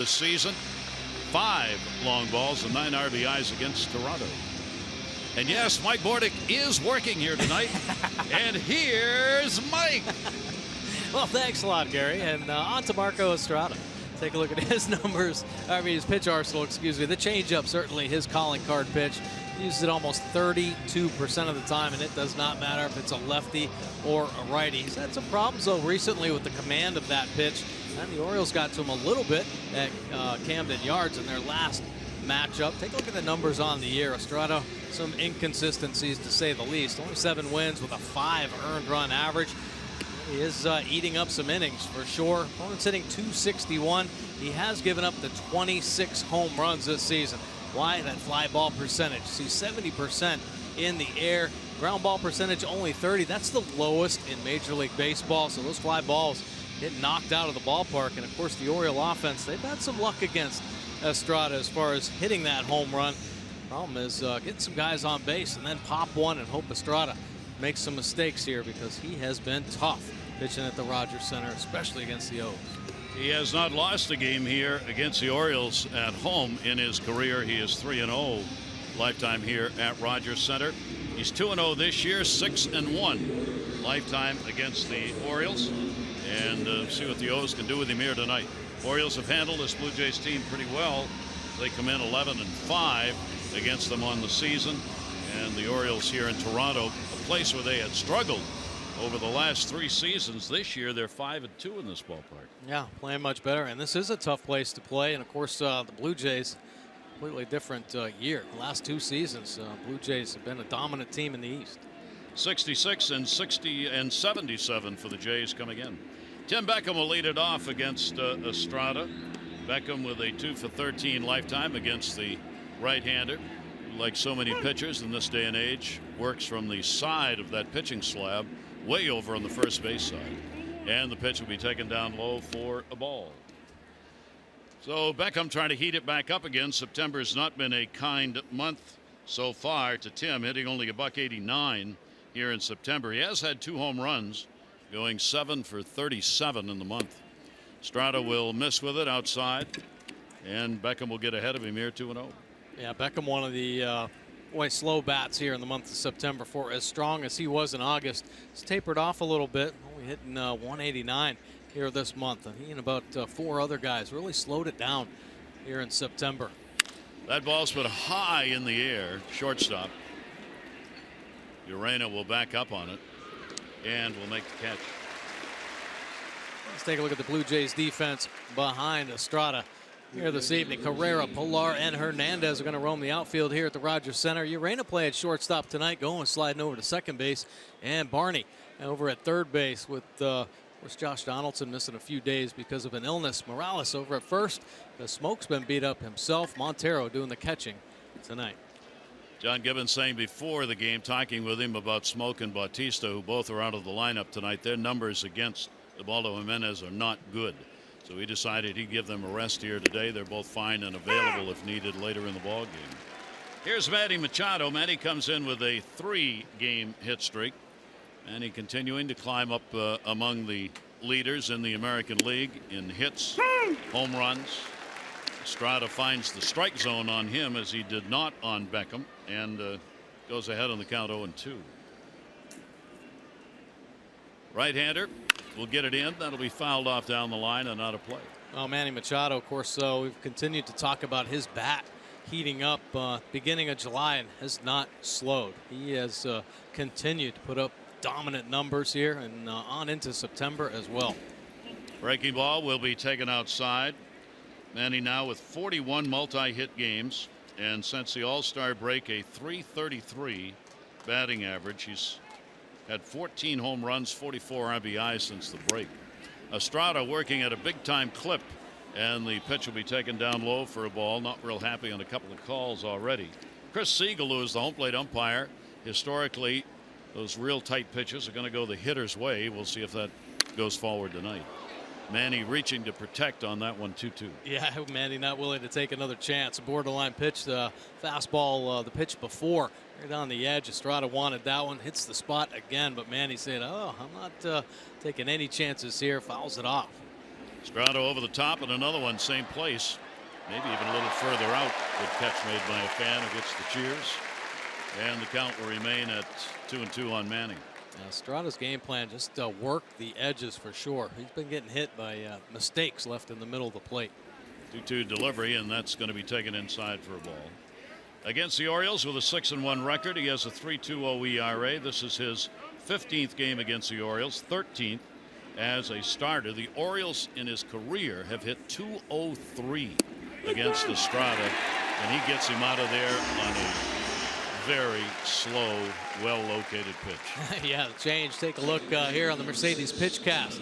this season. 5 long balls and 9 RBIs against Toronto. And yes, Mike Bordick is working here tonight. And here's Mike. Well, thanks a lot, Gary. And on to Marco Estrada. Take a look at his numbers. I mean, his pitch arsenal, excuse me. The changeup, certainly his calling card pitch. He uses it almost 32% of the time, and it does not matter if it's a lefty or a righty. He's had some problems, though, recently with the command of that pitch. And the Orioles got to him a little bit at Camden Yards in their last matchup. Take a look at the numbers on the year. Estrada, some inconsistencies to say the least. Only 7 wins with a 5 earned run average. He is eating up some innings for sure. Opponent's hitting .261. He has given up the 26 home runs this season. Why? That fly ball percentage. See, 70% in the air. Ground ball percentage only 30. That's the lowest in Major League Baseball. So those fly balls get knocked out of the ballpark. And of course, the Oriole offense, they've had some luck against Estrada as far as hitting that home run. Problem is getting some guys on base and then pop one and hope Estrada makes some mistakes here, because he has been tough pitching at the Rogers Center, especially against the O's. He has not lost a game here against the Orioles at home in his career. He is 3-0 lifetime here at Rogers Center. He's 2-0 this year, 6-1 lifetime against the Orioles. And see what the O's can do with him here tonight. Orioles have handled this Blue Jays team pretty well. They come in 11-5 against them on the season. And the Orioles here in Toronto, a place where they had struggled over the last 3 seasons. This year they're 5-2 in this ballpark. Yeah, playing much better, and this is a tough place to play. And of course, the Blue Jays, completely different year. The last 2 seasons, Blue Jays have been a dominant team in the East. 66 and 60 and 77 for the Jays coming in. Tim Beckham will lead it off against Estrada. Beckham with a 2-for-13 lifetime against the right-hander. Like so many pitchers in this day and age, works from the side of that pitching slab way over on the first base side. And the pitch will be taken down low for a ball. So Beckham trying to heat it back up again. September has not been a kind month so far to Tim, hitting only a .189 here in September. He has had 2 home runs, going 7 for 37 in the month. Estrada will miss with it outside, and Beckham will get ahead of him here 2-0. Yeah, Beckham, one of the slow bats here in the month of September. For as strong as he was in August, he's tapered off a little bit, only hitting 189 here this month. And he and about 4 other guys really slowed it down here in September. That ball's put high in the air, shortstop. URENA will back up on it and will make the catch. Let's take a look at the Blue Jays defense behind Estrada here this evening. Carrera, Pilar, and Hernandez are going to roam the outfield here at the Rogers Center. URENA play at shortstop tonight, going sliding over to second base, and Barney over at third base with of course Josh Donaldson missing a few days because of an illness. Morales over at first. The Smoke's been beat up himself. Montero doing the catching tonight. John Gibbons saying before the game, talking with him about Smoke and Bautista, who both are out of the lineup tonight, their numbers against Ubaldo Jimenez are not good. So he decided he'd give them a rest here today. They're both fine and available if needed later in the ball game. Here's Manny Machado. Manny comes in with a 3-game hit streak. Manny continuing to climb up among the leaders in the American League in hits, home runs. Estrada finds the strike zone on him, as he did not on Beckham, and goes ahead on the count 0-2. Right-hander will get it in. That'll be fouled off down the line and out of play. Well, Manny Machado, of course, we've continued to talk about his bat heating up beginning of July and has not slowed. He has continued to put up dominant numbers here and on into September as well. Breaking ball will be taken outside. Manny now with 41 multi-hit games, and since the All-Star break, a .333 batting average. He's had 14 home runs, 44 RBIs since the break. Estrada working at a big-time clip, and the pitch will be taken down low for a ball. Not real happy on a couple of calls already. Chris Siegel, who is the home plate umpire, historically those real tight pitches are going to go the hitter's way. We'll see if that goes forward tonight. Manny reaching to protect on that one 2-2. Yeah, Manny not willing to take another chance. A borderline pitch, the fastball, the pitch before, right on the edge. Estrada wanted that one, hits the spot again, but Manny said, "Oh, I'm not taking any chances here." Fouls it off. Estrada over the top, and another one same place, maybe even a little further out. Good catch made by a fan who gets the cheers, and the count will remain at 2-2 on Manning. Estrada's game plan just work the edges for sure. He's been getting hit by mistakes left in the middle of the plate. 2-2 delivery, and that's going to be taken inside for a ball. Against the Orioles with a 6-1 record, he has a 3.20 ERA. This is his 15th game against the Orioles, 13th as a starter. The Orioles in his career have hit .203 against Estrada, and he gets him out of there on a very slow, well-located pitch. Yeah, the change. Take a look here on the Mercedes pitch cast.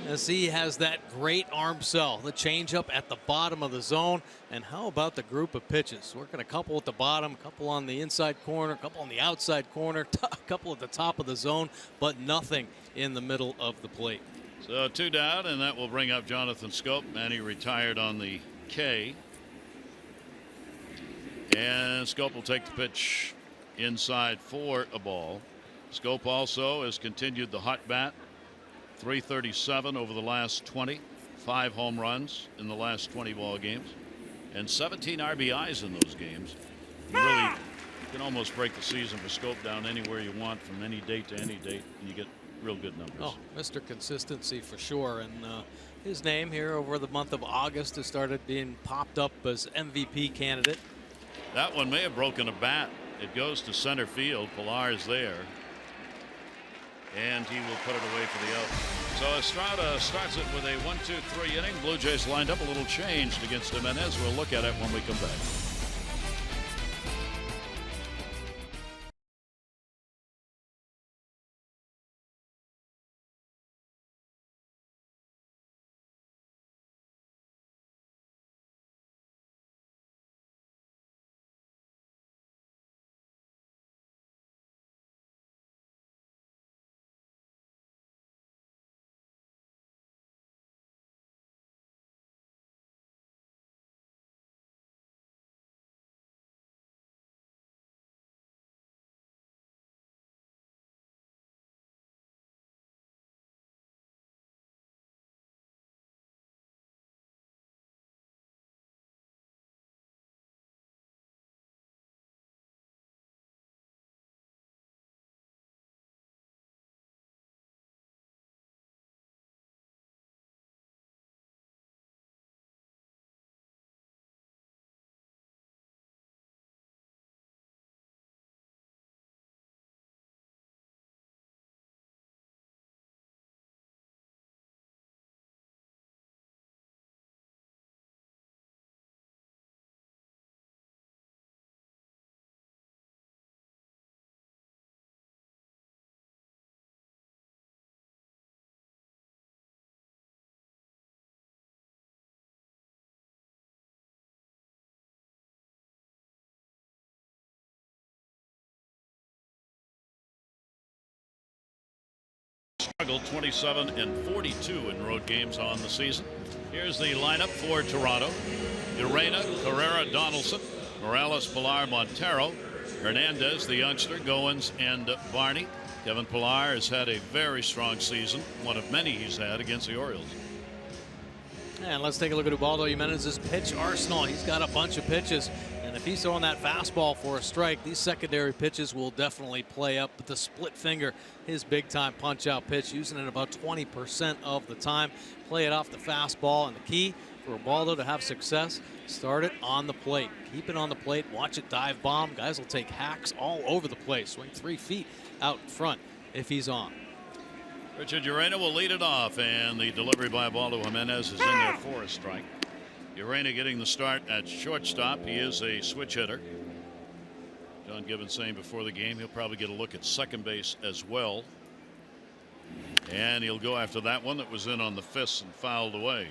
As he has that great arm cell, the changeup at the bottom of the zone. And how about the group of pitches? Working a couple at the bottom, a couple on the inside corner, a couple on the outside corner, a couple at the top of the zone, but nothing in the middle of the plate. So 2 down, and that will bring up Jonathan Schoop. Manny retired on the K. And Schoop will take the pitch inside for a ball. Schoop also has continued the hot bat. 337 over the last 20. 5 home runs in the last 20 ball games. And 17 RBIs in those games. You can almost break the season for Schoop down anywhere you want from any date to any date, and you get real good numbers. Oh, Mr. Consistency for sure. And his name here over the month of August has started being popped up as MVP candidate. That one may have broken a bat. It goes to center field. Pilar is there, and he will put it away for the out. So Estrada starts it with a 1-2-3 inning. Blue Jays lined up a little changed against Jimenez. We'll look at it when we come back. Struggled 27-42 in road games on the season. Here's the lineup for Toronto. URENA, CARRERA, Donaldson, Morales, Pilar, Montero, Hernandez, the youngster, Goins, and Barney. Kevin Pilar has had a very strong season, one of many he's had against the Orioles. And let's take a look at Ubaldo Jimenez's pitch arsenal. He's got a bunch of pitches, and if he's throwing that fastball for a strike, these secondary pitches will definitely play up. But the split finger, his big-time punch-out pitch, using it about 20% of the time. Play it off the fastball, and the key for Ubaldo to have success, start it on the plate. Keep it on the plate, watch it dive bomb. Guys will take hacks all over the place, swing 3 feet out front if he's on. Richard URENA will lead it off, and the delivery by Ubaldo Jimenez is in there for a strike. URENA getting the start at shortstop. He is a switch hitter. John Gibbons saying before the game he'll probably get a look at second base as well. And he'll go after that one that was in on the fist and fouled away.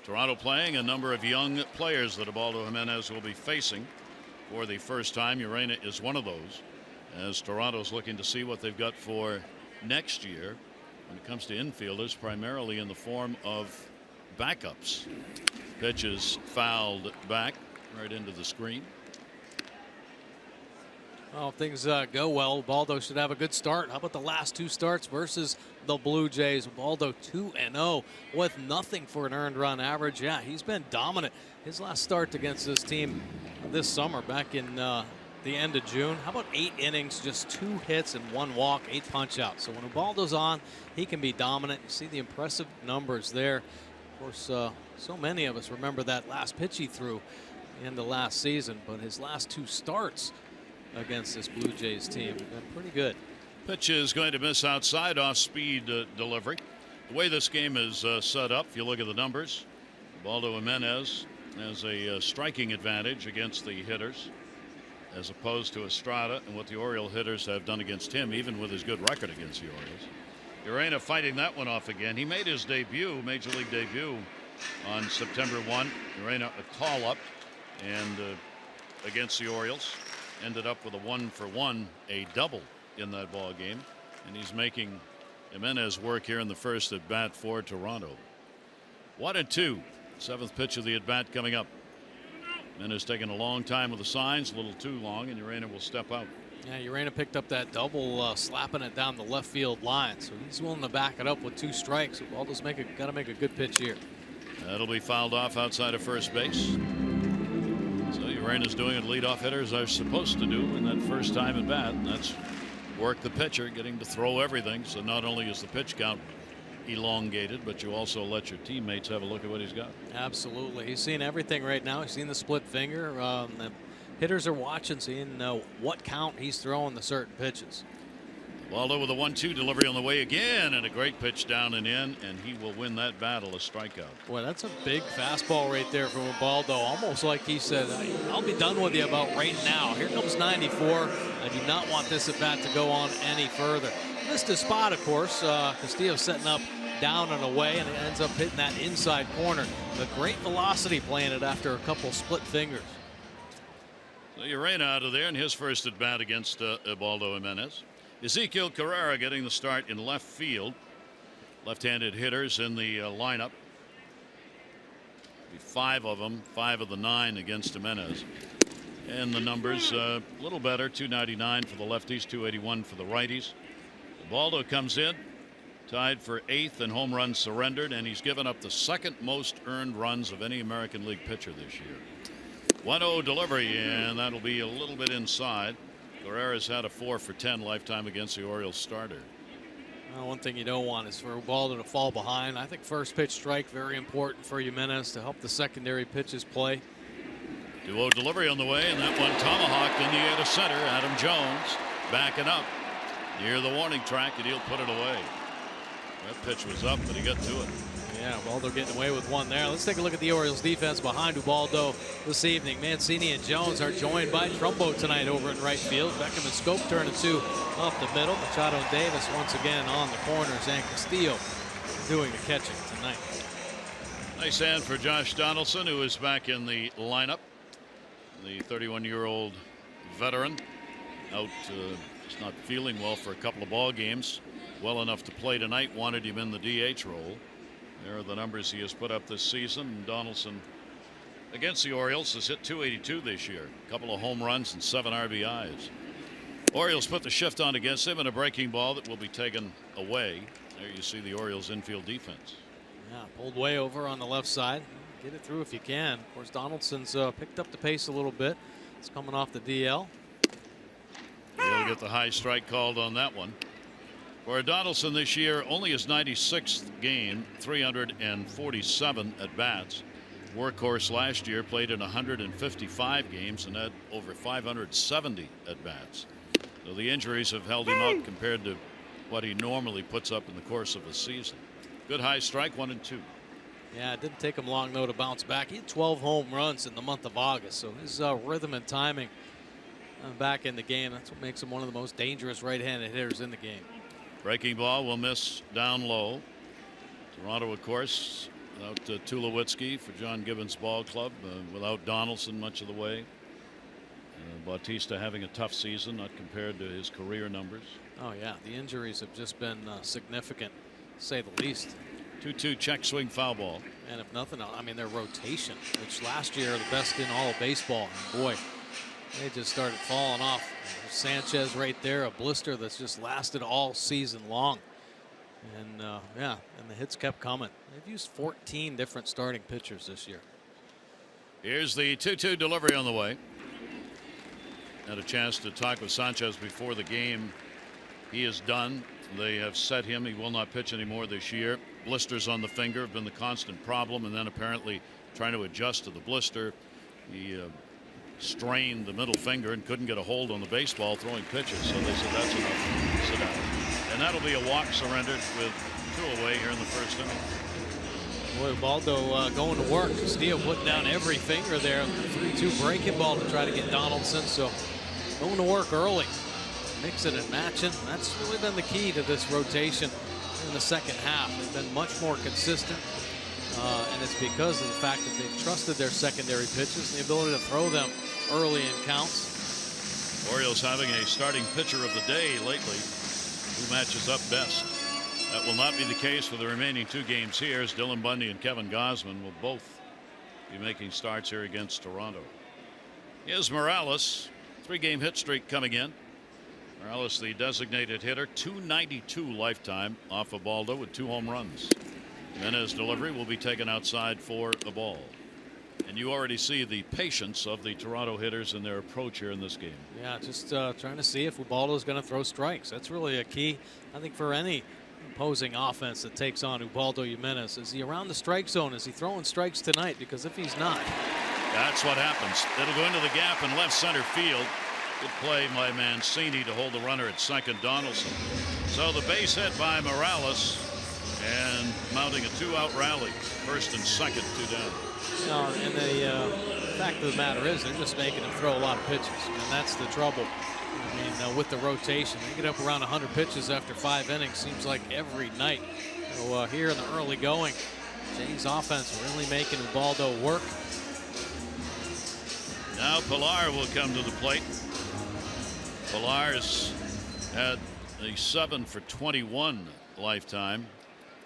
Toronto playing a number of young players that Ubaldo Jimenez will be facing for the first time. URENA is one of those, as Toronto's looking to see what they've got for next year when it comes to infielders, primarily in the form of backups. Pitch is fouled back right into the screen. Well, if things go well, Ubaldo should have a good start. How about the last 2 starts versus the Blue Jays? Ubaldo 2-0 with nothing for an earned run average. Yeah, he's been dominant. His last start against this team this summer back in the end of June. How about 8 innings, just 2 hits and 1 walk, 8 punch outs. So when Ubaldo's on, he can be dominant. You see the impressive numbers there. Of course, so many of us remember that last pitch he threw in the last season, but his last 2 starts against this Blue Jays team have been pretty good. Pitch is going to miss outside off speed delivery. The way this game is set up, if you look at the numbers, Ubaldo Jimenez has a striking advantage against the hitters as opposed to Estrada and what the Oriole hitters have done against him, even with his good record against the Orioles. URENA fighting that one off again. He made his debut, major league debut, on September 1. URENA a call up and against the Orioles. Ended up with a 1-for-1, a double in that ball game, and he's making Jimenez work here in the first at bat for Toronto. 1-2, 7th pitch of the at bat coming up. Jimenez taking a long time with the signs, a little too long, and URENA will step out. Yeah, URENA picked up that double, slapping it down the left field line, so he's willing to back it up with 2 strikes. Ubaldo's got to make a good pitch here. That'll be fouled off outside of first base. So URENA's doing what leadoff hitters are supposed to do in that first time at bat. And that's work the pitcher, getting to throw everything. So not only is the pitch count elongated, but you also let your teammates have a look at what he's got. Absolutely. He's seen everything right now. He's seen the split finger. The hitters are watching, seeing what count he's throwing the certain pitches. Ubaldo with a 1-2 delivery on the way again, and a great pitch down and in, and he will win that battle, a strikeout. Boy, that's a big fastball right there from Ubaldo. Almost like he said, I'll be done with you about right now. Here comes 94. I do not want this at bat to go on any further. Missed his spot, of course. Castillo setting up down and away, and it ends up hitting that inside corner. But great velocity playing it after a couple split fingers. So URENA out of there in his first at bat against Ubaldo Jimenez. EZEQUIEL CARRERA getting the start in left field. Left-handed hitters in the lineup. 5 of them, 5 of the 9 against Jimenez. And the numbers a little better, 299 for the lefties, 281 for the righties. Ubaldo comes in, tied for 8th in home runs surrendered, and he's given up the 2nd most earned runs of any American League pitcher this year. 1-0 delivery, and that'll be a little bit inside. Carrera's had a 4 for 10 lifetime against the Orioles starter. Well, one thing you don't want is for Ubaldo to fall behind. I think first pitch strike very important for Jimenez to help the secondary pitches play. 2-0 delivery on the way, and that one tomahawked in the air to center. Adam Jones backing up near the warning track, and he'll put it away. That pitch was up, but he got to it. Yeah, Ubaldo getting away with one there. Let's take a look at the Orioles defense behind Ubaldo this evening. Mancini and Jones are joined by Trumbo tonight over in right field. Beckham and Scope turning 2 up the middle. Machado and Davis once again on the corners, and Castillo doing the catching tonight. Nice hand for Josh Donaldson, who is back in the lineup. The 31-year-old veteran out just not feeling well for a couple of ball games. Well enough to play tonight. Wanted him in the DH role. There are the numbers he has put up this season. Donaldson against the Orioles has hit .282 this year. A couple of home runs and 7 RBIs. Orioles put the shift on against him, and a breaking ball that will be taken away. There you see the Orioles infield defense. Yeah, pulled way over on the left side. Get it through if you can. Of course, Donaldson's picked up the pace a little bit. It's coming off the DL. He'll get the high strike called on that one. For Donaldson this year, only his 96th game, 347 at bats. Workhorse last year played in 155 games and had over 570 at bats. So the injuries have held him out compared to what he normally puts up in the course of a season. Good high strike, 1-2. Yeah, it didn't take him long though to bounce back. He had 12 home runs in the month of August, so his rhythm and timing back in the game, that's what makes him one of the most dangerous right-handed hitters in the game. Breaking ball will miss down low. Toronto, of course, without Tulowitzki for John Gibbons Ball Club, without Donaldson much of the way. Bautista having a tough season, not compared to his career numbers. Oh yeah, the injuries have just been significant, to say the least. 2-2 check swing foul ball. And if nothing else, I mean, their rotation, which last year are the best in all of baseball. And boy, They just started falling off. Sanchez right there, a blister that's just lasted all season long. And yeah, and the hits kept coming. They've used 14 different starting pitchers this year. Here's the 2-2 delivery on the way. Had a chance to talk with Sanchez before the game. He is done. They have set him. He will not pitch anymore this year. Blisters on the finger have been the constant problem, and then apparently trying to adjust to the blister. He strained the middle finger and couldn't get a hold on the baseball throwing pitches. So they said that's enough. Sit down. And that'll be a walk surrendered with 2 away here in the first inning. Boy, Ubaldo going to work. Castillo putting down every finger there. 3-2 breaking ball to try to get Donaldson. So going to work early. Mixing and matching. That's really been the key to this rotation in the second half. They've been much more consistent. And it's because of the fact that they've trusted their secondary pitches and the ability to throw them early in counts. Orioles having a starting pitcher of the day lately. Who matches up best? That will not be the case for the remaining 2 games here, as Dylan Bundy and Kevin Gausman will both be making starts here against Toronto. Here's Morales. 3-game hit streak coming in. Morales, the designated hitter, .292 lifetime off of Ubaldo with 2 home runs. Jimenez delivery will be taken outside for a ball. And you already see the patience of the Toronto hitters in their approach here in this game. Yeah, just trying to see if Ubaldo is going to throw strikes. That's really a key, I think, for any opposing offense that takes on Ubaldo Jimenez. Is he around the strike zone? Is he throwing strikes tonight? Because if he's not, that's what happens. It'll go into the gap in left center field. Good play by Mancini to hold the runner at second, Donaldson. So the base hit by Morales and mounting a 2-out rally. First and second, 2 down. You know, and the fact of the matter is they're just making him throw a lot of pitches, and that's the trouble. I mean, with the rotation, they get up around 100 pitches after 5 innings. Seems like every night. So here in the early going, Jays offense really making Ubaldo work. Now Pilar will come to the plate. Pilar's had a 7 for 21 lifetime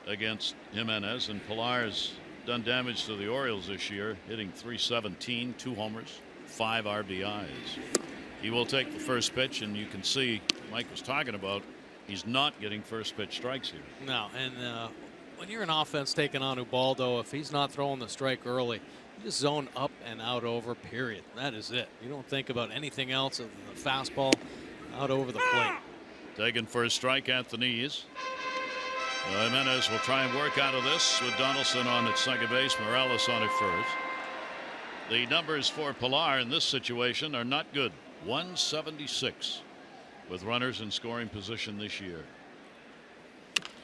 against Jimenez, and Pilar's done damage to the Orioles this year, hitting .317, 2 homers, 5 RBIs. He will take the first pitch, and you can see Mike was talking about he's not getting first pitch strikes here. No, and when you're an offense taking on Ubaldo, if he's not throwing the strike early, you just zone up and out over, period. That is it. You don't think about anything else other than the fastball out over the plate. Taken for a strike at the knees. Jimenez will try and work out of this with Donaldson on at second base, Morales on at first. The numbers for Pilar in this situation are not good. 176 with runners in scoring position this year.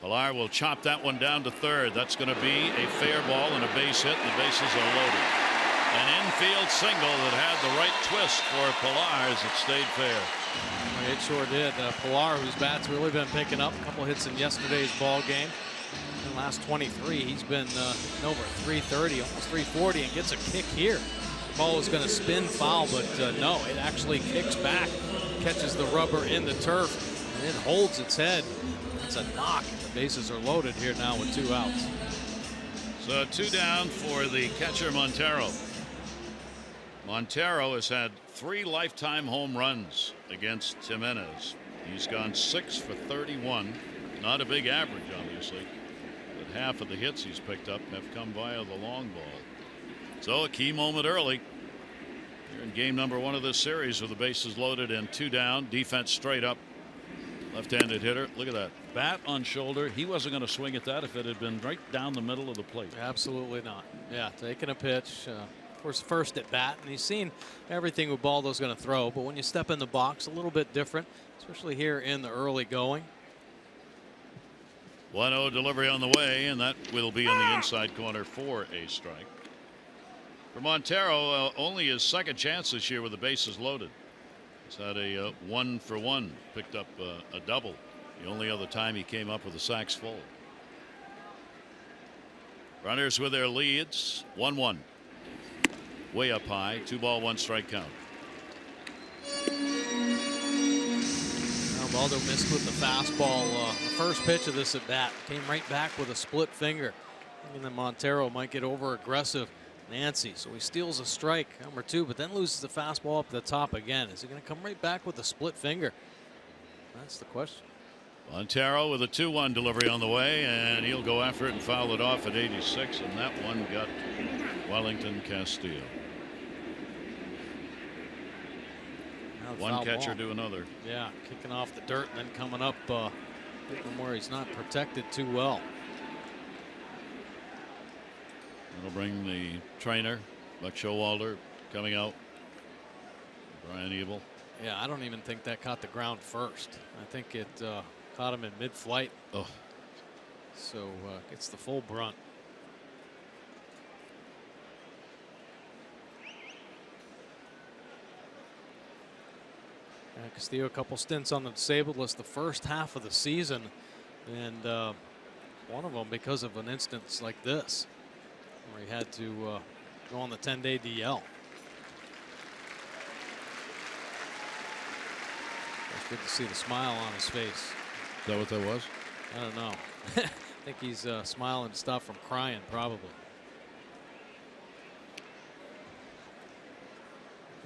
Pilar will chop that one down to third. That's going to be a fair ball and a base hit. The bases are loaded. An infield single that had the right twist for Pilar as it stayed fair. It sure did. Pilar, whose bat's really been picking up, a couple hits in yesterday's ball game. In the last 23, he's been over 330, almost 340, and gets a kick here. The ball is going to spin foul, but no, it actually kicks back, catches the rubber in the turf, and it holds its head. It's a knock. The bases are loaded here now with 2 outs. So 2 down for the catcher Montero. Montero has had 3 lifetime home runs against Jimenez. He's gone 6 for 31. Not a big average, obviously, but half of the hits he's picked up have come via the long ball. So a key moment early here in game number 1 of this series with the bases loaded and 2 down. Defense straight up. Left-handed hitter. Look at that. Bat on shoulder. He wasn't going to swing at that if it had been right down the middle of the plate. Absolutely not. Yeah, taking a pitch. Of course, first at bat, and he's seen everything Ubaldo's going to throw, but when you step in the box, a little bit different, especially here in the early going. 1-0 delivery on the way, and that will be in the inside corner for a strike. For Montero, only his second chance this year with the bases loaded. He's had a 1-for-1, picked up a double. The only other time he came up with the sacks full. Runners with their leads. 1-1. Way up high. 2-ball, 1-strike count. Ubaldo missed with the fastball. The first pitch of this at bat came right back with a split finger. Thinking that Montero might get over aggressive Nancy. So he steals a strike, number 2, but then loses the fastball up the top again. Is he going to come right back with a split finger? That's the question. Montero with a 2-1 delivery on the way, and he'll go after it and foul it off at 86, and that one got Wellington Castillo. One catcher to another. Yeah, kicking off the dirt and then coming up hitting where he's not protected too well. That'll bring the trainer, Buck Showalter, coming out. Brian Ebel. Yeah, I don't even think that caught the ground first. I think it caught him in mid-flight. Oh. So gets the full brunt. Castillo, a couple stints on the disabled list the first half of the season, and one of them because of an instance like this, where he had to go on the 10-day DL. It's good to see the smile on his face. Is that what that was? I don't know. I think he's smiling to stop from crying, probably.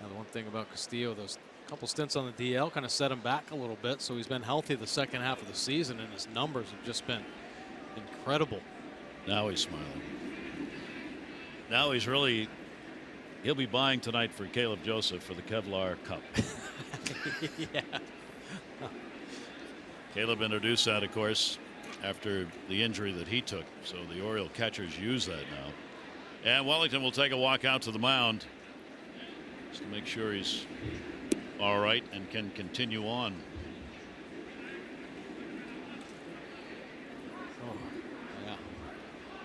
Now, the one thing about Castillo, those couple stints on the DL kind of set him back a little bit, so he's been healthy the second half of the season, and his numbers have just been incredible. Now he's smiling. Now he's really, he'll be buying tonight for Caleb Joseph for the Kevlar Cup. Yeah. Caleb introduced that, of course, after the injury that he took, so the Oriole catchers use that now. And Wellington will take a walk out to the mound just to make sure he's all right and can continue on. Oh, yeah.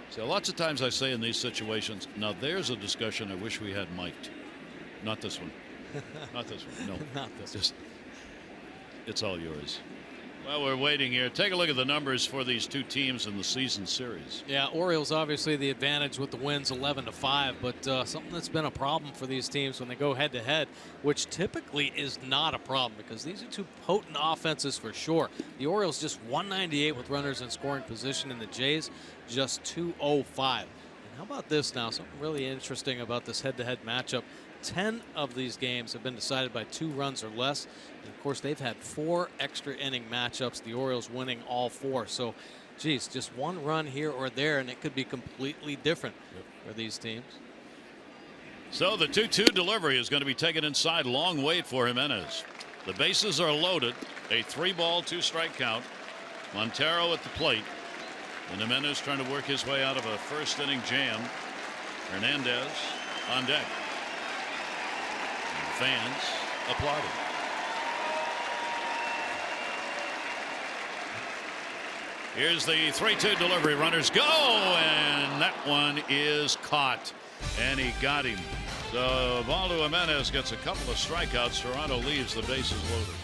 So lots of times I say in these situations, now there's a discussion I wish we had mic'd. Not this one. Not this one. No. Not this Just, it's all yours. Well, we're waiting here. Take a look at the numbers for these two teams in the season series. Yeah, Orioles obviously the advantage with the wins 11-5, but something that's been a problem for these teams when they go head to head, which typically is not a problem because these are two potent offenses for sure. The Orioles just 198 with runners in scoring position, and the Jays just 205. And how about this now? Something really interesting about this head-to-head matchup. 10 of these games have been decided by 2 runs or less. And of course, they've had 4 extra inning matchups, the Orioles winning all 4. So, geez, just one run here or there, and it could be completely different for these teams. So the 2-2 delivery is going to be taken inside. Long wait for Jimenez. The bases are loaded. A 3-ball, 2-strike count. Montero at the plate. And Jimenez trying to work his way out of a first-inning jam. Hernandez on deck. Fans applauding. Here's the 3-2 delivery. Runners go, and that one is caught, and he got him. So Baldo Jimenez gets a couple of strikeouts. Toronto leaves the bases loaded.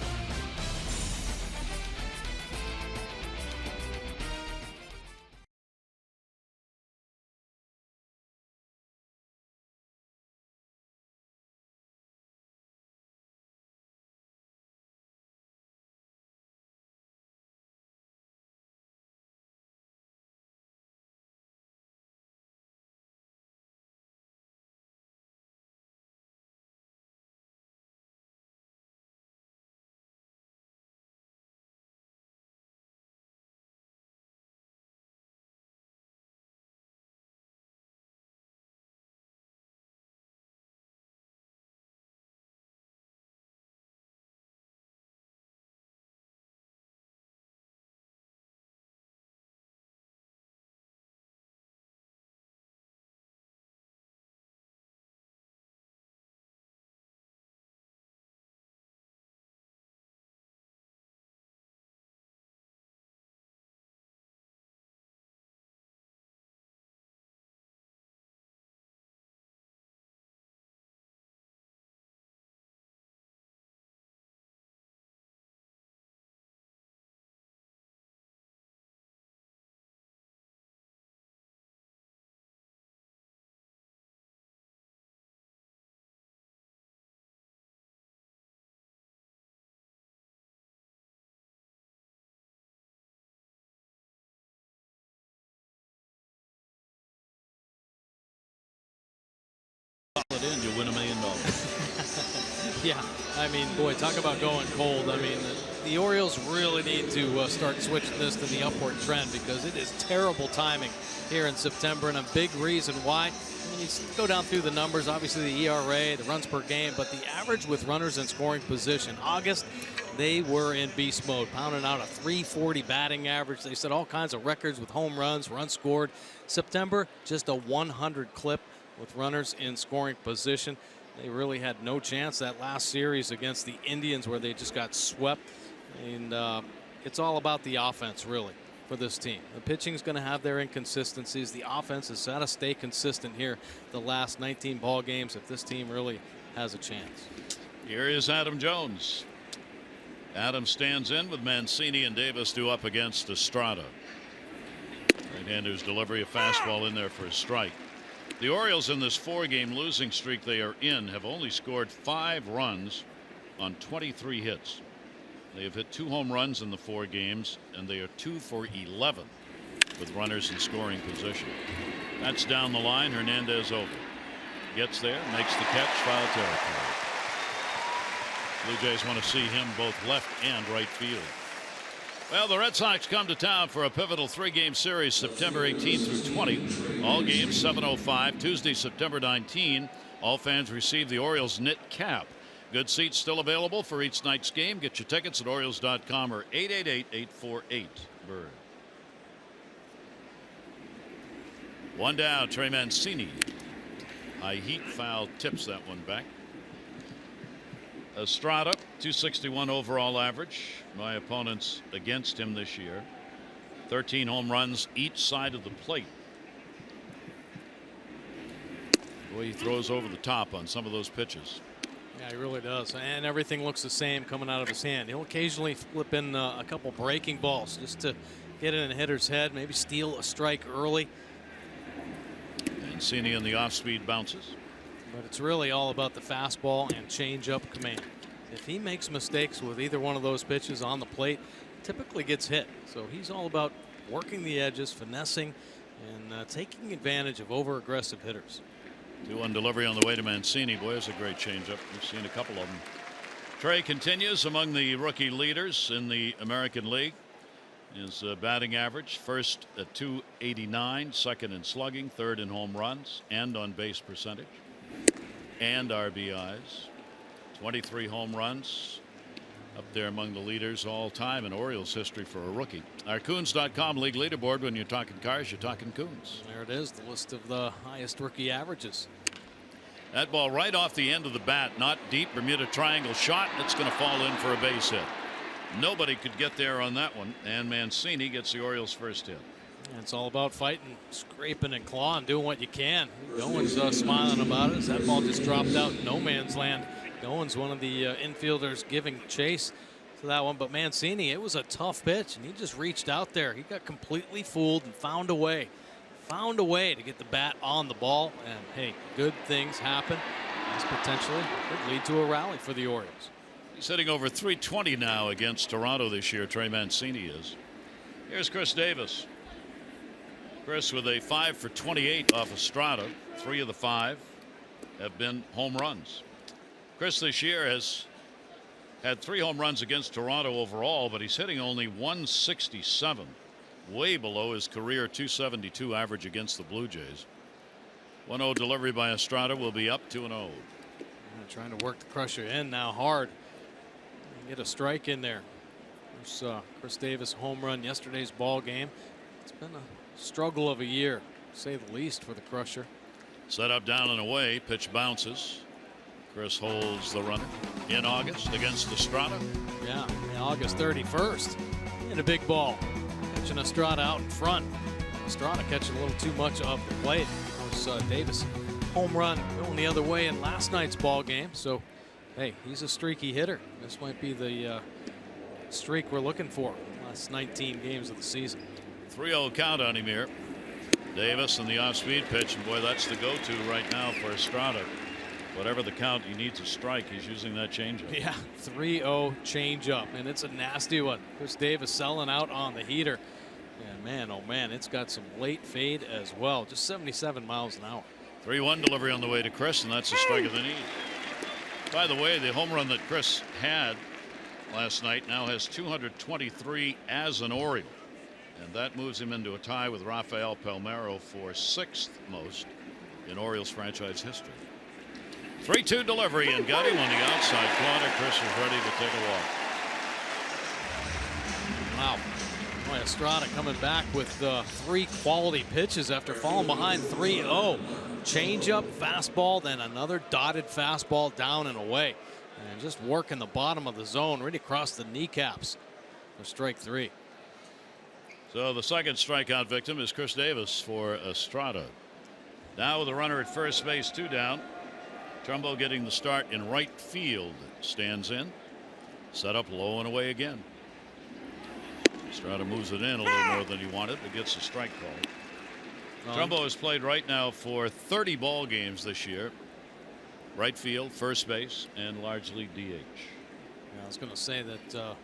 you win $1 million. Yeah, I mean, boy, talk about going cold. I mean, the Orioles really need to start switching this to the upward trend, because it is terrible timing here in September, and a big reason why. I mean, you go down through the numbers, obviously the ERA, the runs per game, but the average with runners in scoring position. August, they were in beast mode, pounding out a .340 batting average. They set all kinds of records with home runs, runs scored. September, just a 100 clip with runners in scoring position. They really had no chance that last series against the Indians, where they just got swept. And it's all about the offense, really, for this team. The pitching's going to have their inconsistencies. The offense has got to stay consistent here the last 19 ball games if this team really has a chance. Here is Adam Jones. Adam stands in with Mancini and Davis due up against Estrada. Right-hander's delivery, a fastball in there for a strike. The Orioles, in this 4-game losing streak they are in, have only scored 5 runs on 23 hits. They have hit 2 home runs in the 4 games, and they are 2 for 11 with runners in scoring position. That's down the line. Hernandez over. Gets there, makes the catch, foul territory. Blue Jays want to see him both left and right field. Well, the Red Sox come to town for a pivotal 3-game series, September 18 through 20. All games 7:05. Tuesday, September 19. All fans receive the Orioles knit cap. Good seats still available for each night's game. Get your tickets at Orioles.com or 888-848-BIRD. One down, Trey Mancini. High heat foul tips that one back. Estrada, 261 overall average. My opponents against him this year. 13 home runs each side of the plate. Boy, he throws over the top on some of those pitches. Yeah, he really does. And everything looks the same coming out of his hand. He'll occasionally flip in a couple breaking balls just to get it in a hitter's head, maybe steal a strike early. Mancini in the off-speed bounces. But it's really all about the fastball and changeup command. If he makes mistakes with either one of those pitches on the plate, typically gets hit. So he's all about working the edges, finessing, and taking advantage of over-aggressive hitters. 2-1 delivery on the way to Mancini. Boy, it's a great changeup. We've seen a couple of them. Trey continues among the rookie leaders in the American League. His batting average, first at .289, second in slugging, third in home runs and on base percentage and RBIs. 23 home runs, up there among the leaders all time in Orioles history for a rookie. Our Coons.com league leaderboard. When you're talking cars, you're talking Coons. There it is, the list of the highest rookie averages. That ball right off the end of the bat, not deep. Bermuda Triangle shot. It's going to fall in for a base hit. Nobody could get there on that one, and Mancini gets the Orioles' first hit. And it's all about fighting, scraping and clawing, doing what you can. Goins smiling about it as that ball just dropped out in no man's land. Goins, one of the infielders, giving chase to that one, but Mancini, it was a tough pitch, and he just reached out there. He got completely fooled and found a way to get the bat on the ball. And hey, good things happen. This potentially could lead to a rally for the Orioles. He's hitting over .320 now against Toronto this year. Trey Mancini is. Here's Chris Davis. Chris with a 5 for 28 off Estrada. 3 of the 5 have been home runs. Chris this year has had 3 home runs against Toronto overall, but he's hitting only .167, way below his career .272 average against the Blue Jays. 1-0 delivery by Estrada, will be up 2-0. Trying to work the crusher in now hard. Get a strike in there. There's Chris Davis home run yesterday's ball game. It's been a struggle of a year, to say the least, for the crusher. Set up, down and away. Pitch bounces. Chris holds the runner in August against Estrada. Yeah, August 31st. And a big ball. Catching Estrada out in front. Estrada catching a little too much of the plate. Of course, Davis home run going the other way in last night's ball game. So, hey, he's a streaky hitter. This might be the streak we're looking for. Last 19 games of the season. 3-0 count on him here. Davis and the off-speed pitch, and boy, that's the go-to right now for Estrada. Whatever the count, he needs a strike. He's using that changeup. Yeah, 3-0 changeup, and it's a nasty one. Chris Davis selling out on the heater. And man, oh man, it's got some late fade as well. Just 77 miles an hour. 3-1 delivery on the way to Chris, and that's a strike of the knee. By the way, the home run that Chris had last night now has 223 as an Oriole, and that moves him into a tie with Rafael Palmeiro for 6th most in Orioles franchise history. 3-2 delivery and got him on the outside corner. Chris is ready to take a walk. Wow. Boy, Estrada coming back with 3 quality pitches after falling behind 3-0. Changeup, fastball, then another dotted fastball down and away. And just working the bottom of the zone right across the kneecaps for strike 3. So the second strikeout victim is Chris Davis for Estrada. Now with a runner at first base, 2 down. Trumbo getting the start in right field. Stands in. Set up low and away again. Estrada moves it in a little more than he wanted, but gets a strike call. Trumbo has played right now for 30 ball games this year. Right field, first base, and largely DH. Yeah, I was going to say that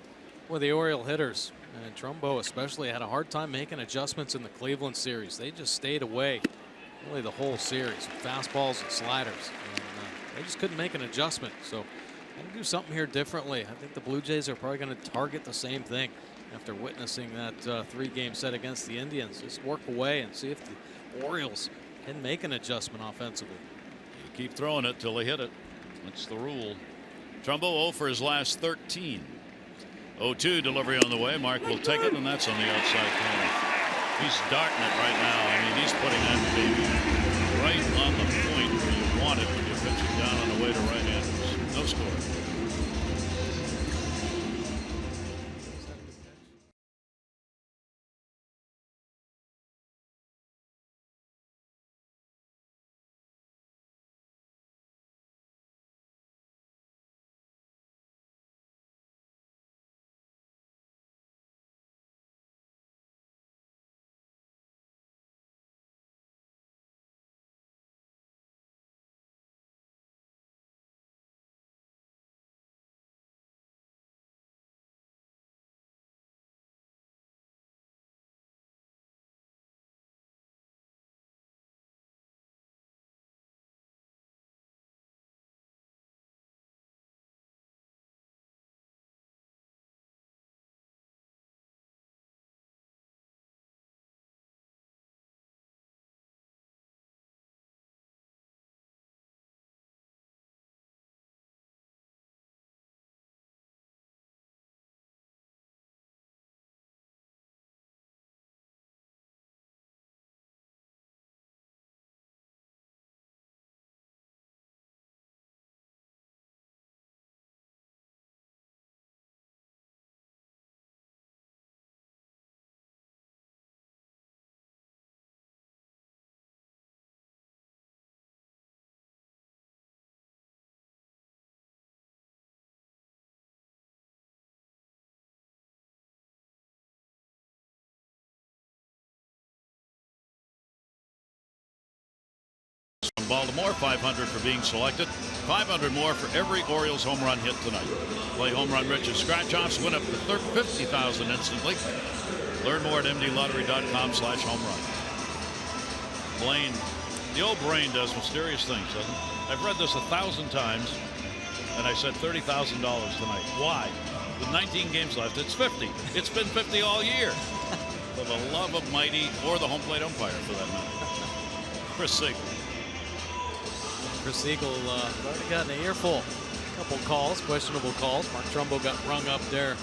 with the Oriole hitters, and Trumbo especially, had a hard time making adjustments in the Cleveland series. They just stayed away really the whole series, fastballs and sliders. And, they just couldn't make an adjustment. So got to do something here differently. I think the Blue Jays are probably going to target the same thing after witnessing that 3-game set against the Indians. Just work away and see if the Orioles can make an adjustment offensively. You keep throwing it till they hit it. That's the rule. Trumbo 0 for his last 13. 0-2 delivery on the way. Mark will take it, and that's on the outside corner. He's darting it right now. I mean, he's putting that baby right on the point where you want it when you're pitching down on the way to right-handers. No score. Baltimore, 500 for being selected, 500 more for every Orioles home run hit tonight. Play Home Run Rich's scratch-offs, win up to $50,000 instantly. Learn more at mdlottery.com/homerun. Blaine, the old brain does mysterious things, doesn't it? I've read this 1,000 times, and I said $30,000 tonight. Why? With 19 games left, it's 50. It's been 50 all year. For the love of mighty, or the home plate umpire, for that matter. Chris Siegel. Chris Siegel already got an earful. A couple calls, questionable calls. Mark Trumbo got rung up there.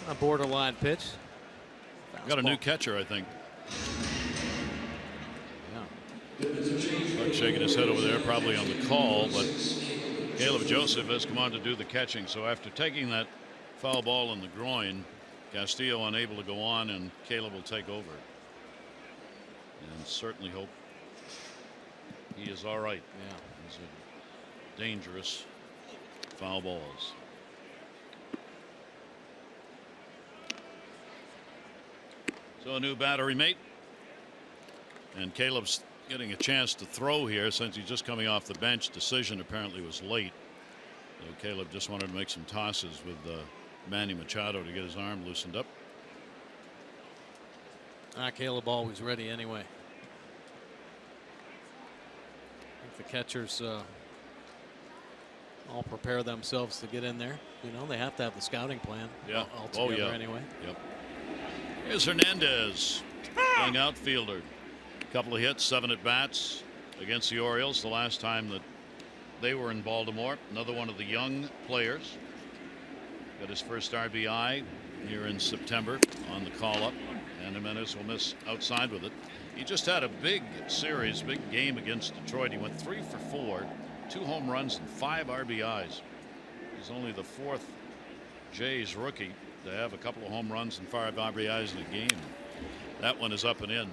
A borderline pitch. Fastball. Got a new catcher, I think. Yeah. Buck shaking his head over there, probably on the call, but Caleb Joseph has come on to do the catching. So after taking that foul ball in the groin, Castillo unable to go on, and Caleb will take over. And certainly hope he is all right. Yeah. These are dangerous foul balls. So a new battery mate. And Caleb's getting a chance to throw here since he's just coming off the bench. Decision apparently was late. So Caleb just wanted to make some tosses with Manny Machado to get his arm loosened up. Caleb always ready anyway. If the catchers all prepare themselves to get in there, you know, they have to have the scouting plan. Yeah. All together yeah. anyway. Yep. Here's Hernandez, young outfielder. A couple of hits, 7 at bats against the Orioles the last time that they were in Baltimore. Another one of the young players. Got his first RBI here in September on the call-up, and Jimenez will miss outside with it. He just had a big series, big game against Detroit. He went 3 for 4, 2 home runs and 5 RBIs. He's only the 4th Jays rookie to have a couple of home runs and 5 RBIs in a game. That one is up and in.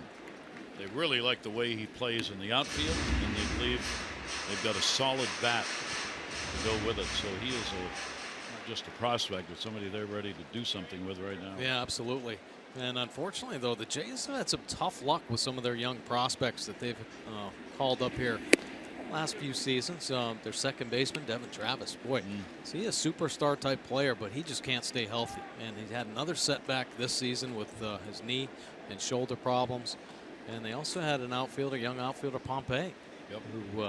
They really like the way he plays in the outfield, and they believe they've got a solid bat to go with it. So he is not just a prospect, but somebody they're ready to do something with right now. Yeah, absolutely. And unfortunately, though, the Jays have had some tough luck with some of their young prospects that they've called up here last few seasons. Their second baseman, Devin Travis, boy, is he a superstar type player, but he just can't stay healthy. And he's had another setback this season with his knee and shoulder problems. And they also had an outfielder, young outfielder, Pompey, who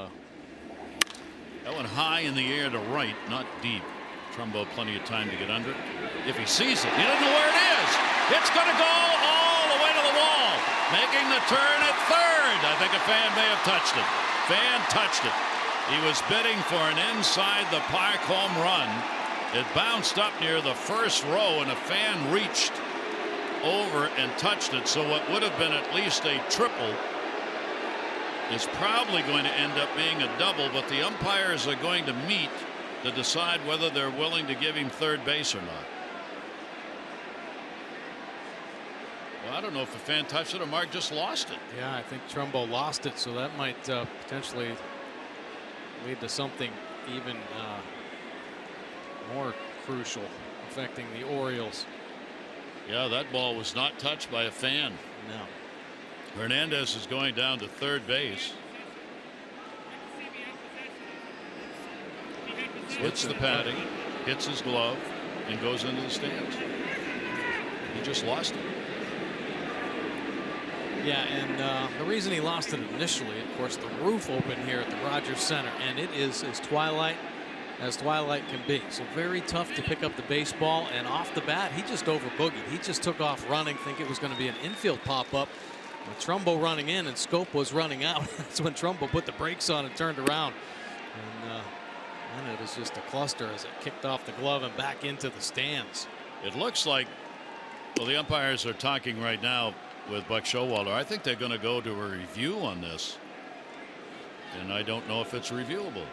that one high in the air to right, not deep. Trumbo plenty of time to get under it. If he sees it, he doesn't know where it is. It's going to go all the way to the wall, making the turn at third. I think a fan may have touched it. Fan touched it. He was bidding for an inside the park home run. It bounced up near the first row, and a fan reached over and touched it. So what would have been at least a triple is probably going to end up being a double, but the umpires are going to meet to decide whether they're willing to give him third base or not. Well, I don't know if the fan touched it or Mark just lost it. Yeah, I think Trumbo lost it, so that might potentially lead to something even more crucial affecting the Orioles. Yeah, that ball was not touched by a fan. No. Hernandez is going down to third base. Hits the padding, hits his glove, and goes into the stands. He just lost it. Yeah, and the reason he lost it initially, of course, the roof opened here at the Rogers Center, and it is as twilight can be. So very tough to pick up the baseball, and off the bat, he just over boogied. He just took off running, thinking it was going to be an infield pop-up. With Trumbo running in and Scope was running out, that's when Trumbo put the brakes on and turned around. And it was just a cluster as it kicked off the glove and back into the stands. It looks like, well, the umpires are talking right now with Buck Showalter. I think they're going to go to a review on this, and I don't know if it's reviewable.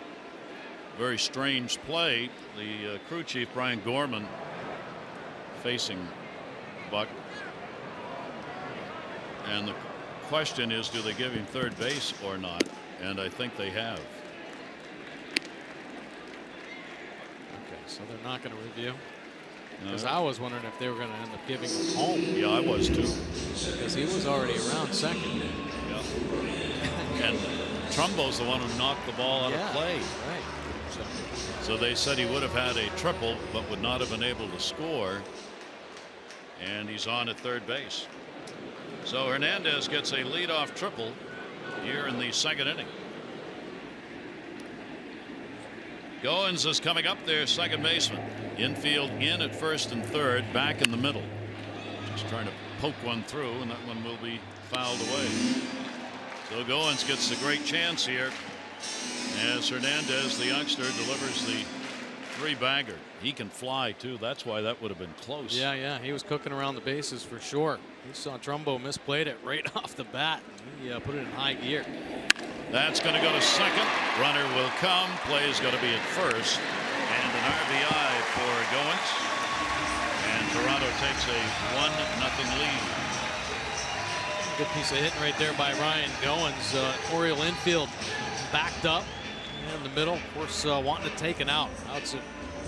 Very strange play. The crew chief, Brian Gorman, facing Buck, and the question is, do they give him third base or not? And I think they have. Okay, so they're not going to review. Because I was wondering if they were going to end up giving him home. Yeah, I was too. Because he was already around second. Yeah. And Trumbo's the one who knocked the ball out of play. Right. So they said he would have had a triple, but would not have been able to score. And he's on at third base. So Hernandez gets a leadoff triple here in the second inning. Goins is coming up there, second baseman. Infield in at first and third, back in the middle. Just trying to poke one through, and that one will be fouled away. So Goins gets a great chance here as Hernandez, the youngster, delivers the 3-bagger. He can fly too. That's why that would have been close. Yeah, he was cooking around the bases for sure. He saw Trumbo misplayed it right off the bat. He put it in high gear. That's going to go to second. Runner will come. Play is going to be at first. And an RBI for Goins. And Toronto takes a 1-0 lead. Good piece of hitting right there by Ryan Goins. Oriole infield backed up in the middle. Of course, wanting to take it out. That's a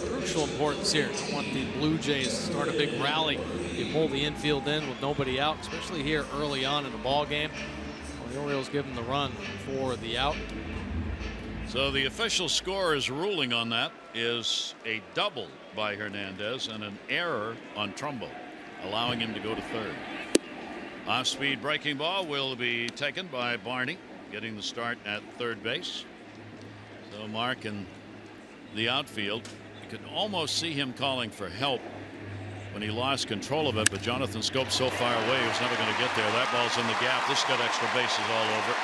crucial importance here. Don't want the Blue Jays to start a big rally. You pull the infield in with nobody out, especially here early on in the ball game. Well, the Orioles give them the run for the out. So the official scorer's ruling on that is a double by Hernandez and an error on Trumbo, allowing him to go to third. Off-speed breaking ball will be taken by Barney, getting the start at third base. So Mark in the outfield. You could almost see him calling for help when he lost control of it, but Jonathan Scope's so far away he was never going to get there. That ball's in the gap. This got extra bases all over.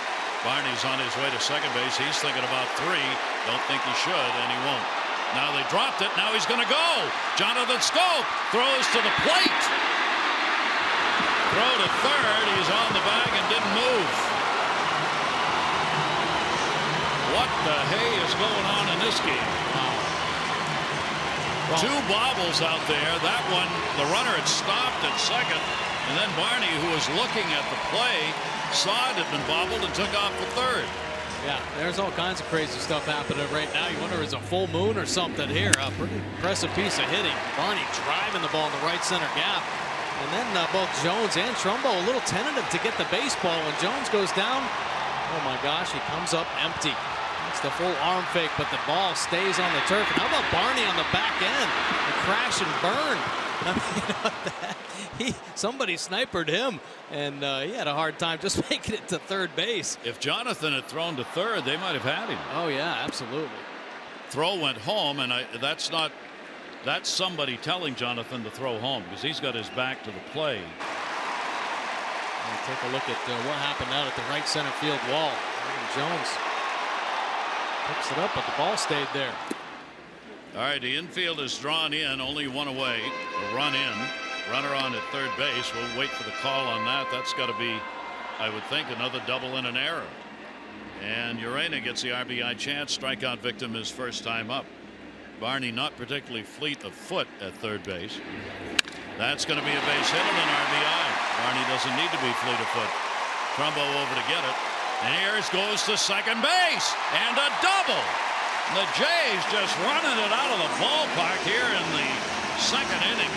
Barney's on his way to second base. He's thinking about 3. Don't think he should, and he won't. Now they dropped it. Now he's going to go. Jonathan Scope throws to the plate. Throw to third. He's on the bag and didn't move. What the hay is going on in this game? Wow. 2 bobbles out there. That one, the runner had stopped at second, and then Barney, who was looking at the play, saw it had been bobbled and took off for third. Yeah, there's all kinds of crazy stuff happening right now. You wonder, is it a full moon or something here? A pretty impressive piece of hitting. Barney driving the ball in the right center gap. And then both Jones and Trumbo a little tentative to get the baseball. When Jones goes down, oh my gosh, he comes up empty. It's the full arm fake, but the ball stays on the turf. And how about Barney on the back end? The crash and burn. Somebody sniped him, and he had a hard time just making it to third base. If Jonathan had thrown to third, they might have had him. Oh yeah, absolutely. Throw went home, and that's somebody telling Jonathan to throw home, because he's got his back to the play. And take a look at what happened out at the right center field wall. Jones picks it up, but the ball stayed there. All right, the infield is drawn in, only 1 away. A run in, runner on at third base. We'll wait for the call on that. That's got to be, I would think, another double and an error. And URENA gets the RBI chance. Strikeout victim his first time up. Barney not particularly fleet of foot at third base. That's going to be a base hit and an RBI. Barney doesn't need to be fleet of foot. Trumbo over to get it. And here goes to second base, and a double. The Jays just running it out of the ballpark here in the second inning.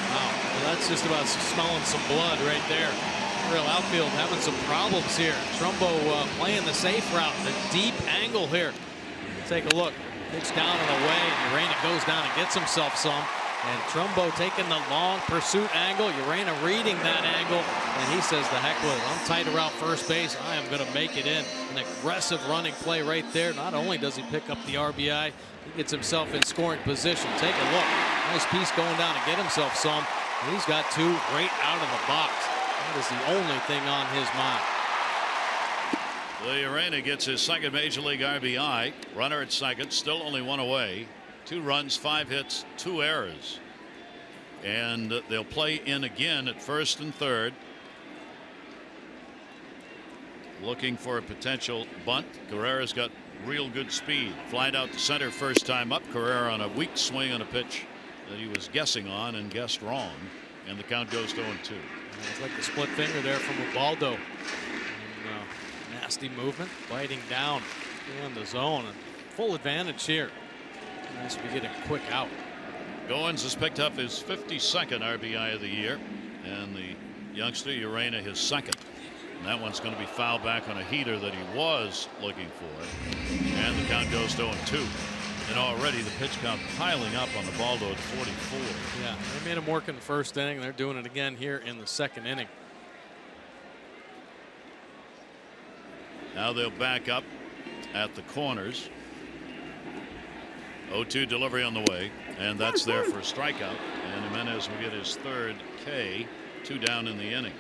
Wow, well, that's just about smelling some blood right there. Real outfield having some problems here. Trumbo playing the safe route, the deep angle here. Take a look. Pitch down and away, and URENA goes down and gets himself some. And Trumbo taking the long pursuit angle. URENA reading that angle, and he says, the heck with it. I'm tight around first base. I am going to make it in. An aggressive running play right there. Not only does he pick up the RBI, he gets himself in scoring position. Take a look. Nice piece going down to get himself some. And he's got 2 right out of the box. That is the only thing on his mind. Well, URENA gets his second major league RBI. Runner at second, still only 1 away. 2 runs, 5 hits, 2 errors. And they'll play in again at first and third. Looking for a potential bunt. Carrera's got real good speed. Flied out to center first time up. Carrera on a weak swing on a pitch that he was guessing on and guessed wrong. And the count goes to 0-2. It's like the split finger there from Ubaldo. And, nasty movement, biting down in the zone, and full advantage here. Nice to be getting a quick out. Goins has picked up his 52nd RBI of the year, and the youngster URENA his second. And that one's going to be fouled back on a heater that he was looking for. And the count goes to 0-2. And already the pitch count piling up on the Ubaldo at 44. Yeah, they made him work in the first inning. They're doing it again here in the second inning. Now they'll back up at the corners. 0-2 delivery on the way, and that's there for a strikeout. And Jimenez will get his 3rd K. 2 down in the inning.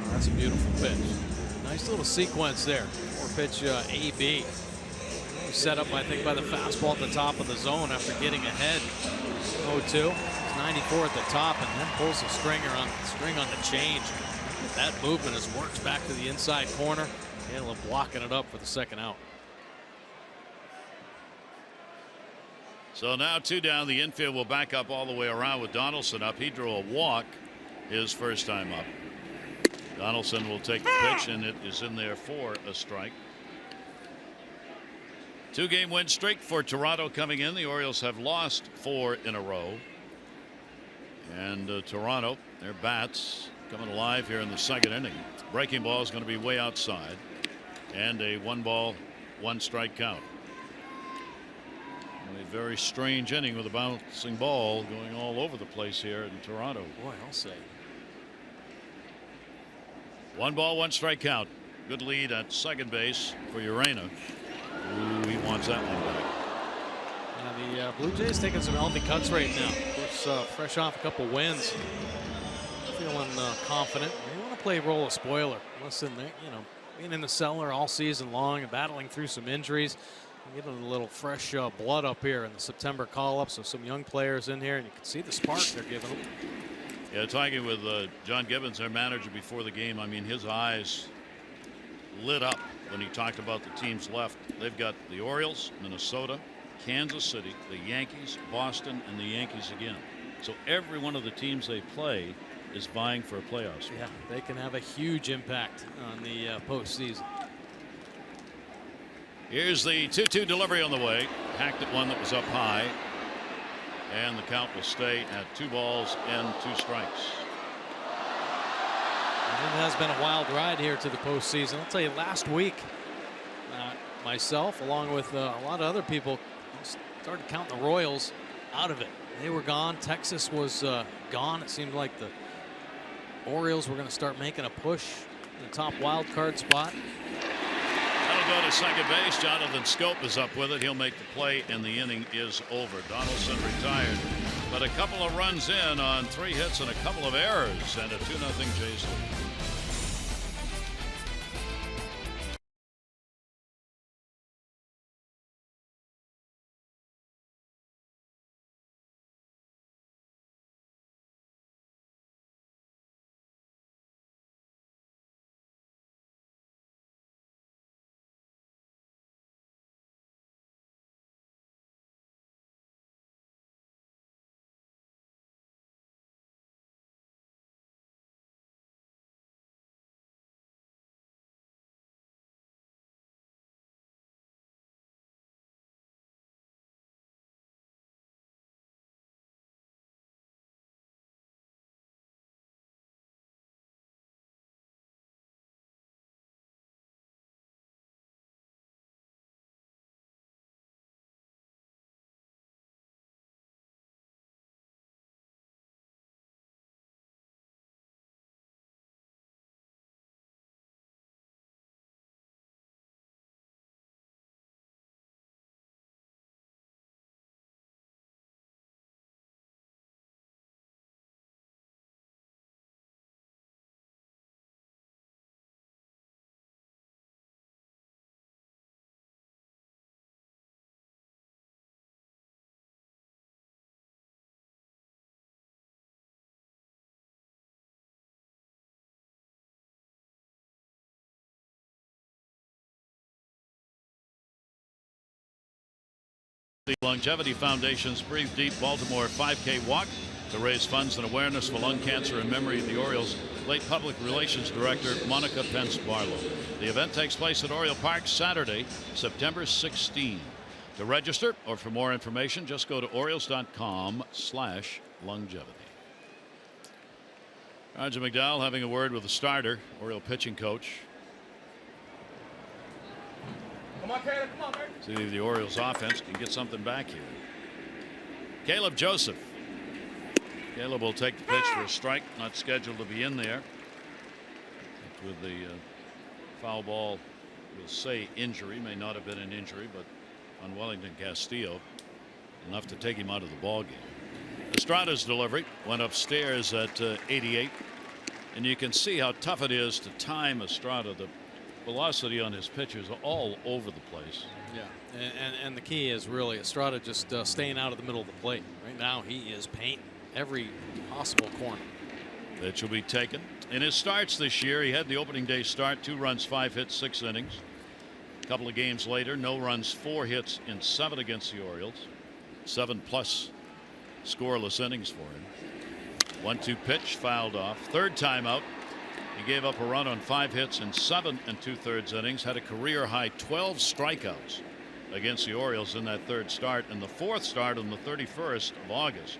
Oh, that's a beautiful pitch. Nice little sequence there. 4-pitch AB. Set up, I think, by the fastball at the top of the zone after getting ahead. 0-2. It's 94 at the top, and then pulls the string on the change. That movement has worked back to the inside corner. Handler blocking it up for the second out. So now 2 down. The infield will back up all the way around with Donaldson up. He drew a walk his first time up. Donaldson will take the pitch, and it is in there for a strike. 2-game win streak for Toronto coming in. The Orioles have lost 4 in a row. And Toronto, their bats coming alive here in the second inning. Breaking ball is going to be way outside. And a 1-ball, 1-strike count. A very strange inning with a bouncing ball going all over the place here in Toronto. Boy, I'll say. 1-ball, 1-strike count. Good lead at second base for URENA. Ooh, he wants that one back. The Blue Jays taking some healthy cuts right now. Of course, fresh off a couple wins, feeling confident. They want to play role of spoiler. Listen, being in the cellar all season long and battling through some injuries, getting a little fresh blood up here in the September call-up. So some young players in here, and you can see the spark they're giving them. Yeah, talking with John Gibbons, their manager, before the game. I mean, his eyes lit up when he talked about the teams left. They've got the Orioles, Minnesota, Kansas City, the Yankees, Boston, and the Yankees again. So every one of the teams they play is vying for a playoff spot. Yeah, they can have a huge impact on the postseason. Here's the 2-2 delivery on the way. Hacked at one that was up high. And the count will stay at 2 balls and 2 strikes. And it has been a wild ride here to the postseason. I'll tell you, last week, myself, along with a lot of other people, started counting the Royals out of it. They were gone. Texas was gone. It seemed like the Orioles were going to start making a push in the top wild card spot. That'll go to second base. Jonathan Scope is up with it. He'll make the play, and the inning is over. Donaldson retired, but a couple of runs in on 3 hits and a couple of errors, and a 2-0 Jays lead. The Longevity Foundation's Breathe Deep Baltimore 5K walk to raise funds and awareness for lung cancer in memory of the Orioles' late public relations director, Monica Pence Barlow. The event takes place at Oriole Park Saturday, September 16. To register or for more information, just go to Orioles.com/longevity. Roger McDowell having a word with the starter, Oriole pitching coach. Come on, Caleb. Come on, man. See if the Orioles offense can get something back here. Caleb Joseph. Caleb will take the pitch for a strike, not scheduled to be in there. With the foul ball, we'll say injury, may not have been an injury, but on Wellington Castillo, enough to take him out of the ball game. Estrada's delivery went upstairs at 88, and you can see how tough it is to time Estrada. The velocity on his pitches are all over the place. Yeah, and the key is really Estrada just staying out of the middle of the plate. Right now he is painting every possible corner. That will be taken. In his starts this year, he had the opening day start, 2 runs, 5 hits, 6 innings. A couple of games later, no runs, 4 hits in 7 against the Orioles. 7+ scoreless innings for him. 1-2 pitch fouled off. 3rd time out. He gave up a run on 5 hits in 7 2/3 innings. Had a career high 12 strikeouts against the Orioles in that 3rd start. And the 4th start on the 31st of August.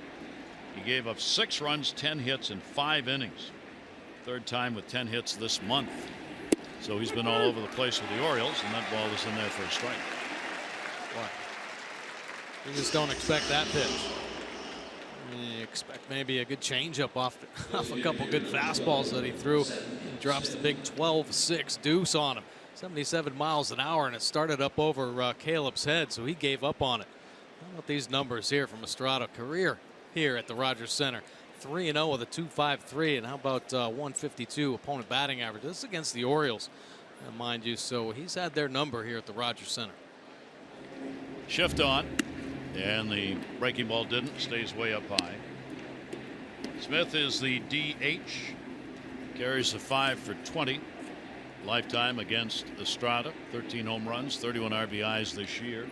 He gave up 6 runs, 10 hits in 5 innings. 3rd time with 10 hits this month. So he's been all over the place with the Orioles, and that ball is in there for a strike. What? You just don't expect that pitch. You expect maybe a good changeup off a couple good fastballs that he threw. He drops the big 12-6 deuce on him. 77 miles an hour, and it started up over Caleb's head, so he gave up on it. How about these numbers here from Estrada? Career here at the Rogers Center. 3-0 with a 2.53, and how about 152 opponent batting average? This is against the Orioles, mind you, so he's had their number here at the Rogers Center. Shift on, and the breaking ball didn't. Stays way up high. Smith is the DH. Carries the 5 for 20. Lifetime against Estrada. 13 home runs, 31 RBIs this year.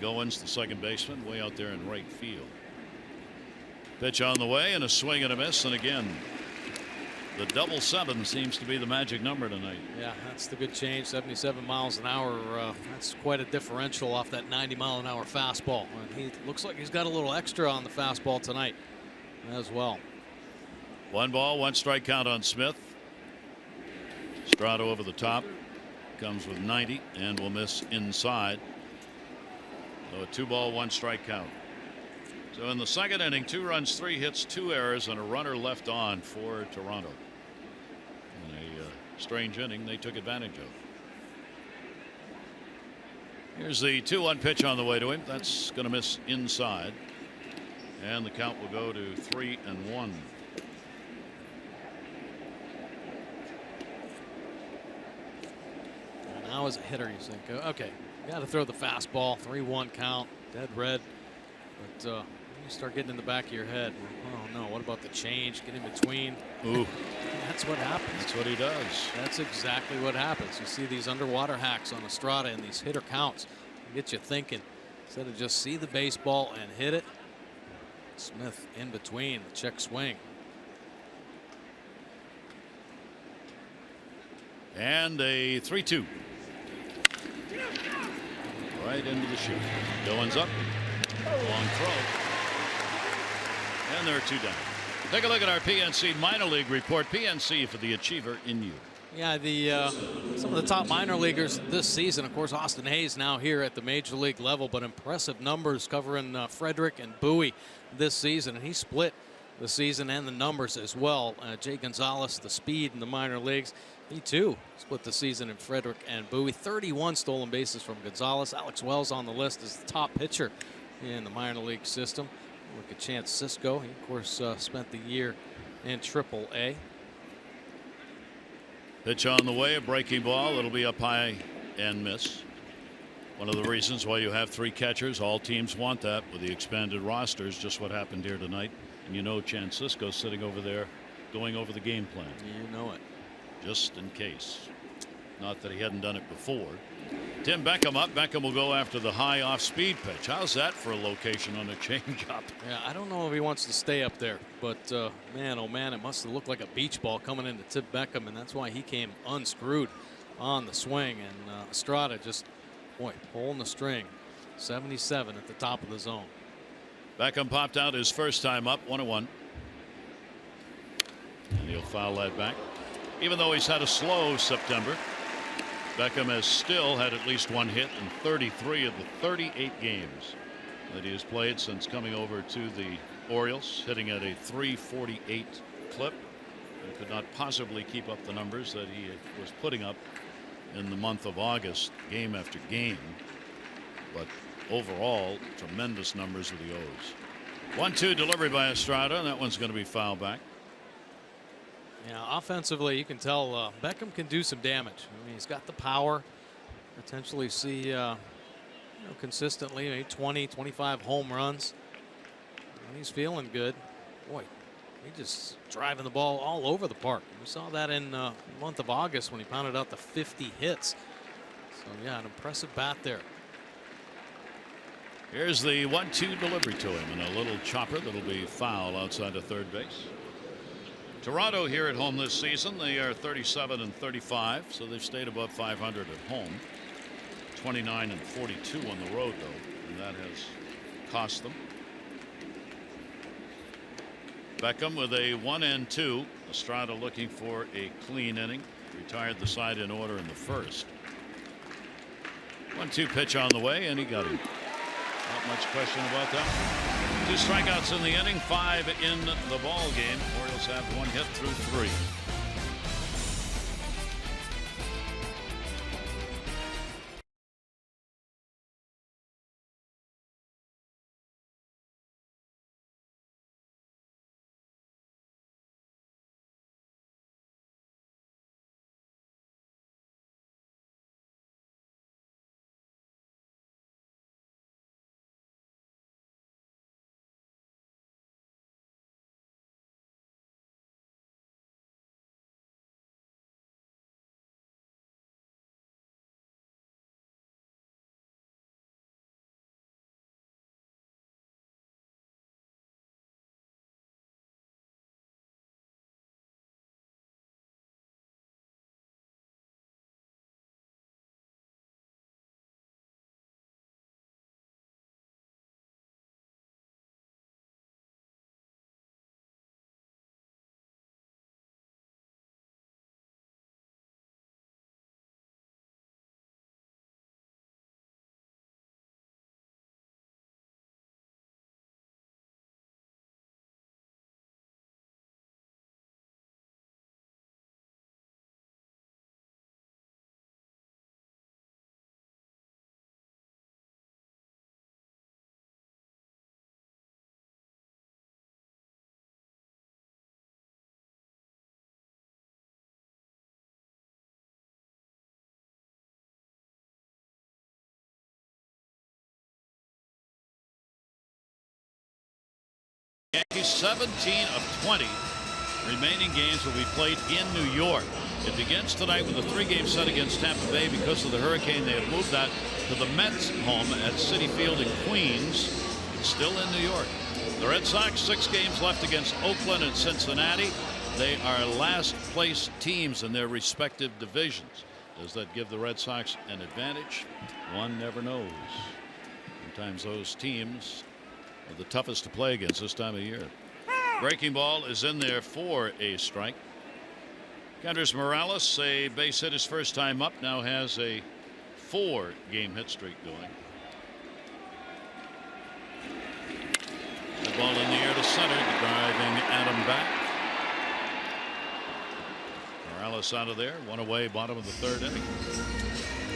Goins, the second baseman, way out there in right field. Pitch on the way, and a swing and a miss, and again the 777 seems to be the magic number tonight. Yeah, that's the good change. 77 miles an hour. That's quite a differential off that 90-mile-an-hour fastball. And he looks like he's got a little extra on the fastball tonight as well. 1 ball, 1 strike count on Smith. Estrada over the top, comes with 90 and will miss inside. So a 2 ball, 1 strike count. So in the second inning, 2 runs, 3 hits, 2 errors, and a runner left on for Toronto. In a strange inning they took advantage of. Here's the 2-1 pitch on the way to him. That's going to miss inside. And the count will go to 3-1. Now as a hitter, you think, okay, got to throw the fastball. 3-1 count, dead red. But you start getting in the back of your head. Oh no, what about the change? Get in between. Ooh. That's what happens. That's what he does. That's exactly what happens. You see these underwater hacks on Estrada and these hitter counts. Get you thinking. Instead of just see the baseball and hit it. Smith in between, the check swing. And a 3-2. Right into the chute. Goins up. Long throw. And there are 2 down. Take a look at our PNC minor league report. PNC for the achiever in you. Yeah, some of the top minor leaguers this season. Of course, Austin Hayes now here at the major league level, but impressive numbers covering Frederick and Bowie this season, and he split the season and the numbers as well. Jay Gonzalez, the speed in the minor leagues, he too split the season in Frederick and Bowie. 31 stolen bases from Gonzalez. Alex Wells on the list as the top pitcher in the minor league system. Look at Chance Sisco. He of course spent the year in Triple-A. Pitch on the way, a breaking ball. It'll be up high and miss. One of the reasons why you have 3 catchers. All teams want that with the expanded rosters. Just what happened here tonight. And you know Chance Sisco's sitting over there going over the game plan. You know it. Just in case. Not that he hadn't done it before. Tim Beckham up. Beckham will go after the high off-speed pitch. How's that for a location on a changeup? Yeah, I don't know if he wants to stay up there, but man, oh man, it must have looked like a beach ball coming into Tim Beckham, and that's why he came unscrewed on the swing. And Estrada just, boy, pulling the string. 77 at the top of the zone. Beckham popped out his first time up, 1-1. And he'll foul that back. Even though he's had a slow September, Beckham has still had at least 1 hit in 33 of the 38 games that he has played since coming over to the Orioles, hitting at a .348 clip, and could not possibly keep up the numbers that he was putting up in the month of August, game after game. But overall, tremendous numbers with the O's. 1-2 delivery by Estrada, and that one's going to be fouled back. Yeah, offensively, you can tell Beckham can do some damage. I mean, he's got the power. Potentially see, consistently maybe 20, 25 home runs. And he's feeling good. Boy, he just driving the ball all over the park. We saw that in the month of August when he pounded out the 50 hits. So yeah, an impressive bat there. Here's the 1-2 delivery to him, and a little chopper that'll be foul outside of third base. Toronto here at home this season, they are 37-35, so they've stayed above 500 at home. 29-42 on the road, though, and that has cost them. Beckham with a 1-2. Estrada looking for a clean inning. Retired the side in order in the first. 1-2 pitch on the way, and he got him. Not much question about that. 2 strikeouts in the inning, 5 in the ball game. Orioles have 1 hit through 3. Yankees. 17 of 20 remaining games will be played in New York. It begins tonight with a 3-game set against Tampa Bay. Because of the hurricane, they have moved that to the Mets home at Citi Field in Queens. It's still in New York. The Red Sox, 6 games left against Oakland and Cincinnati. They are last place teams in their respective divisions. Does that give the Red Sox an advantage? One never knows. Sometimes those teams are the toughest to play against this time of year. Breaking ball is in there for a strike. Kendrys Morales, a base hit his first time up, now has a 4-game hit streak going. The ball in the air to center, driving Adam back. Morales out of there, 1 away, bottom of the 3rd inning.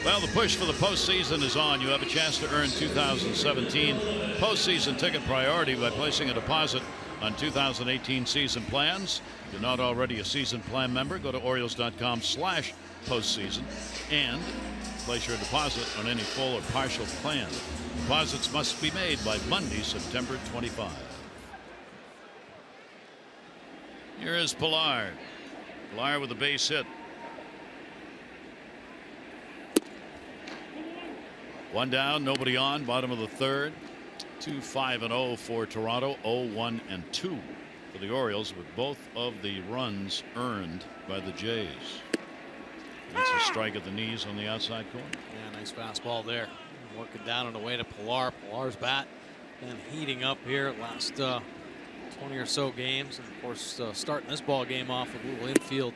Well, the push for the postseason is on. You have a chance to earn 2017 postseason ticket priority by placing a deposit on 2018 season plans. If you're not already a season plan member, go to Orioles.com/postseason and place your deposit on any full or partial plan. Deposits must be made by Monday, September 25. Here is Pilar. Pilar with a base hit. 1 down, nobody on, bottom of the 3rd. 2-5-0 for Toronto, 0-1-2 for the Orioles, with both of the runs earned by the Jays. That's a strike at the knees on the outside corner. Yeah, nice fastball there. Working down and away to Pilar. Pilar's bat been heating up here last 20 or so games. And of course, starting this ball game off with a little infield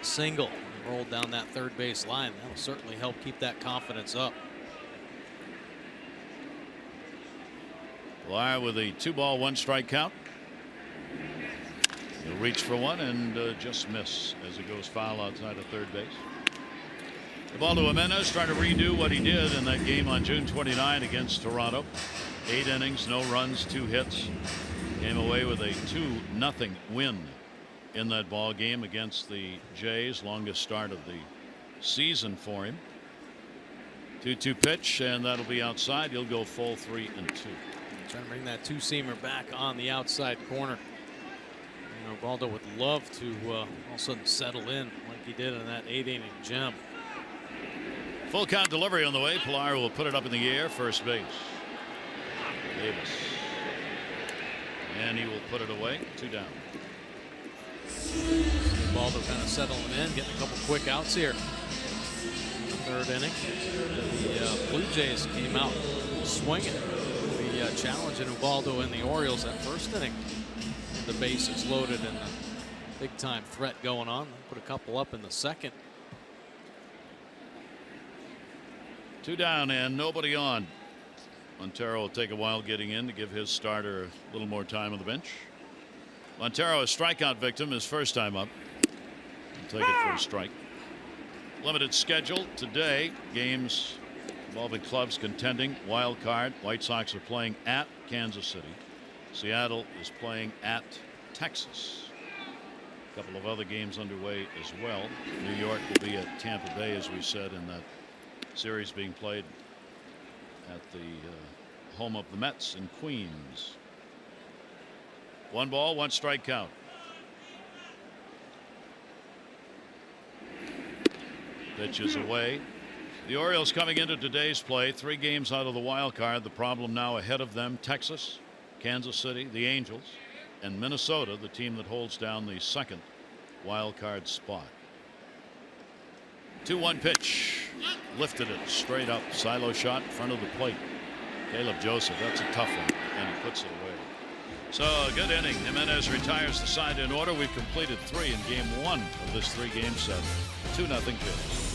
single. Rolled down that 3rd base line. That'll certainly help keep that confidence up. Pilar with a 2-ball, 1-strike count. He'll reach for one and just miss as he goes foul outside of 3rd base. The ball to Jimenez, trying to redo what he did in that game on June 29 against Toronto. 8 innings, no runs, 2 hits. Came away with a 2-0 win in that ball game against the Jays. Longest start of the season for him. 2-2 pitch, and that'll be outside. He'll go full 3-2. Trying to bring that 2-seamer back on the outside corner. You know, Baldo would love to all of a sudden settle in like he did in that 8-inning gem. Full count delivery on the way. Pilar will put it up in the air, first base. Davis. And he will put it away. 2 down. Baldo kind of settling in, getting a couple quick outs here. In the 3rd inning. The Blue Jays came out swinging. The challenge in Ubaldo and the Orioles that 1st inning. The bases loaded and the big time threat going on. Put a couple up in the 2nd. 2 down and nobody on. Montero will take a while getting in to give his starter a little more time on the bench. Montero, a strikeout victim, his first time up. He'll take it for a strike. Limited schedule today. Games involving clubs contending wild card. White Sox are playing at Kansas City. Seattle is playing at Texas. A couple of other games underway as well. New York will be at Tampa Bay, as we said, in that series being played at the home of the Mets in Queens. 1 ball, 1 strike count. Pitch is away. The Orioles coming into today's play, 3 games out of the wild card. The problem now ahead of them: Texas, Kansas City, the Angels, and Minnesota, the team that holds down the 2nd wild card spot. 2-1 pitch. Lifted it straight up. Silo shot in front of the plate. Caleb Joseph, that's a tough one, and he puts it away. So a good inning. Jimenez retires the side in order. We've completed 3 in game 1 of this 3-game set. 2-0 pitch.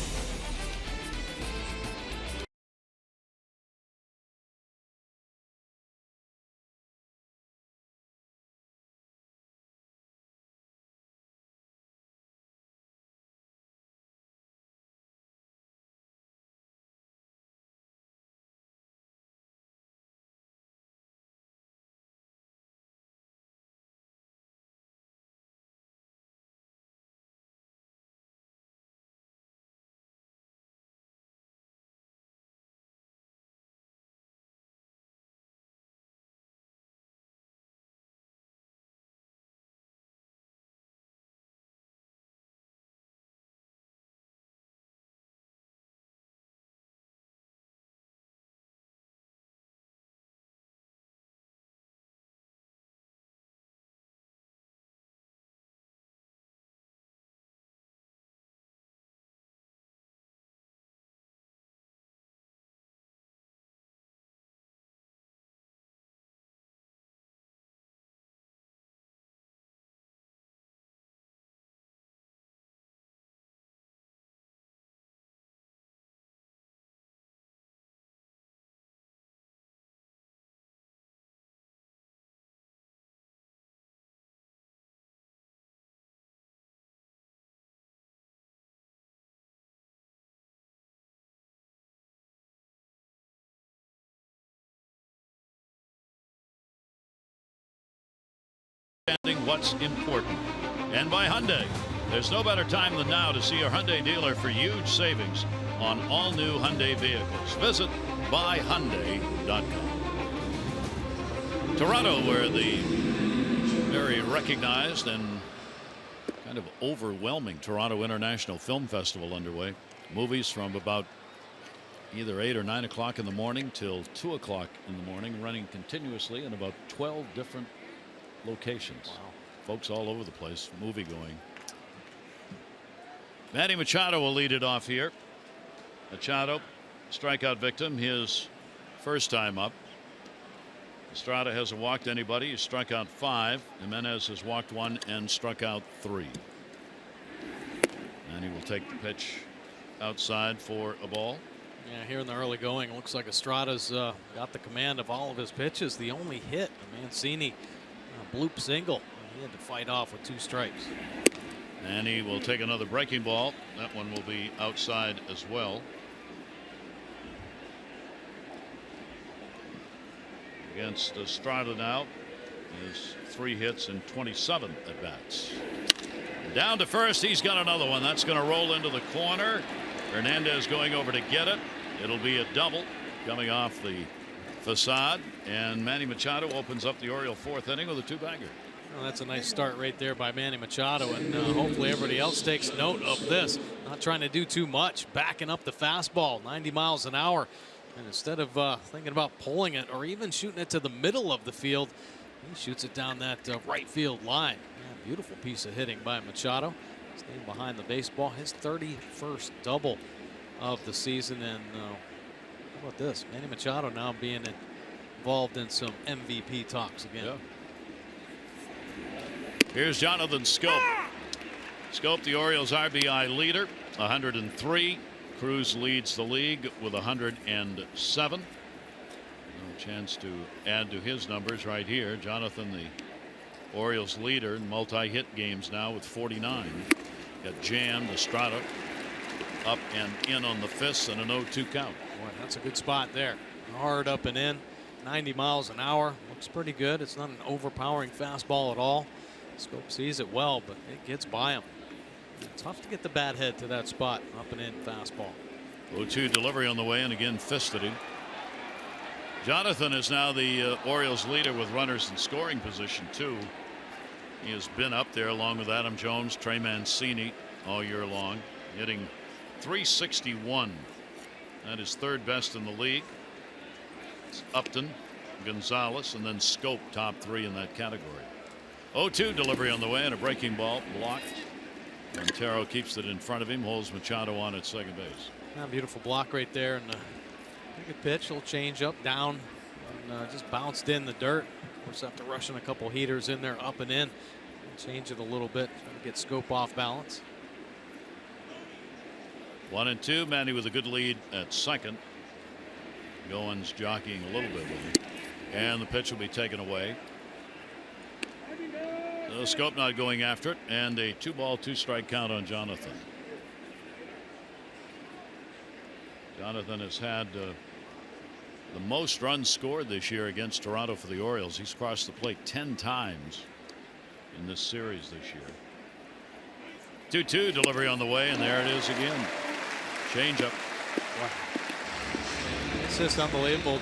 what's important. And by Hyundai. There's no better time than now to see your Hyundai dealer for huge savings on all new Hyundai vehicles. Visit buyhyundai.com. Toronto, where the very recognized and kind of overwhelming Toronto International Film Festival underway. Movies from about either 8 or 9 o'clock in the morning till 2 o'clock in the morning, running continuously in about 12 different locations. Wow. Folks all over the place, movie going. Manny Machado will lead it off here. Machado, strikeout victim, his first time up. Estrada hasn't walked anybody. He struck out 5. Jimenez has walked 1 and struck out 3. And he will take the pitch outside for a ball. Yeah, here in the early going, it looks like Estrada's got the command of all of his pitches. The only hit, Mancini bloop single. He had to fight off with 2 strikes. And he will take another breaking ball. That one will be outside as well. Against Estrada now is 3 hits and 27 at bats. Down to first. He's got another one. That's going to roll into the corner. Hernandez going over to get it. It'll be a double coming off the facade. And Manny Machado opens up the Oriole 4th inning with a 2-bagger. Well, that's a nice start right there by Manny Machado, and hopefully everybody else takes note of this. Not trying to do too much, backing up the fastball 90 miles an hour. And instead of thinking about pulling it or even shooting it to the middle of the field, he shoots it down that right field line. Yeah, beautiful piece of hitting by Machado. Staying behind the baseball. His 31st double of the season. And how about this? Manny Machado now being involved in some MVP talks again. Yeah. Here's Jonathan Schoop. Schoop, the Orioles RBI leader, 103. Cruz leads the league with 107. No chance to add to his numbers right here. Jonathan, the Orioles leader in multi-hit games now with 49. Got jammed. Estrada up and in on the fist and an 0-2 count. Boy, that's a good spot there. Hard up and in. 90 miles an hour. Looks pretty good. It's not an overpowering fastball at all. Schoop sees it well, but it gets by him. It's tough to get the bat head to that spot. Up and in fastball. 0-2 delivery on the way, and again fisted him. Jonathan is now the Orioles leader with runners in scoring position too. He has been up there along with Adam Jones, Trey Mancini all year long, hitting .361. That is 3rd best in the league. It's Upton, Gonzalez, and then Schoop top 3 in that category. 0-2 delivery on the way, and a breaking ball blocked. Montero keeps it in front of him, holds Machado on at second base. Beautiful block right there, and good pitch. Little change up, down, and just bounced in the dirt. Of course, after rushing a couple heaters in there, up and in, change it a little bit, trying to get Schoop off balance. 1-2. Manny with a good lead at second. Goins jockeying a little bit with him, and the pitch will be taken away. Schoop not going after it, and a 2-ball 2-strike count on Jonathan. Jonathan has had the most runs scored this year against Toronto for the Orioles. He's crossed the plate 10 times in this series this year. 2-2 delivery on the way, and there it is again. Changeup. Wow. It's just unbelievable.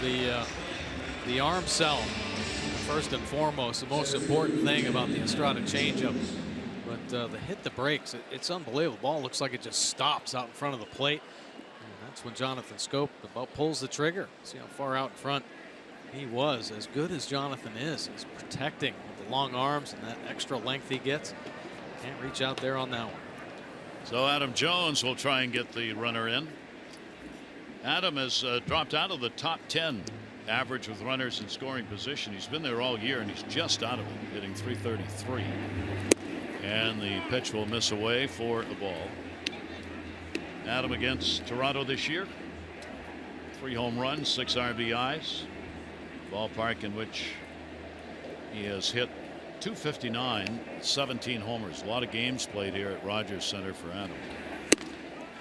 The arm cell, first and foremost, the most important thing about the Estrada changeup. But the hit that breaks, it's unbelievable. The ball looks like it just stops out in front of the plate. And that's when Jonathan Schoop about pulls the trigger. See how far out in front he was. As good as Jonathan is, he's protecting with the long arms and that extra length he gets. Can't reach out there on that one. So Adam Jones will try and get the runner in. Adam has dropped out of the top 10 average with runners in scoring position. He's been there all year, and he's just out of it, hitting .333. And the pitch will miss away for a ball. Adam against Toronto this year, 3 home runs, 6 RBIs. Ballpark in which he has hit .259, 17 homers. A lot of games played here at Rogers Center for Adam.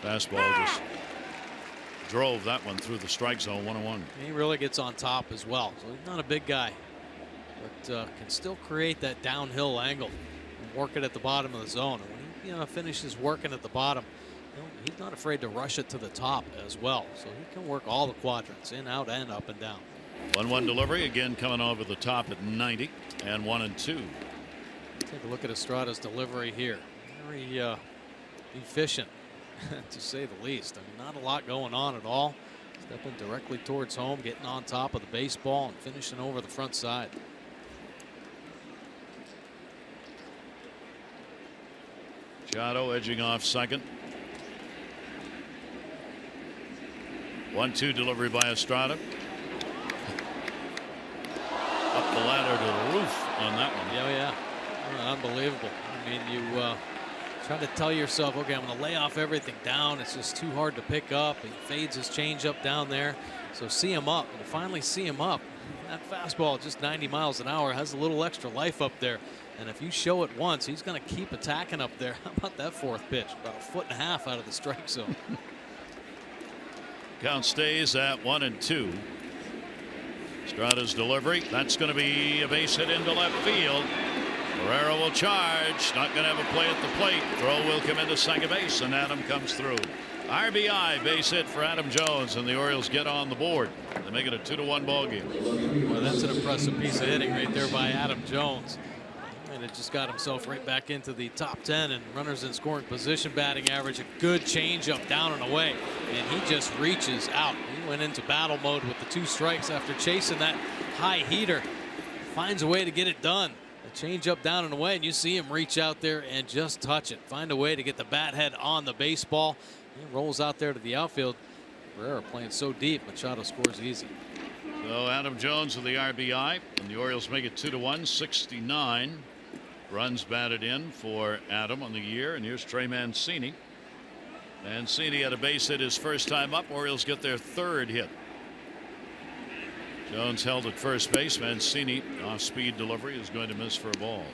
Fastball just drove that one through the strike zone, 1-1. He really gets on top as well. So he's not a big guy. but can still create that downhill angle and work it at the bottom of the zone. And when he finishes working at the bottom, he's not afraid to rush it to the top as well. So he can work all the quadrants, in, out, and up and down. 1-1 delivery again, coming over the top at 90 and 1-2. Take a look at Estrada's delivery here. Very efficient, to say the least. I mean, not a lot going on at all. Stepping directly towards home, getting on top of the baseball, and finishing over the front side. Machado edging off second. 1-2 delivery by Estrada. Up the ladder to the roof on that one. Yeah. Unbelievable. I mean, you try to tell yourself, okay, I'm going to lay off everything down. It's just too hard to pick up. He fades his changeup down there. So see him up. And to finally see him up, that fastball at just 90 miles an hour has a little extra life up there. And if you show it once, he's going to keep attacking up there. How about that fourth pitch? About 1.5 feet out of the strike zone. Count stays at 1-2. Estrada's delivery. That's going to be a base hit into left field. CARRERA will charge. Not going to have a play at the plate. Throw will come into second base, and Adam comes through. RBI base hit for Adam Jones, and the Orioles get on the board. They make it a 2-1 ball game. Well, that's an impressive piece of hitting right there by Adam Jones. And it just got himself right back into the top 10 and runners in scoring position, batting average. A good changeup down and away, and he just reaches out. He went into battle mode with the 2 strikes after chasing that high heater. Finds a way to get it done. A changeup down and away, and you see him reach out there and just touch it. Find a way to get the bat head on the baseball. He rolls out there to the outfield. CARRERA playing so deep, Machado scores easy. So Adam Jones with the RBI, and the Orioles make it 2-1. 69 runs batted in for Adam on the year, and here's Trey Mancini. Mancini had a base hit his first time up. Orioles get their 3rd hit. Jones held at first base. Mancini off speed delivery is going to miss for a ball.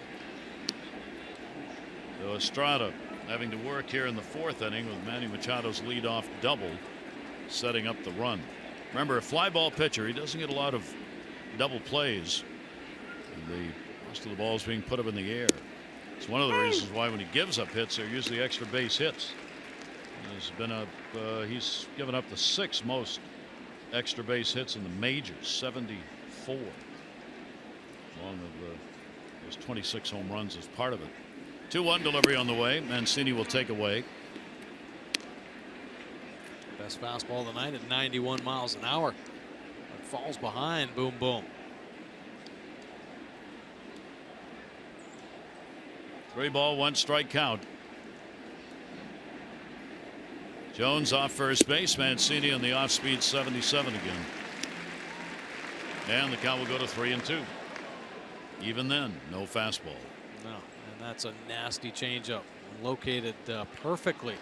So Estrada having to work here in the 4th inning with Manny Machado's leadoff double setting up the run. Remember, a fly ball pitcher, he doesn't get a lot of double plays. Most of the balls being put up in the air. It's one of the reasons why when he gives up hits, they're usually extra base hits. He's given up the 6th most extra base hits in the majors, 74. Along with those 26 home runs as part of it. 2-1 delivery on the way. Mancini will take away. Best fastball of the night at 91 miles an hour. It falls behind. Boom, boom. 3-ball, 1-strike count. Jones off first base. Mancini on the off-speed 77 again. And the count will go to 3-2. Even then, no fastball. No, and that's a nasty changeup. Located perfectly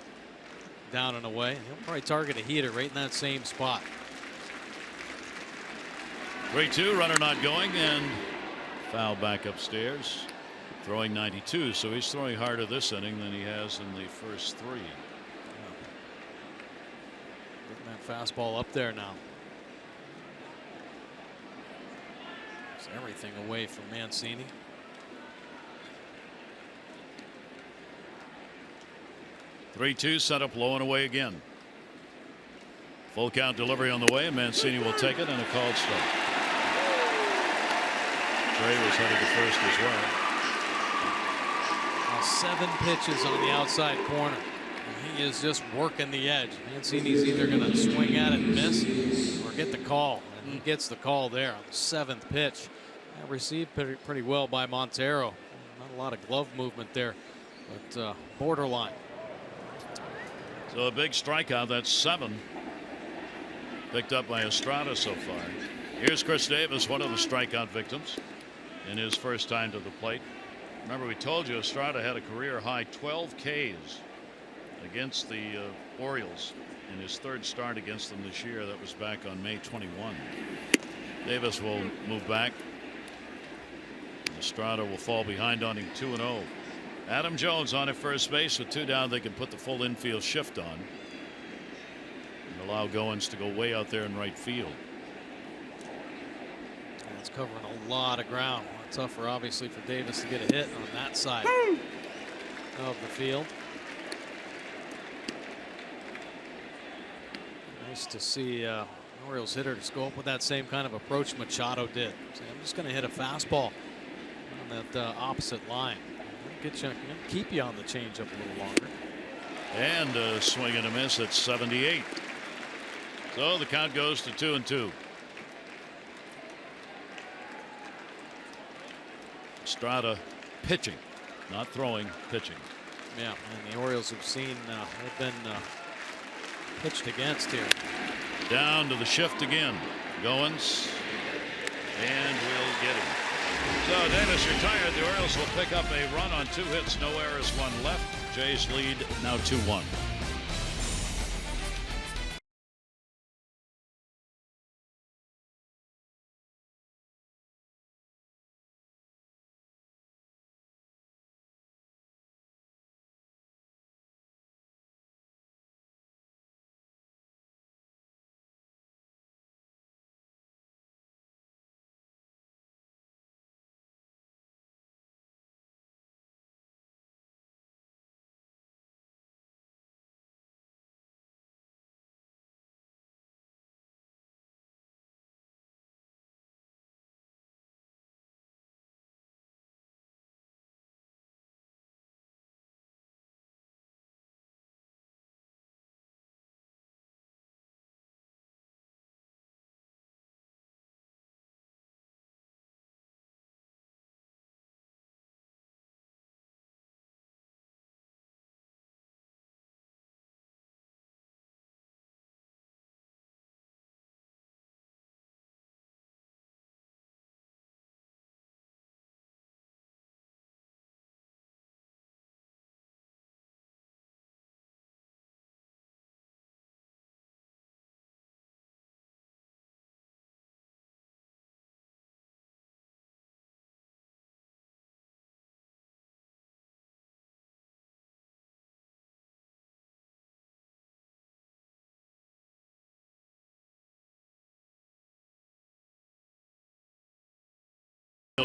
down and away. He'll probably target a heater right in that same spot. 3-2, runner not going, and foul back upstairs. Throwing 92, so he's throwing harder this inning than he has in the first 3. Getting that fastball up there now. It's everything away from Mancini. Three-2 set up low and away again. Full count delivery on the way, and Mancini will take it, and a called strike. Trey was headed to first as well. 7 pitches on the outside corner. And he is just working the edge. Mancini's either going to swing at it and miss or get the call. And he gets the call there on the 7th pitch. That received pretty well by Montero. Not a lot of glove movement there, but borderline. So a big strikeout. That's 7 picked up by Estrada so far. Here's Chris Davis, one of the strikeout victims in his first time to the plate. Remember, we told you Estrada had a career high 12 Ks against the Orioles in his 3rd start against them this year. That was back on May 21. Davis will move back. Estrada will fall behind on him 2-0. Adam Jones on at first base with 2 down. They can put the full infield shift on and allow Goins to go way out there in right field. It's covering a lot of ground. tougher, obviously, for Davis to get a hit on that side of the field. Nice to see Orioles hitter just go up with that same kind of approach Machado did. So I'm just going to hit a fastball on that opposite line. Get you, keep you on the changeup a little longer. And a swing and a miss at 78. So the count goes to 2-2. Estrada pitching, not throwing, pitching. Yeah, and the Orioles have seen they've been pitched against here. Down to the shift again. Goins, and we'll get him. So Davis retired. The Orioles will pick up a run on 2 hits, no errors, 1 left. Jays lead now 2-1.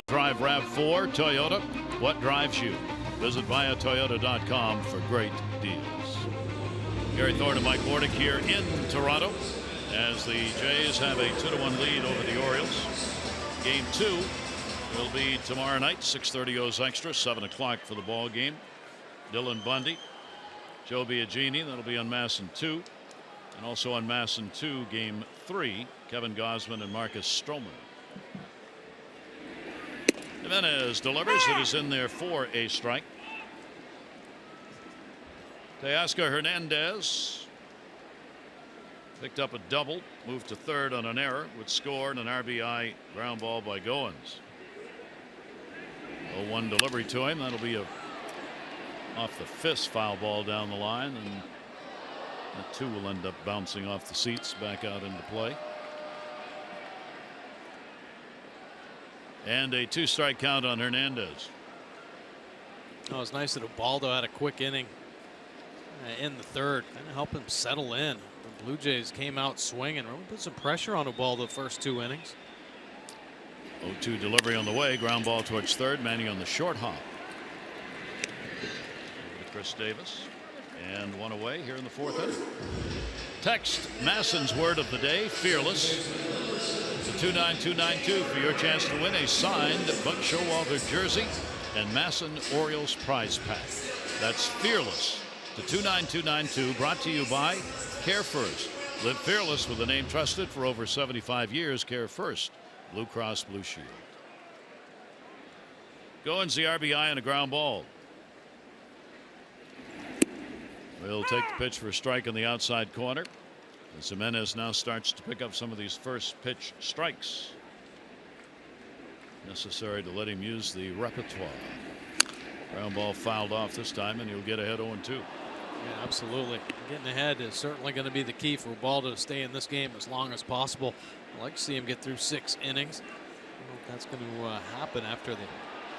Drive RAV4 Toyota. What drives you? Visit buyatoyota.com for great deals. Gary Thorne and Mike Bordick here in Toronto as the Jays have a 2-1 lead over the Orioles. Game 2 will be tomorrow night, 6:30 goes extra, 7 o'clock for the ball game. Dylan Bundy, Joe Biagini, that'll be on Masson 2. And also on Masson 2, game 3, Kevin Gausman and Marcus Stroman. Jimenez delivers. It is in there for a strike. Teoscar Hernandez picked up a double, moved to third on an error, would score, and an RBI ground ball by Goins. 0-1 delivery to him. That'll be a off the fist foul ball down the line, and that too will end up bouncing off the seats back out into play. And a 2-strike count on Hernandez. Oh, it was nice that Ubaldo had a quick inning in the third, kind of help him settle in. The Blue Jays came out swinging. Really put some pressure on Ubaldo the first 2 innings. 0-2 delivery on the way. Ground ball towards third. Manning on the short hop. Over to Chris Davis. And 1 away here in the 4th inning. Text Masson's word of the day, fearless, to 29292 for your chance to win a signed Buck Showalter jersey and Masson Orioles prize pack. That's fearless to 29292, brought to you by Care First. Live fearless with a name trusted for over 75 years. Care First, Blue Cross Blue Shield. Goins the RBI and a ground ball. Will take the pitch for a strike on the outside corner. As Jimenez now starts to pick up some of these first pitch strikes necessary to let him use the repertoire. Ground ball fouled off this time, and he'll get ahead 0-2. Yeah, absolutely. Getting ahead is certainly going to be the key for Ubaldo to stay in this game as long as possible. I'd like to see him get through 6 innings. I don't know if that's going to happen after the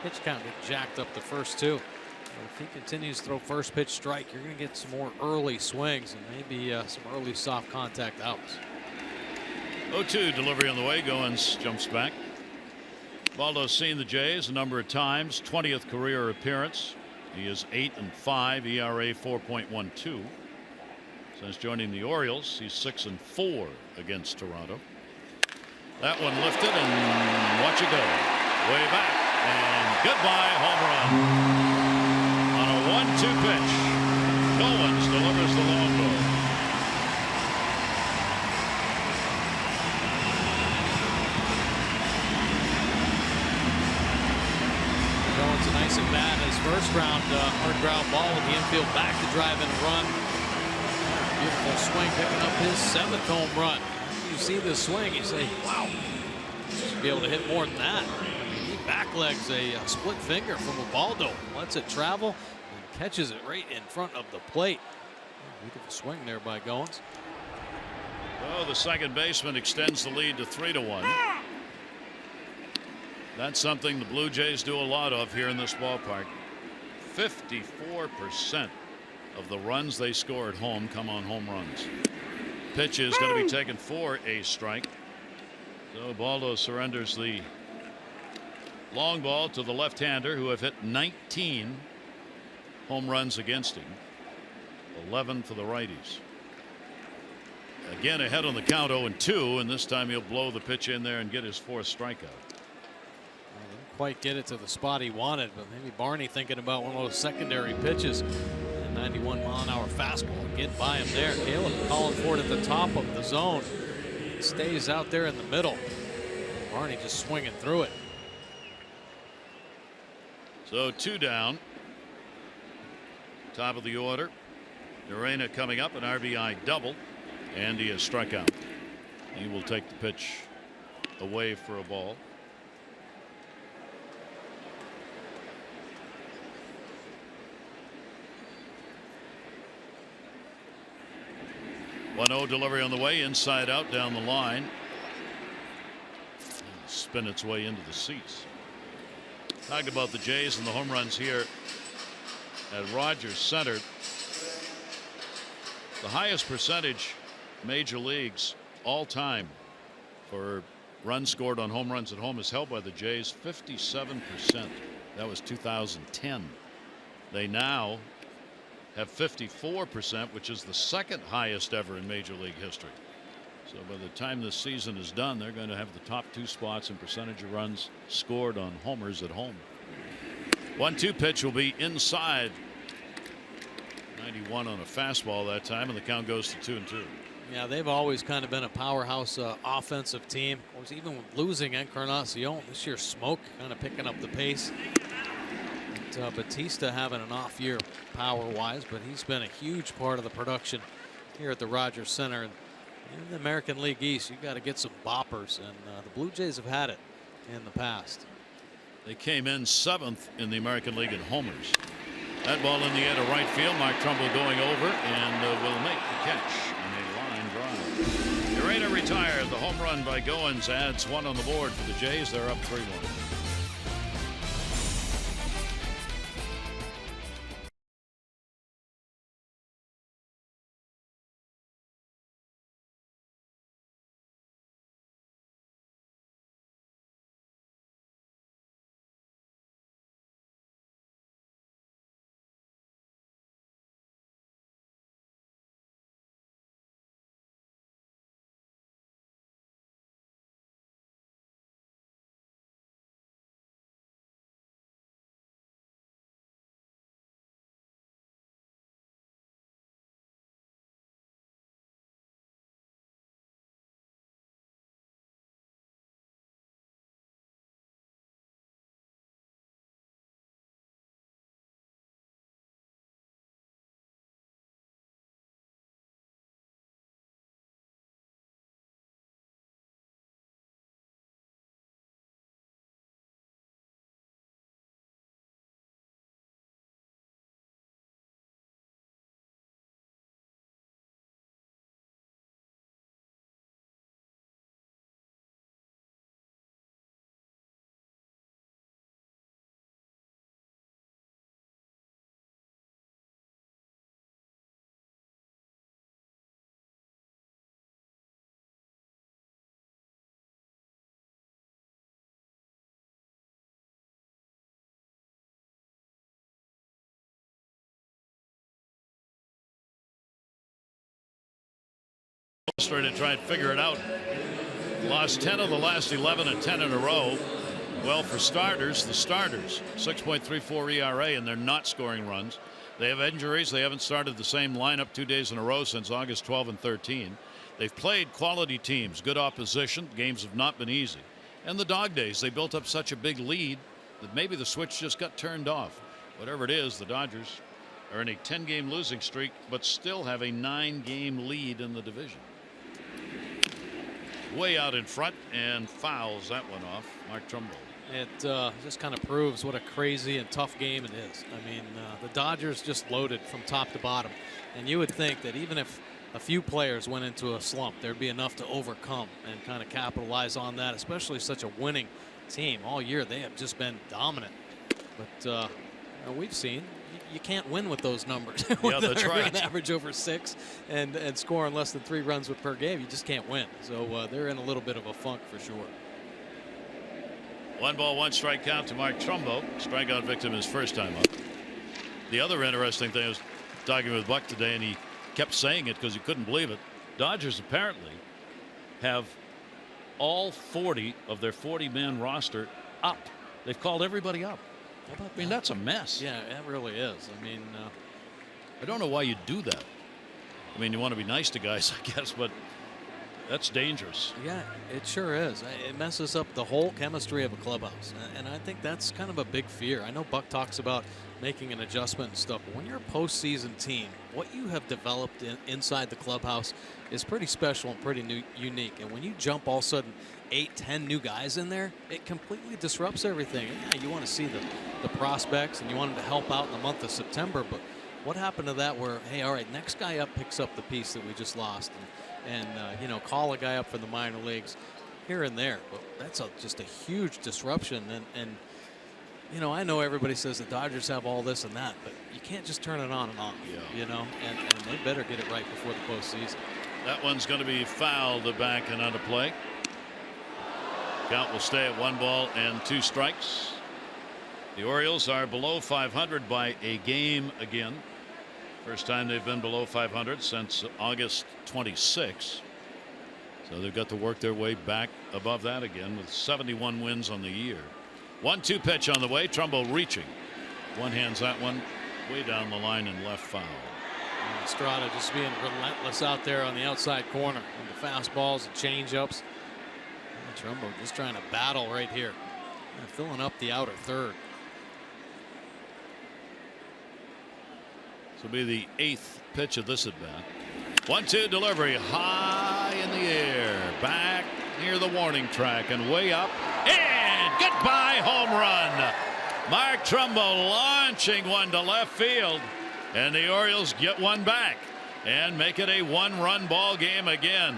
pitch count get jacked up the first 2. If he continues to throw first pitch strike, you're going to get some more early swings and maybe some early soft contact outs. 0-2 delivery on the way. Goins jumps back. Baldo's seen the Jays a number of times. 20th career appearance. He is 8-5, ERA 4.12. Since joining the Orioles, he's 6-4 against Toronto. That one lifted, and watch it go. Way back, and goodbye, home run. On a 1-2 pitch, Goins delivers the long ball. Goins a nice at bat. His first round hard ground ball with the infield back to drive in a run. Beautiful swing, picking up his 7th home run. You see this swing, you say, wow, should be able to hit more than that. He backlegs a split finger from Ubaldo, lets it travel, and catches it right in front of the plate. Beautiful swing there by Goins. Well, the second baseman extends the lead to 3-1. That's something the Blue Jays do a lot of here in this ballpark. 54% of the runs they score at home come on home runs. Pitch is going to be taken for a strike. So Baldo surrenders the long ball to the left-hander, who have hit 19 home runs against him. 11 for the righties. Again ahead on the count, 0-2, and this time he'll blow the pitch in there and get his 4th strikeout. Didn't quite get it to the spot he wanted, but maybe Barney thinking about one of those secondary pitches. 91-mile-an-hour fastball. Get by him there. Caleb calling for it at the top of the zone. It stays out there in the middle. Barney just swinging through it. So 2 down. Top of the order. URENA coming up, an RBI double, and he has struck out. He will take the pitch away for a ball. One-0 delivery on the way, inside out down the line. Spin its way into the seats. Talked about the Jays and the home runs here at Rogers Center. The highest percentage major leagues all time for runs scored on home runs at home is held by the Jays, 57%. That was 2010. They now have 54%, which is the 2nd highest ever in Major League history. So by the time this season is done, they're going to have the top 2 spots in percentage of runs scored on homers at home. 1-2 pitch will be inside. 91 on a fastball that time, and the count goes to 2-2. Yeah, they've always kind of been a powerhouse offensive team. Of course, even with losing Encarnacion, this year Smoke kind of picking up the pace. Batista having an off year power-wise, but he's been a huge part of the production here at the Rogers Center. And in the American League East, you've got to get some boppers, and the Blue Jays have had it in the past. They came in 7th in the American League in homers. That ball in the air to right field. Mark Trumbull going over and will make the catch on a line drive. URENA retired. The home run by Goins adds 1 on the board for the Jays. They're up 3-1. to try and figure it out. Lost 10 of the last 11 and 10 in a row. Well, for starters, the starters 6.34 ERA, and they're not scoring runs. They have injuries. They haven't started the same lineup 2 days in a row since August 12 and 13. They've played quality teams, good opposition. Games have not been easy. And the dog days, they built up such a big lead that maybe the switch just got turned off. Whatever it is, the Dodgers are in a 10-game losing streak, but still have a 9-game lead in the division. Way out in front and fouls that one off. Mark Trumbo. It just kind of proves what a crazy and tough game it is. I mean, the Dodgers just loaded from top to bottom. And you would think that even if a few players went into a slump, there'd be enough to overcome and kind of capitalize on that, especially such a winning team. All year they have just been dominant. But we've seen you can't win with those numbers. Yeah, that's right. An average over 6 and scoring less than 3 runs per game. You just can't win. So they're in a little bit of a funk for sure. 1 ball, 1 strike count to Mark Trumbo. Strikeout victim his first time up. The other interesting thing, I was talking with Buck today, and he kept saying it because he couldn't believe it. Dodgers apparently have all 40 of their 40-man roster up. They've called everybody up. I mean, that's a mess. Yeah, it really is. I mean, I don't know why you do that. I mean, you want to be nice to guys, I guess, but that's dangerous. Yeah, it sure is. It messes up the whole chemistry of a clubhouse. And I think that's kind of a big fear. I know Buck talks about making an adjustment and stuff, but when you're a postseason team, what you have developed inside the clubhouse is pretty special and pretty unique. And when you jump all of a sudden 8-10 new guys in there, it completely disrupts everything. And yeah, you want to see the prospects and you want them to help out in the month of September, but what happened to that where, hey, all right, next guy up picks up the piece that we just lost and you know, call a guy up from the minor leagues here and there. But that's just a huge disruption. And you know, I know everybody says the Dodgers have all this and that, but you can't just turn it on and off. Yeah. You know, and they better get it right before the postseason. That one's going to be fouled back and onto play. Count will stay at 1 ball and 2 strikes. The Orioles are below 500 by a game again. First time they've been below 500 since August 26. So they've got to work their way back above that again with 71 wins on the year. 1-2 pitch on the way. Trumbo reaching. One hands that one way down the line and left foul. And Estrada just being relentless out there on the outside corner. And the fastballs and changeups. Trumbo just trying to battle right here. And filling up the outer third. This will be the 8th pitch of this at bat. 1-2 delivery high in the air, back near the warning track and way up, and goodbye home run. Mark Trumbo launching one to left field, and the Orioles get one back and make it a 1-run ball game again.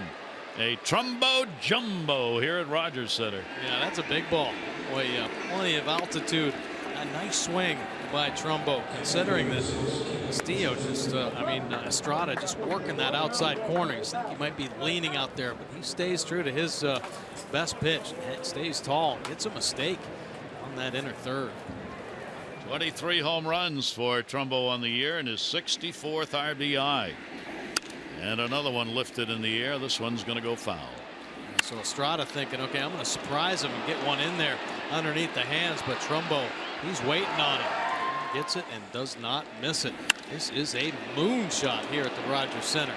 A Trumbo jumbo here at Rogers Center. Yeah, that's a big ball. Boy, plenty of altitude. A nice swing by Trumbo, considering that Castillo just, Estrada just working that outside corner. You think he might be leaning out there, but he stays true to his best pitch. It stays tall, gets a mistake on that inner third. 23 home runs for Trumbo on the year and his 64th RBI. And another one lifted in the air. This one's going to go foul. So Estrada thinking, okay, I'm going to surprise him and get one in there underneath the hands, but Trumbo, he's waiting on it. Gets it and does not miss it. This is a moonshot here at the Rogers Center.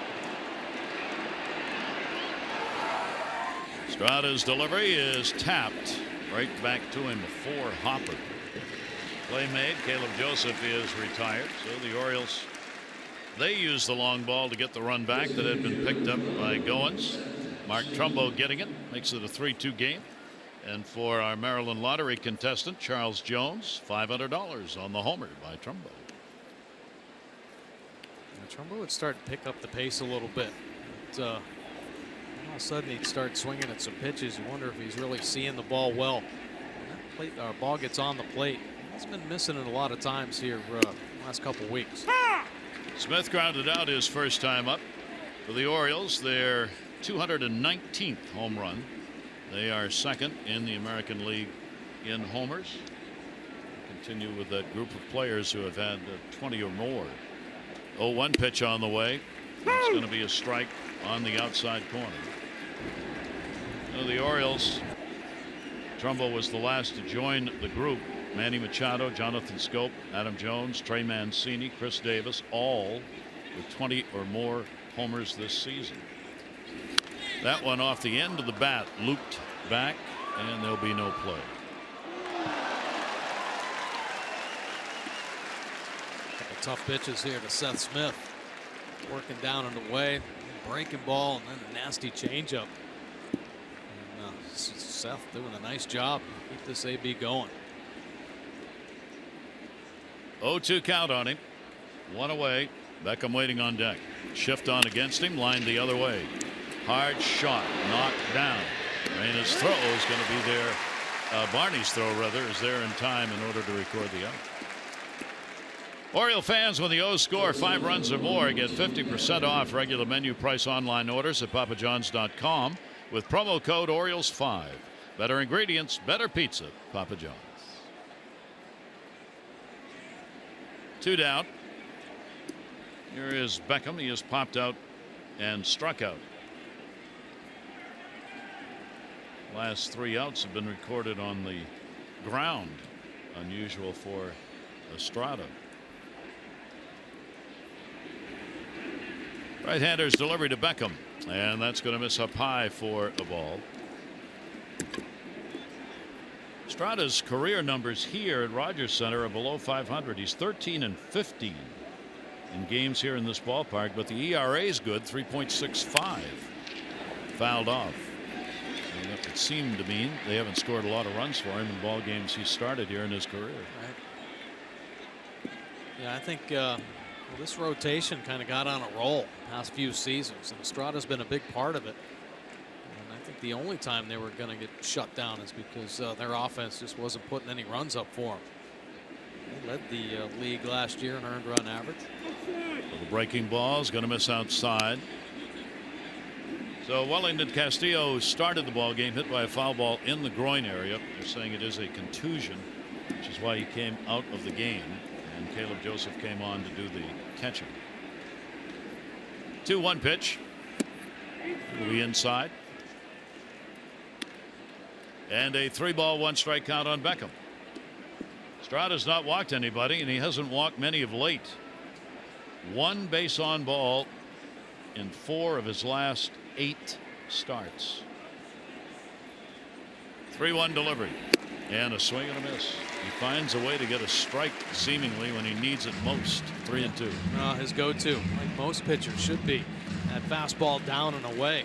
Estrada's delivery is tapped right back to him before Hopper. Play made. Caleb Joseph is retired. So the Orioles, they use the long ball to get the run back that had been picked up by Goins. Mark Trumbo getting it, makes it a 3-2 game. And for our Maryland lottery contestant Charles Jones, $500 on the homer by Trumbo. Trumbo would start to pick up the pace a little bit. But, all of a sudden he'd start swinging at some pitches. You wonder if he's really seeing the ball well. When that ball gets on the plate, he's been missing it a lot of times here the last couple weeks. Smith grounded out his first time up for the Orioles. Their 219th home run. They are second in the American League in homers. Continue with that group of players who have had 20 or more. 0-1 pitch on the way. It's going to be a strike on the outside corner. The Orioles, Trumbo was the last to join the group. Manny Machado, Jonathan Scope, Adam Jones, Trey Mancini, Chris Davis, all with 20 or more homers this season. That one off the end of the bat, looped back, and there'll be no play. Couple tough pitches here to Seth Smith. Working down and away, breaking ball, and then a nasty changeup. And Seth doing a nice job. Keep this AB going. 0-2 count on him. One away. Beckham waiting on deck. Shift on against him. Lined the other way. Hard shot. Knocked down. Reyna's throw is going to be there. Barney's throw, rather, is there in time in order to record the out. Oriole fans, when the O's score 5 runs or more, get 50% off regular menu price online orders at papajohns.com with promo code Orioles5. Better ingredients, better pizza. Papa John's. 2 down. Here is Beckham. He has popped out and struck out. Last 3 outs have been recorded on the ground. Unusual for Estrada. Right-hander's delivery to Beckham, and that's going to miss up high for a ball. Estrada's career numbers here at Rogers Center are below 500. He's 13-15 in games here in this ballpark, but the ERA is good, 3.65. Fouled off. And that would seem to mean they haven't scored a lot of runs for him in ball games he started here in his career. Right. Yeah, I think this rotation kind of got on a roll the past few seasons, and Estrada's been a big part of it. And I think the only time they were going to get shut down is because their offense just wasn't putting any runs up for them. They led the league last year in earned run average. Little breaking ball is going to miss outside. So Wellington Castillo started the ball game, hit by a foul ball in the groin area. They're saying it is a contusion, which is why he came out of the game. And Caleb Joseph came on to do the catching. 2-1 pitch. Will be inside. And a 3-ball 1-strike count on Beckham. Estrada's not walked anybody, and he hasn't walked many of late. 1 base on ball in 4 of his last 8 starts. 3-1 delivery. And a swing and a miss. He finds a way to get a strike seemingly when he needs it most. 3-2. His go-to, like most pitchers should be, that fastball down and away.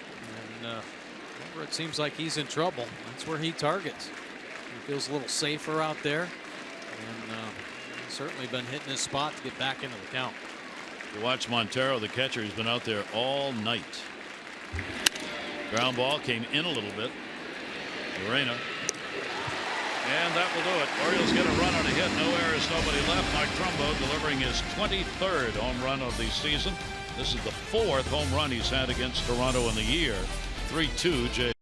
And whenever it seems like he's in trouble, that's where he targets. He feels a little safer out there, and he's certainly been hitting his spot to get back into the count. You watch Montero, the catcher. He's been out there all night. Ground ball came in a little bit. URENA. And that will do it. Orioles get a run on a hit. No errors, nobody left. Mike Trumbo delivering his 23rd home run of the season. This is the 4th home run he's had against Toronto in the year. 3-2.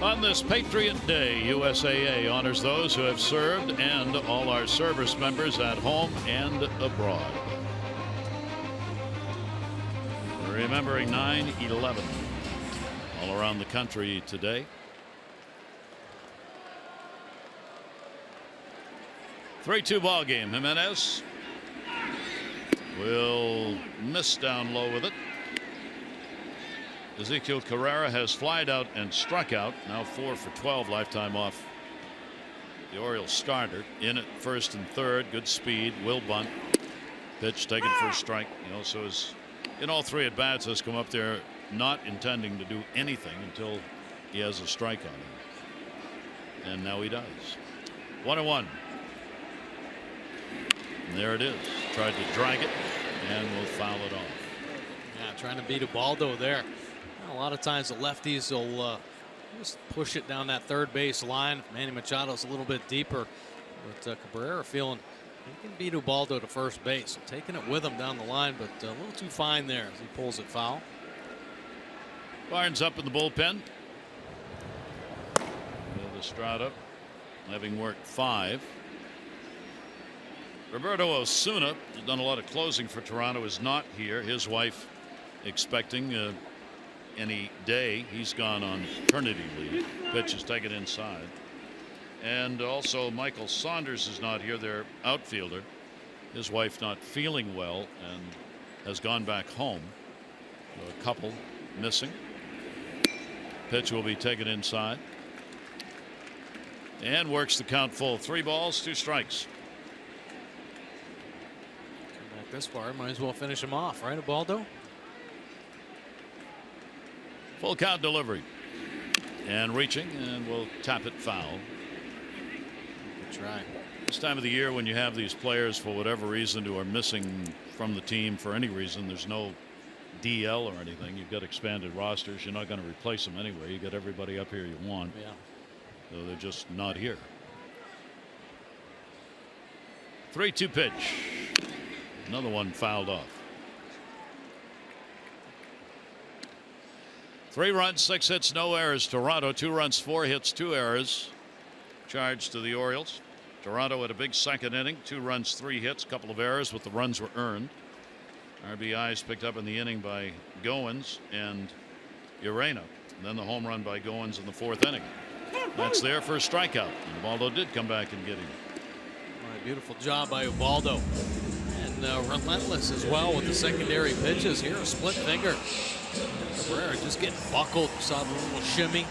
On this Patriot Day, USAA honors those who have served and all our service members at home and abroad. Remembering 9/11 all around the country today. 3-2 ball game. Jimenez will miss down low with it. EZEQUIEL CARRERA has flied out and struck out. Now 4 for 12 lifetime off the Orioles starter. In at first and third. Good speed. Will bunt. Pitch taken for a strike. He also is in all 3 at bats has come up there not intending to do anything until he has a strike on him. And now he does. 1-1. And there it is. Tried to drag it and will foul it off. Yeah, trying to beat Ubaldo there. A lot of times the lefties will just push it down that third base line. Manny Machado's a little bit deeper, but Cabrera feeling he can beat Ubaldo to first base. So taking it with him down the line, but a little too fine there as he pulls it foul. Barnes up in the bullpen. With Estrada having worked 5. Roberto Osuna has done a lot of closing for Toronto, is not here. His wife expecting any day. He's gone on paternity leave. Pitch is taken inside. And also Michael Saunders is not here, their outfielder. His wife not feeling well and has gone back home. So a couple missing. Pitch will be taken inside. And works the count full. 3 balls, 2 strikes. Back this far, might as well finish him off, right, Ubaldo? Full count delivery. And reaching, and we'll tap it foul. Good try. This time of the year when you have these players for whatever reason who are missing from the team for any reason, there's no DL or anything. You've got expanded rosters. You're not going to replace them anyway. You got everybody up here you want. Yeah. So they're just not here. 3-2 pitch. Another one fouled off. 3 runs, 6 hits, no errors. Toronto 2 runs, 4 hits, 2 errors. Charge to the Orioles. Toronto had a big second inning. 2 runs, 3 hits, couple of errors, but the runs were earned. RBIs picked up in the inning by Goins and URENA. And then the home run by Goins in the 4th inning. That's their first strikeout. And Ubaldo did come back and get him. All right, beautiful job by Ubaldo. And relentless as well with the secondary pitches here. A split finger. Cabrera just getting buckled. Saw the little shimmy.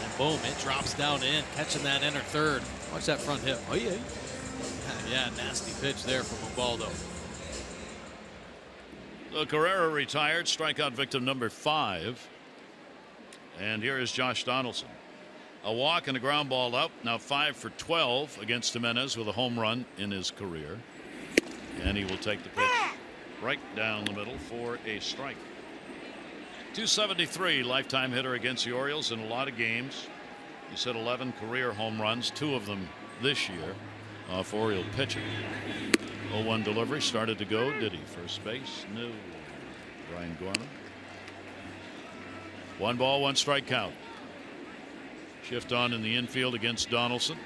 And boom, it drops down in. Catching that inner third. Watch that front hip. Oh, yeah. Yeah, nasty pitch there from Ubaldo. So Carrera retired. Strikeout victim number 5. And here is Josh Donaldson. A walk and a ground ball out. Now 5 for 12 against Jimenez with a home run in his career. And he will take the pitch right down the middle for a strike. 273 lifetime hitter against the Orioles in a lot of games. He's hit 11 career home runs, 2 of them this year off Oriole pitching. 0-1 delivery started to go. Did he? First base? No. Brian Gorman. 1 ball, 1 strike count. Shift on in the infield against Donaldson.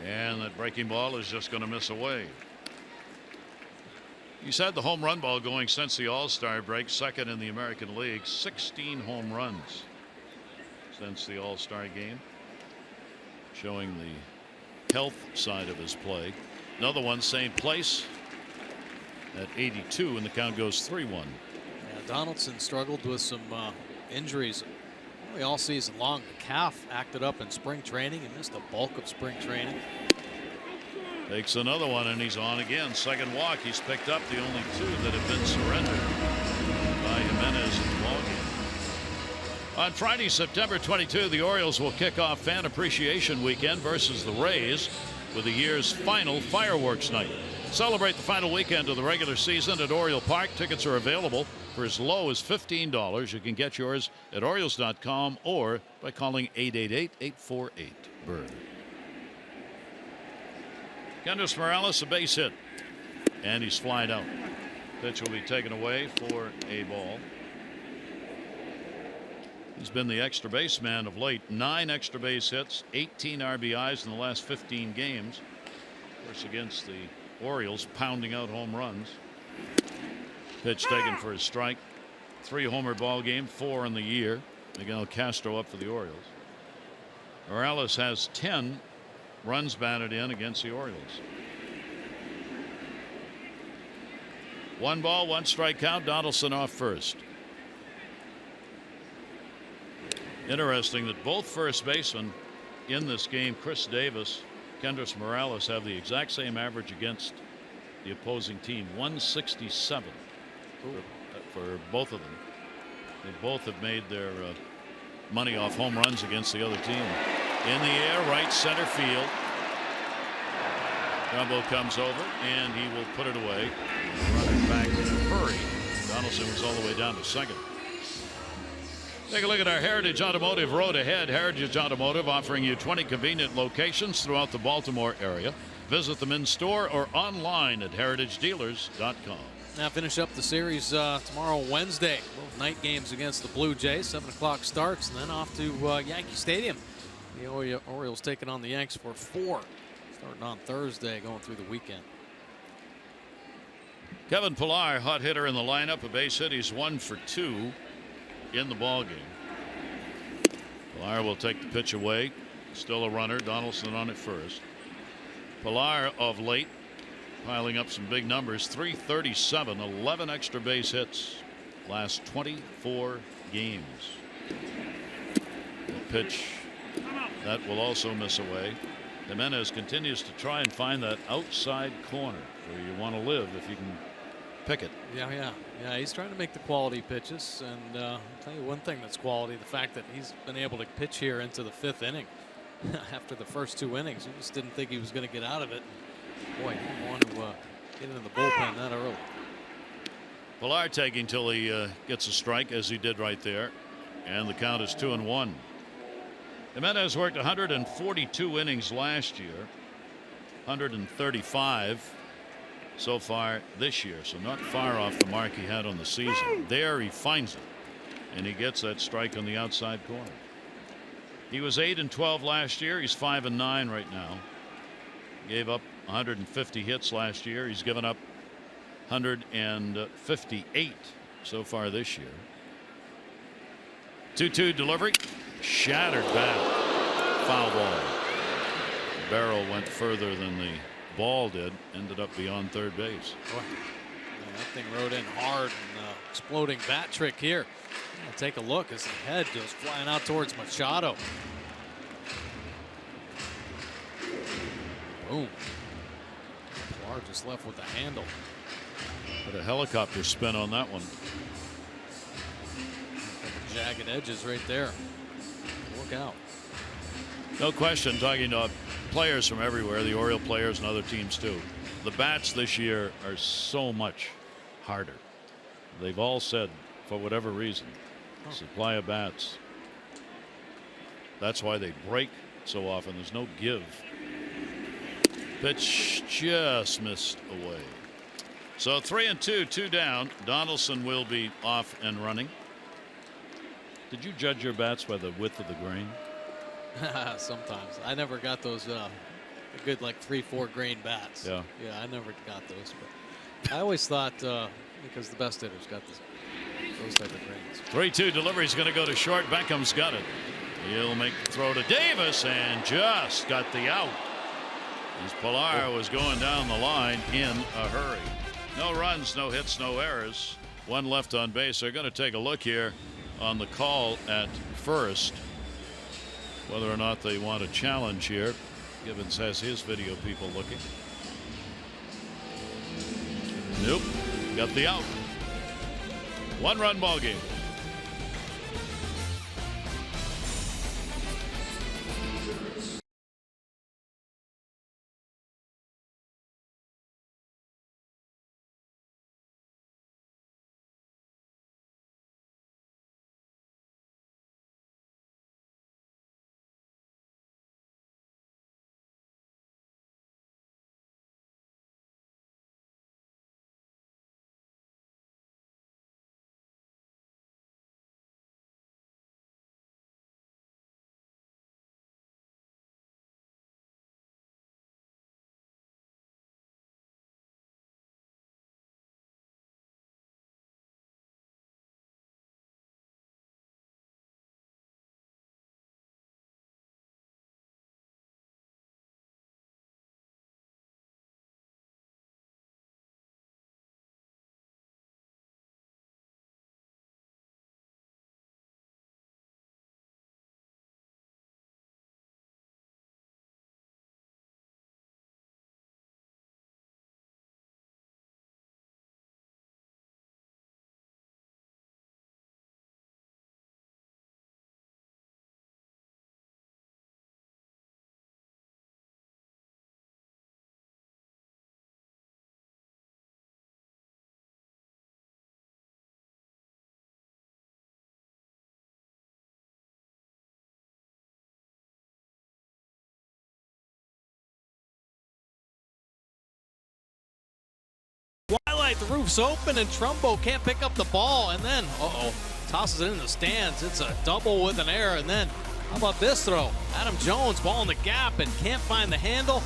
And that breaking ball is just going to miss away. He's had the home run ball going since the All-Star break, 2nd in the American League. 16 home runs since the All-Star game, showing the health side of his play. Another one, same place at 82, and the count goes 3-1. Yeah, Donaldson struggled with some injuries really all season long. The calf acted up in spring training and missed the bulk of spring training. Takes another one, and he's on again. 2nd walk. He's picked up the only 2 that have been surrendered by Jimenez in the ballgame. On Friday, September 22, the Orioles will kick off Fan Appreciation Weekend versus the Rays with the year's final fireworks night. Celebrate the final weekend of the regular season at Oriole Park. Tickets are available for as low as $15. You can get yours at Orioles.com or by calling 888-848-BIRD. Kendrys Morales, a base hit, and he's flying out. Pitch will be taken away for a ball. He's been the extra base man of late. 9 extra base hits, 18 RBIs in the last 15 games. Of course, against the Orioles, pounding out home runs. Pitch taken for a strike. 3-homer ball game, 4 in the year. Miguel Castro up for the Orioles. Morales has 10 runs batted in against the Orioles. 1 ball, 1 strike count. Donaldson off first. Interesting that both first basemen in this game, Chris Davis, Kendrys Morales, have the exact same average against the opposing team, 167 for both of them. They both have made their money off home runs against the other team. In the air, right center field. Rumble comes over and he will put it away. Running back in a hurry. Donaldson was all the way down to second. Take a look at our Heritage Automotive road ahead. Heritage Automotive offering you 20 convenient locations throughout the Baltimore area. Visit them in store or online at heritagedealers.com. Now finish up the series tomorrow, Wednesday. Both night games against the Blue Jays. 7 o'clock starts, and then off to Yankee Stadium. The Orioles taking on the Yanks for 4. Starting on Thursday, going through the weekend. Kevin Pillar, hot hitter in the lineup. A base hit. He's 1 for 2 in the ball game. Pillar will take the pitch away. Still a runner. Donaldson on it first. Pillar of late piling up some big numbers. 337, 11 extra base hits last 24 games. The pitch that will also miss away. Jimenez continues to try and find that outside corner where you want to live if you can pick it. Yeah. He's trying to make the quality pitches, and I'll tell you one thing that's quality: the fact that he's been able to pitch here into the 5th inning. After the first 2 innings, he just didn't think he was going to get out of it. Boy, he didn't want to get into the bullpen that early. Pillar taking till he gets a strike, as he did right there, and the count is 2-1. Jimenez worked 142 innings last year, 135 so far this year, so not far off the mark he had on the season. There he finds it, and he gets that strike on the outside corner. He was 8-12 last year. He's 5-9 right now. Gave up 150 hits last year. He's given up 158 so far this year. 2-2 delivery. Shattered bat. Foul ball. The barrel went further than the ball did. Ended up beyond third base. Boy, that thing rode in hard, and exploding bat trick here. Take a look as the head goes flying out towards Machado. Boom. Pillar just left with the handle. Put a helicopter spin on that one. Jagged edges right there. Look out. No question, talking to players from everywhere, the Oriole players and other teams too. The bats this year are so much harder. They've all said, for whatever reason, supply of bats. That's why they break so often. There's no give. Pitch just missed away. So 3-2, 2 down. Donaldson will be off and running. Did you judge your bats by the width of the grain? Sometimes. I never got those good like 3-4 grain bats. Yeah. Yeah, I never got those. But I always thought because the best hitters got those type of grains. 3-2 delivery is going to go to short. Beckham's got it. He'll make the throw to Davis and just got the out. As Pillar was going down the line in a hurry. No runs, no hits, no errors. 1 left on base. They're going to take a look here on the call at first, whether or not they want a challenge here. Gibbons has his video people looking. Nope. Got the out. 1-run ball game. tonight. The roof's open, and Trumbo can't pick up the ball. And then, tosses it in the stands. It's a double with an error. And then, how about this throw? Adam Jones, ball in the gap, and can't find the handle.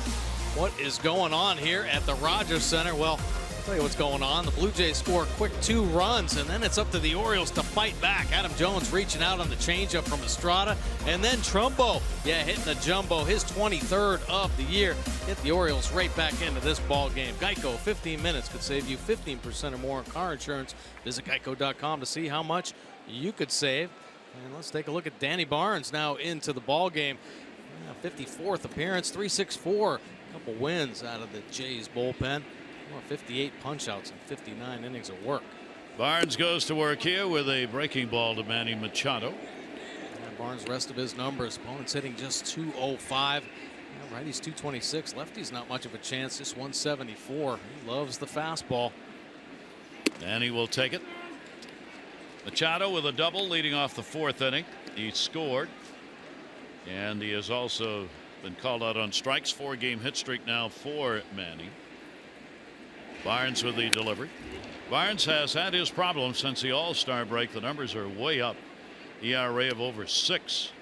What is going on here at the Rogers Center? Well, I'll tell you what's going on. The Blue Jays score a quick 2 runs, and then it's up to the Orioles to fight back. Adam Jones reaching out on the changeup from Estrada, and then Trumbo, hitting the jumbo, his 23rd of the year. Hit the Orioles right back into this ball game. Geico, 15 minutes could save you 15% or more on car insurance. Visit geico.com to see how much you could save. And let's take a look at Danny Barnes now into the ball game. 54th appearance, 3.64. Couple wins out of the Jays bullpen. 58 punch-outs and 59 innings of work. Barnes goes to work here with a breaking ball to Manny Machado. Barnes, rest of his numbers. Opponent's hitting just 205. Righty's 226. Lefty's not much of a chance, just 174. He loves the fastball. And he will take it. Machado with a double leading off the 4th inning. He scored. And he has also been called out on strikes. 4-game hit streak now for Manny. Barnes with the delivery. Barnes has had his problems since the All-Star break. The numbers are way up. ERA of over 6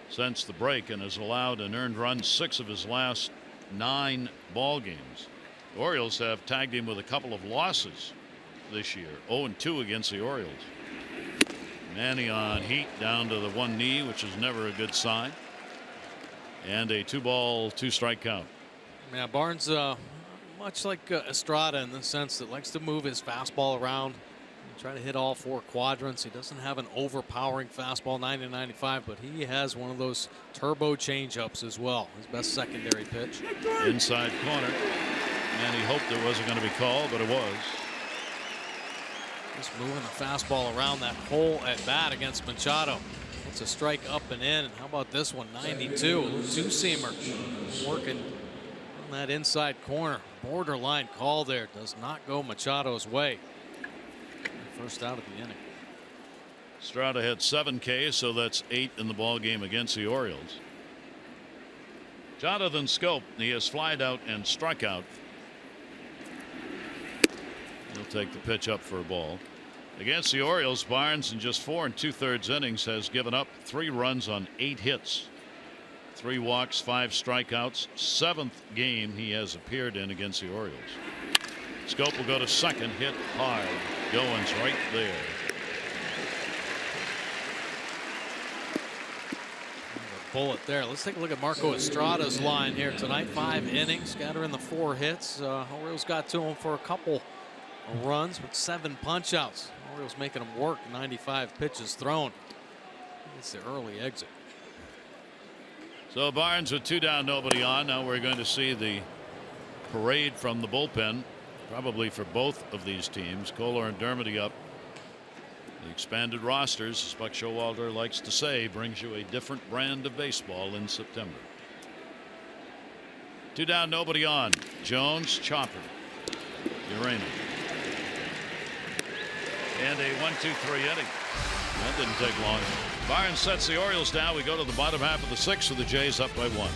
since the break, and has allowed an earned run 6 of his last 9 ball games. The Orioles have tagged him with a couple of losses this year. 0-2 against the Orioles. Manny on heat down to the 1 knee, which is never a good sign. And a 2-ball, 2-strike count. Yeah, Barnes, much like Estrada in the sense that likes to move his fastball around, try to hit all 4 quadrants. He doesn't have an overpowering fastball, 90-95, but he has one of those turbo changeups as well. His best secondary pitch. Inside corner, and he hoped it wasn't going to be called, but it was. Just moving the fastball around that hole at bat against Machado. It's a strike up and in. And how about this one? 92. Two-seamer working on that inside corner. Borderline call there. Does not go Machado's way. First out of the inning. Estrada had 7 Ks, so that's 8 in the ball game against the Orioles. Jonathan Scope, he has flied out and struck out. He'll take the pitch up for a ball. Against the Orioles, Barnes in just 4 2/3 innings has given up 3 runs on 8 hits. 3 walks, 5 strikeouts. 7th game he has appeared in against the Orioles. Scope will go to second, hit hard. Goins right there. Bullet there. Let's take a look at Marco Estrada's line here tonight. 5 innings, got her in the 4 hits. Orioles got to him for a couple of runs with 7 punch outs. Orioles making him work. 95 pitches thrown. It's the early exit. So Barnes with 2 down, nobody on. Now we're going to see the parade from the bullpen, probably for both of these teams. Kohler and Dermody up. The expanded rosters, as Buck Showalter likes to say, brings you a different brand of baseball in September. 2 down, nobody on. Jones, Chopper, URENA. And a 1-2-3 inning. That didn't take long. Barnes sets the Orioles down. We go to the bottom half of the 6th with the Jays up by 1.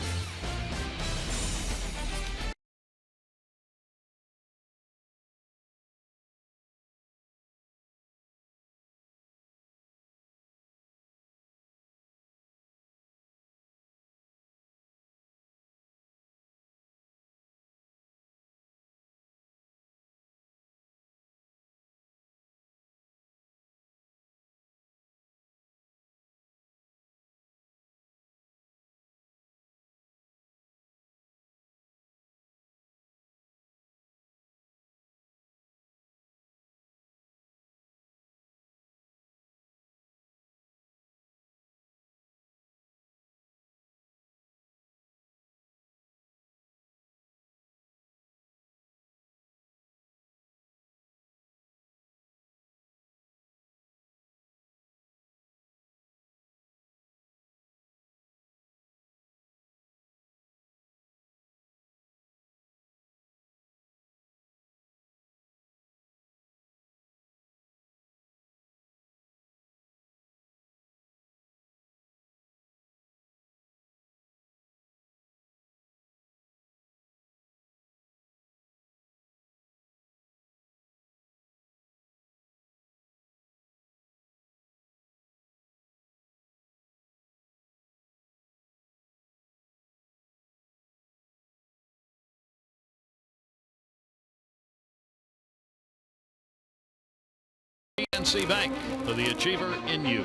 PNC Bank for the achiever in you.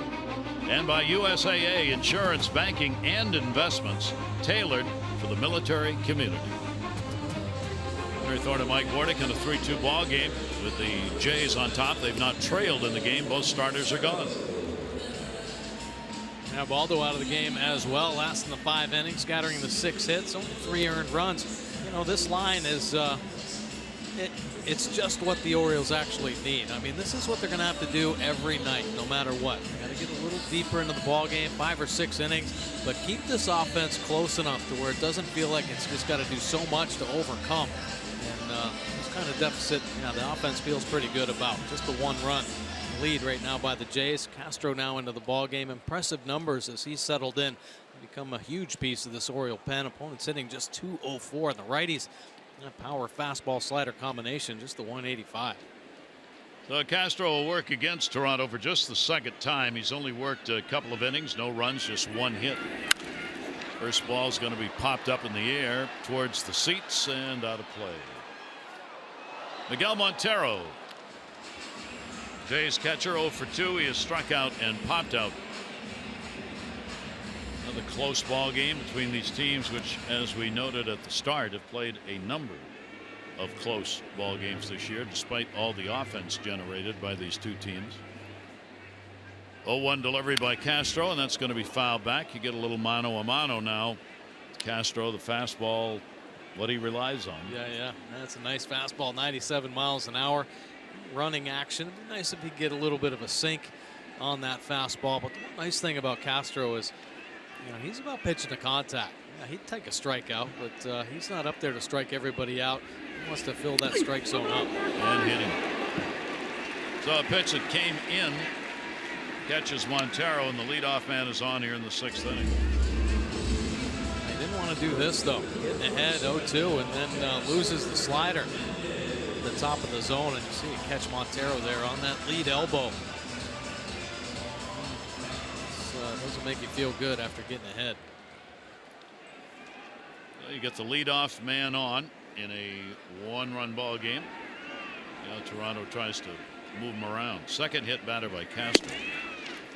And by USAA Insurance, Banking, and Investments tailored for the military community. Henry Thorne and Mike Gordick in a 3-2 ball game with the Jays on top. They've not trailed in the game. Both starters are gone. Now Baldo out of the game as well, last in the 5 innings, scattering the 6 hits, only 3 earned runs. You know, this line is it's just what the Orioles actually need. I mean, this is what they're going to have to do every night, no matter what. They got to get a little deeper into the ball game, 5 or 6 innings, but keep this offense close enough to where it doesn't feel like it's just got to do so much to overcome. And this kind of deficit, yeah, the offense feels pretty good about. Just the 1-run lead right now by the Jays. Castro now into the ball game. Impressive numbers as he's settled in. Become a huge piece of this Oriole pen. Opponents hitting just .204, and the righties, that power fastball slider combination, just the 185. So Castro will work against Toronto for just the 2nd time. He's only worked a couple of innings, no runs, just 1 hit. First ball is going to be popped up in the air towards the seats and out of play. Miguel Montero, Jays catcher, 0 for 2. He has struck out and popped out. Another close ball game between these teams, which, as we noted at the start, have played a number of close ball games this year, despite all the offense generated by these two teams. 0-1 delivery by Castro, and that's going to be fouled back. You get a little mano a mano now. Castro, the fastball, what he relies on. Yeah, that's a nice fastball, 97 miles an hour. Running action. It'd be nice if he'd get a little bit of a sink on that fastball. But the nice thing about Castro is, you know, he's about pitching to contact. Yeah, he'd take a strikeout, but he's not up there to strike everybody out. He wants to fill that strike zone up. And hitting. So a pitch that came in catches Montero, and the leadoff man is on here in the 6th inning. He didn't want to do this, though. Getting ahead 0-2, and then loses the slider at the top of the zone, and you see it catch Montero there on that lead elbow. Doesn't make you feel good after getting ahead. Well, you get the leadoff man on in a 1-run ball game. Now Toronto tries to move him around. 2nd hit batter by Castro.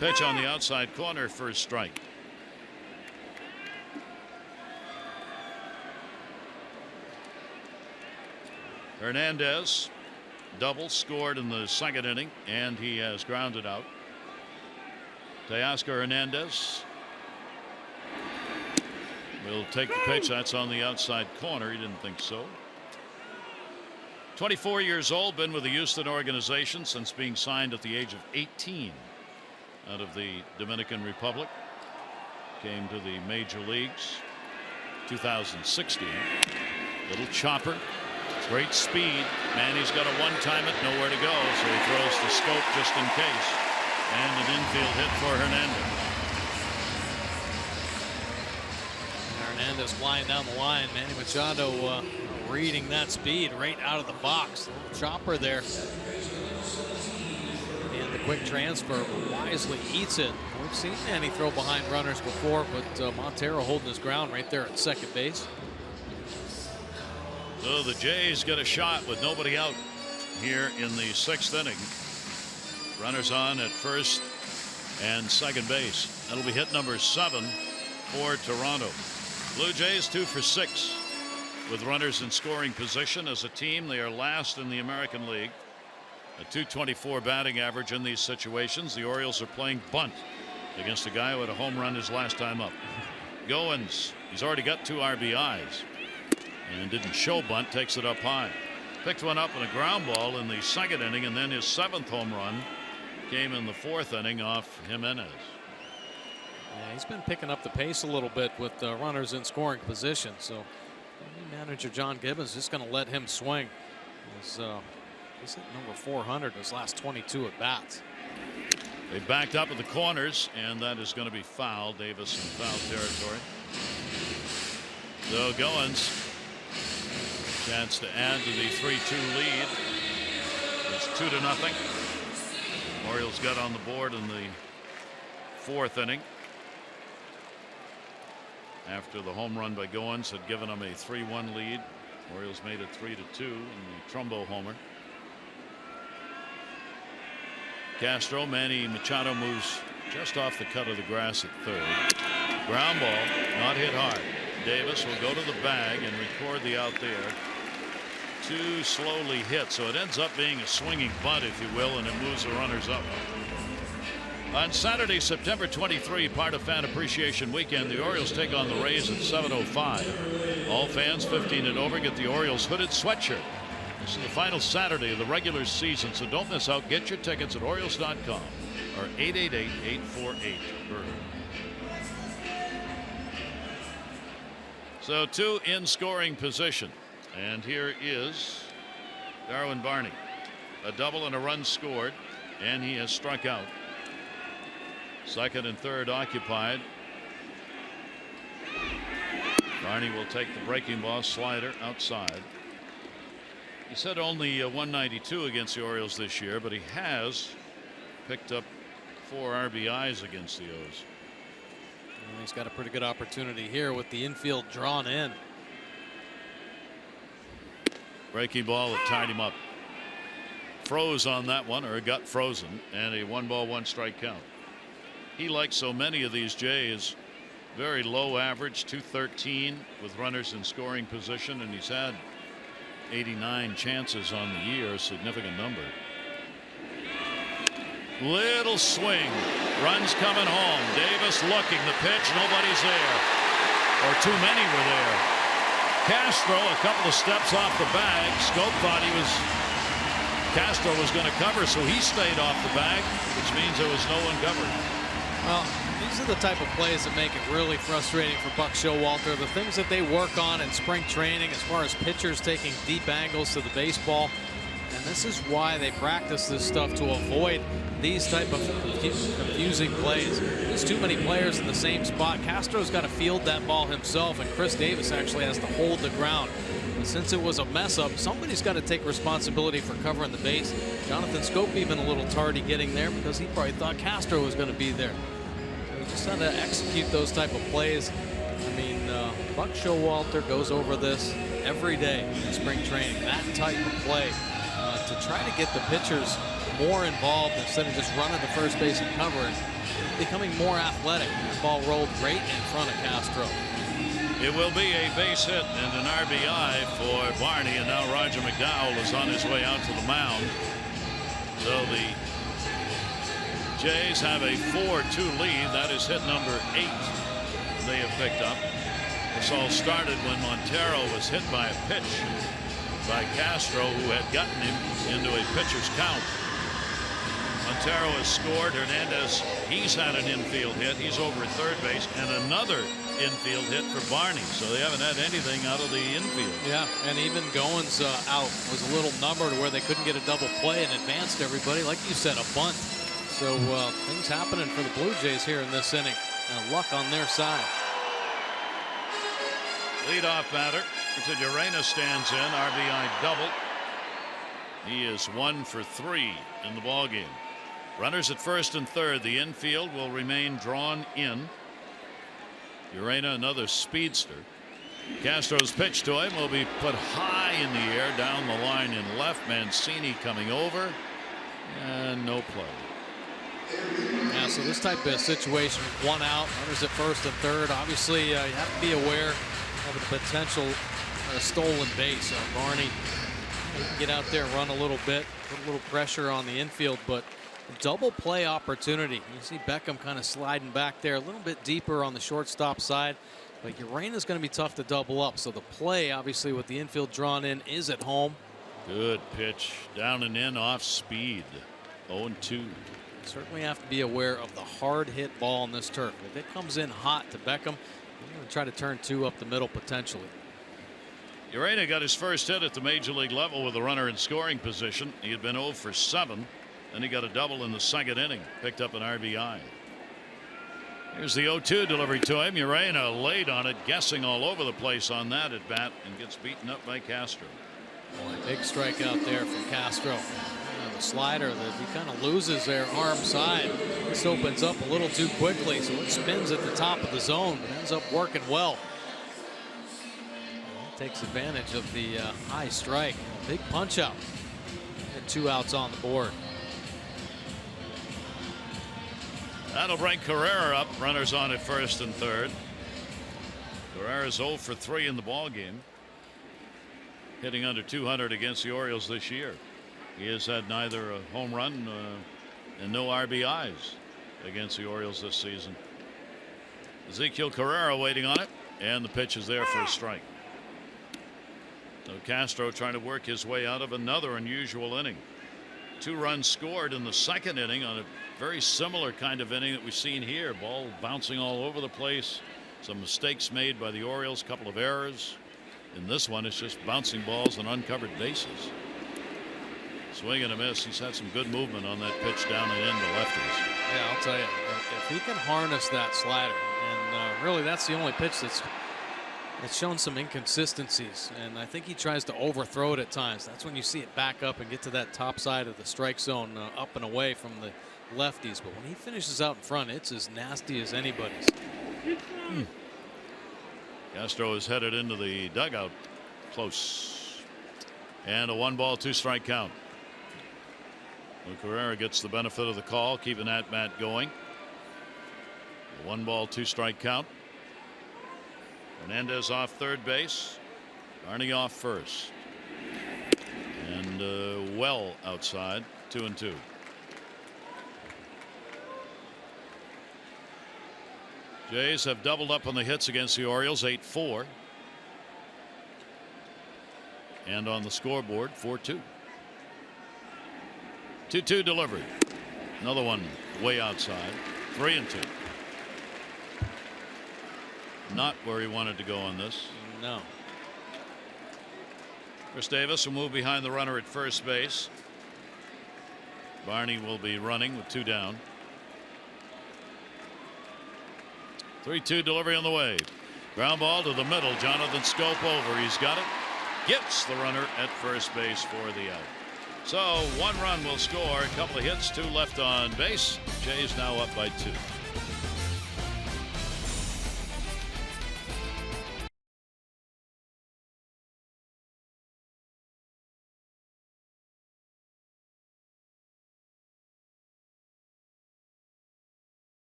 Pitch on the outside corner, first strike. Hernandez double scored in the 2nd inning, and he has grounded out. Teoscar Hernandez will take the pitch. That's on the outside corner. He didn't think so. 24 years old, been with the Houston organization since being signed at the age of 18 out of the Dominican Republic. Came to the major leagues 2016. Little chopper, great speed. Manny's got to one-time it, nowhere to go, so he throws the scope just in case. And an infield hit for Hernandez. Hernandez flying down the line. Manny Machado reading that speed right out of the box. Little chopper there. And the quick transfer wisely eats it. We've seen Manny throw behind runners before, but Montero holding his ground right there at 2nd base. So the Jays get a shot with nobody out here in the 6th inning. Runners on at 1st and 2nd base. That'll be hit number 7 for Toronto. Blue Jays 2 for 6 with runners in scoring position. As a team, they are last in the American League. A .224 batting average in these situations. The Orioles are playing bunt against a guy who had a home run his last time up. Goins, he's already got 2 RBIs and didn't show bunt, takes it up high. Picked one up in a ground ball in the 2nd inning, and then his 7th home run came in the 4th inning off Jimenez. Yeah, he's been picking up the pace a little bit with runners in scoring position. So manager John Gibbons just going to let him swing. He's hit number 400 in his last 22 at bats. They backed up at the corners, and that is going to be foul. Davis in foul territory. So Goins, chance to add to the 3-2 lead. It's 2-0. Orioles got on the board in the 4th inning after the home run by Goins had given them a 3-1 lead. Orioles made it 3-2 in the Trumbo homer. Castro. Manny Machado moves just off the cut of the grass at third. Ground ball, not hit hard. Davis will go to the bag and record the out there. Too slowly hit, so it ends up being a swinging bunt, if you will, and it moves the runners up. On Saturday, September 23, part of Fan Appreciation Weekend, the Orioles take on the Rays at 7:05. All fans 15 and over get the Orioles hooded sweatshirt. This is the final Saturday of the regular season, so don't miss out. Get your tickets at Orioles.com or 888-848-BIRD. So two in scoring position. And here is Darwin Barney. A double and a run scored, and he has struck out. Second and third occupied. Barney will take the breaking ball slider outside. He's had only 192 against the Orioles this year, but he has picked up 4 RBIs against the O's. And he's got a pretty good opportunity here with the infield drawn in. Breaking ball that tied him up. Froze on that one, or got frozen, and a 1-ball 1-strike count. He, like so many of these Jays, very low average, 213 with runners in scoring position, and he's had 89 chances on the year, a significant number. Little swing, runs coming home. Davis looking, the pitch, nobody's there, or too many were there. Castro a couple of steps off the bag. Scope thought Castro was going to cover, so he stayed off the bag, which means there was no one covering. Well, these are the type of plays that make it really frustrating for Buck Showalter. The things that they work on in spring training as far as pitchers taking deep angles to the baseball. And this is why they practice this stuff, to avoid these type of confusing plays. There's too many players in the same spot. Castro's got to field that ball himself, and Chris Davis actually has to hold the ground. And since it was a mess up, somebody's got to take responsibility for covering the base. Jonathan Scope even a little tardy getting there because he probably thought Castro was going to be there. So he just had to execute those type of plays. I mean, Buck Showalter goes over this every day in spring training. That type of play to try to get the pitchers more involved instead of just running to first base and covering, becoming more athletic. The ball rolled right in front of Castro. It will be a base hit and an RBI for Barney, and now Roger McDowell is on his way out to the mound. So the Jays have a 4-2 lead. That is hit number 8 they have picked up. This all started when Montero was hit by a pitch by Castro, who had gotten him into a pitcher's count. Montero has scored. Hernandez, he's had an infield hit. He's over at third base, and another infield hit for Barney. So they haven't had anything out of the infield. Yeah, and even Goins out was a little number to where they couldn't get a double play and advanced everybody. Like you said, a bunt. So things happening for the Blue Jays here in this inning, and luck on their side. Leadoff batter, URENA stands in, RBI double. He is 1 for 3 in the ballgame. Runners at first and third. The infield will remain drawn in. URENA, another speedster. Castro's pitch to him will be put high in the air down the line in left. Mancini coming over, and no play. Yeah, so this type of situation, 1 out, runners at first and third. Obviously, you have to be aware of the potential stolen base. Barney can get out there, run a little bit, put a little pressure on the infield, but double play opportunity. You see Beckham kind of sliding back there a little bit deeper on the shortstop side, but URENA's going to be tough to double up. So the play, obviously, with the infield drawn in, is at home. Good pitch, down and in, off speed. 0-2. Certainly have to be aware of the hard hit ball on this turf. If it comes in hot to Beckham, we're going to try to turn 2 up the middle potentially. URENA got his first hit at the major league level with a runner in scoring position. He had been 0 for 7. Then he got a double in the second inning, picked up an RBI. Here's the 0-2 delivery to him. URENA laid on it, guessing all over the place on that at bat, and gets beaten up by Castro. Boy, big strikeout there from Castro. The slider that he kind of loses their arm side. This opens up a little too quickly, so it spins at the top of the zone, but ends up working well. Takes advantage of the high strike. Big punch out. And 2 outs on the board. That'll bring Carrera up. Runners on at first and third. Carrera's 0 for 3 in the ball game, hitting under 200 against the Orioles this year. He has had neither a home run and no RBIs against the Orioles this season. Ezequiel Carrera waiting on it, and the pitch is there for a strike. So Castro trying to work his way out of another unusual inning. 2 runs scored in the second inning on a very similar kind of inning that we've seen here. Ball bouncing all over the place. Some mistakes made by the Orioles, a couple of errors. In this one, it's just bouncing balls and uncovered bases. Swing and a miss. He's had some good movement on that pitch down and in the lefties. Yeah, I'll tell you, if he can harness that slider, and really that's the only pitch that's shown some inconsistencies, and I think he tries to overthrow it at times. That's when you see it back up and get to that top side of the strike zone, up and away from the lefties. But when he finishes out in front, it's as nasty as anybody's. Castro is headed into the dugout close, and a 1-ball 2-strike count. Carrera gets the benefit of the call, keeping that bat going. A 1-ball 2-strike count. Hernandez off third base, Arnie off first, and well outside, 2-2. Jays have doubled up on the hits against the Orioles, 8-4, and on the scoreboard 4-2. 2-2 delivery. Another one way outside, 3-2. Not where he wanted to go on this. No. Chris Davis will move behind the runner at first base. Barney will be running with 2 down. 3-2 delivery on the way. Ground ball to the middle. Jonathan Scope over. He's got it. Gets the runner at first base for the out. So 1 run will score. A couple of hits, 2 left on base. Jays now up by 2.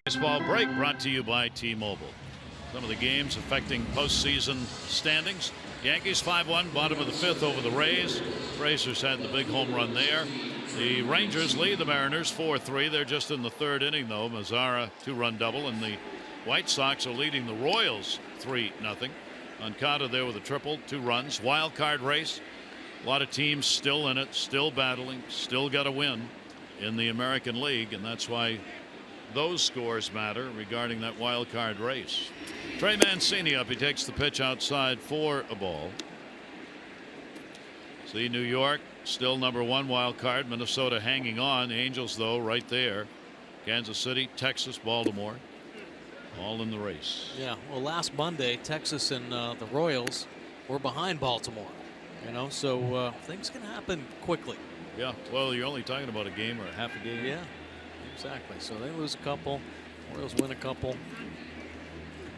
Baseball break brought to you by T-Mobile. Some of the games affecting postseason standings. Yankees 5-1, bottom of the 5th over the Rays. Frazier's had the big home run there. The Rangers lead the Mariners 4-3. They're just in the 3rd inning though. Mazzara 2-run double, and the White Sox are leading the Royals 3-0. Moncada there with a triple, 2 runs. Wild card race. A lot of teams still in it, still battling, still got to win in the American League, and that's why those scores matter regarding that wild card race. Trey Mancini up. He takes the pitch outside for a ball. See, New York still #1 wild card. Minnesota hanging on. The Angels though right there. Kansas City, Texas, Baltimore, all in the race. Yeah, well, last Monday Texas and the Royals were behind Baltimore, you know, so things can happen quickly. Yeah, well, you're only talking about a game or a half a game. Yeah, exactly. So they lose a couple, Orioles win a couple.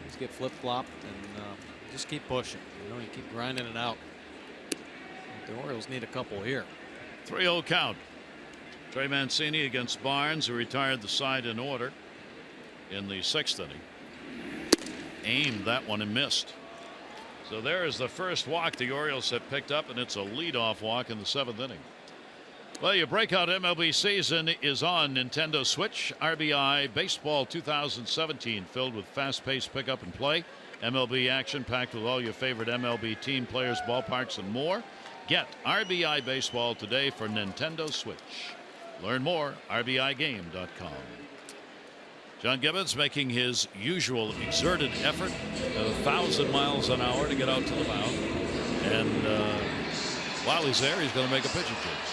These get flip-flopped, and just keep pushing. You know, you keep grinding it out. The Orioles need a couple here. 3-0 count. Trey Mancini against Barnes, who retired the side in order in the 6th inning. Aimed that one and missed. So there is the first walk the Orioles have picked up, and it's a leadoff walk in the 7th inning. Well, your breakout MLB season is on Nintendo Switch. RBI Baseball 2017, filled with fast-paced pick-up and play. MLB action packed with all your favorite MLB team, players, ballparks, and more. Get RBI Baseball today for Nintendo Switch. Learn more, RBIGame.com. John Gibbons making his usual exerted effort at 1,000 miles an hour to get out to the mound. And while he's there, he's going to make a pitching change.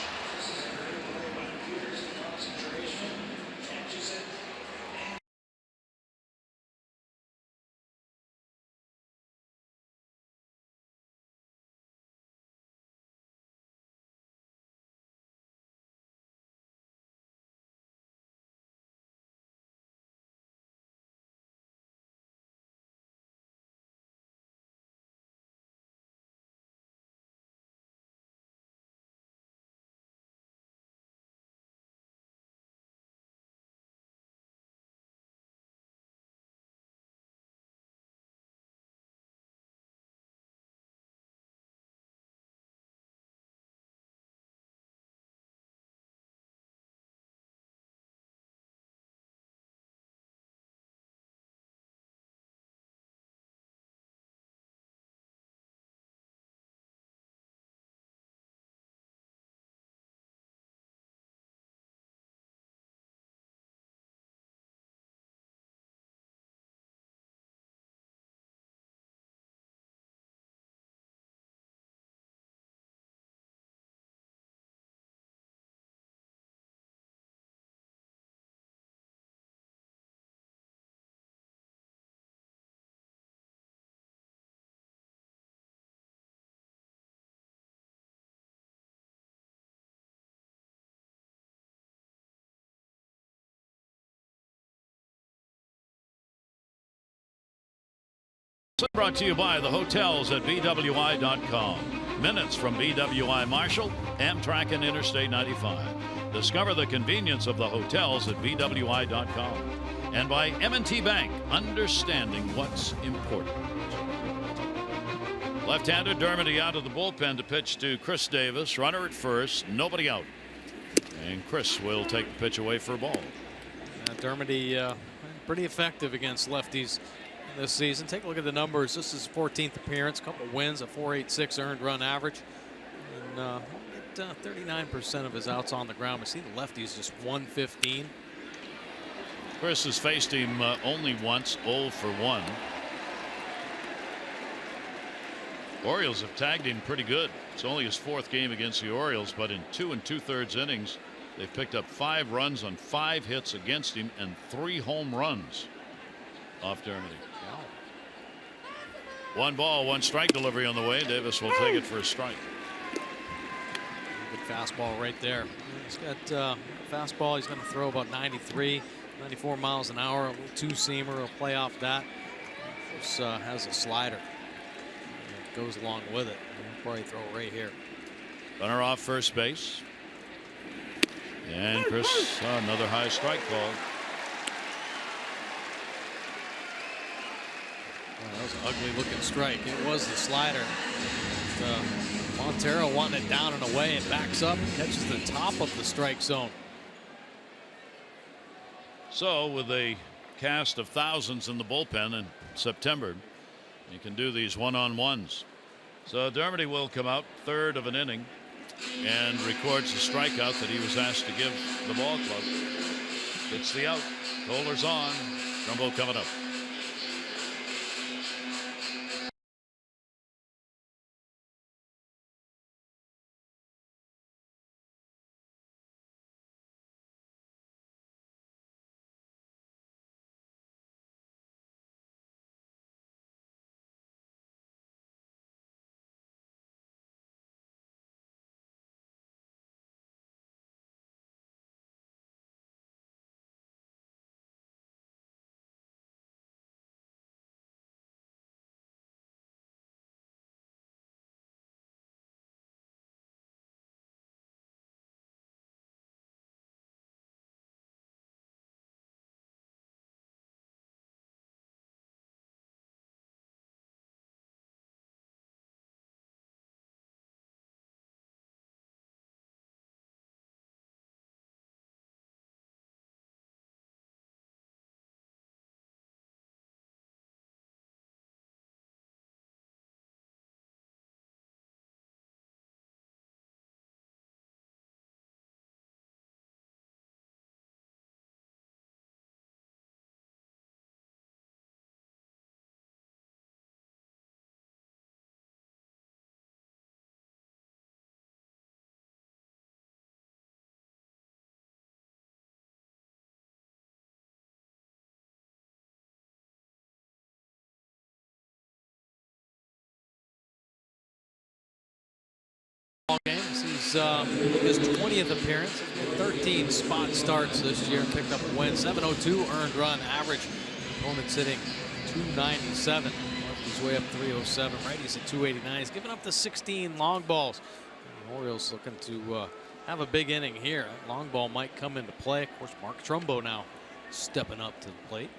Brought to you by the hotels at BWI.com. Minutes from BWI Marshall, Amtrak, and Interstate 95. Discover the convenience of the hotels at BWI.com. And by M&T Bank, understanding what's important. Left-hander Dermody out of the bullpen to pitch to Chris Davis. Runner at first, nobody out. And Chris will take the pitch away for a ball. Dermody pretty effective against lefties this season. Take a look at the numbers. This is his 14th appearance, a couple wins, a 4.86 earned run average, and 39% of his outs on the ground. We see the lefties just 115. Chris has faced him only once, 0 for 1. Orioles have tagged him pretty good. It's only his 4th game against the Orioles, but in 2 2/3 innings, they've picked up 5 runs on 5 hits against him and 3 home runs off Dermody. 1 ball, 1 strike delivery on the way. Davis will take it for a strike. Good fastball right there. He's got a fastball. He's going to throw about 93, 94 miles an hour. A little 2-seamer. He'll play off that. Of course, has a slider. It goes along with it. He'll probably throw it right here. Runner off first base. And Chris, another high strike call. That was an ugly looking strike. It was the slider. Montero wanting it down and away, and backs up and catches the top of the strike zone. So with a cast of thousands in the bullpen in September, you can do these one-on-ones. So Dermody will come out 3rd of an inning and records the strikeout that he was asked to give the ball club. It's the out. Kohler's on. Trumbo coming up. game. This is his 20th appearance. 13 spot starts this year. Picked up a win. 702 earned run average. Opponent's hitting 297. He's way up 307. Righties at 289. He's given up the 16 long balls. The Orioles looking to have a big inning here. That long ball might come into play. Of course, Mark Trumbo now stepping up to the plate.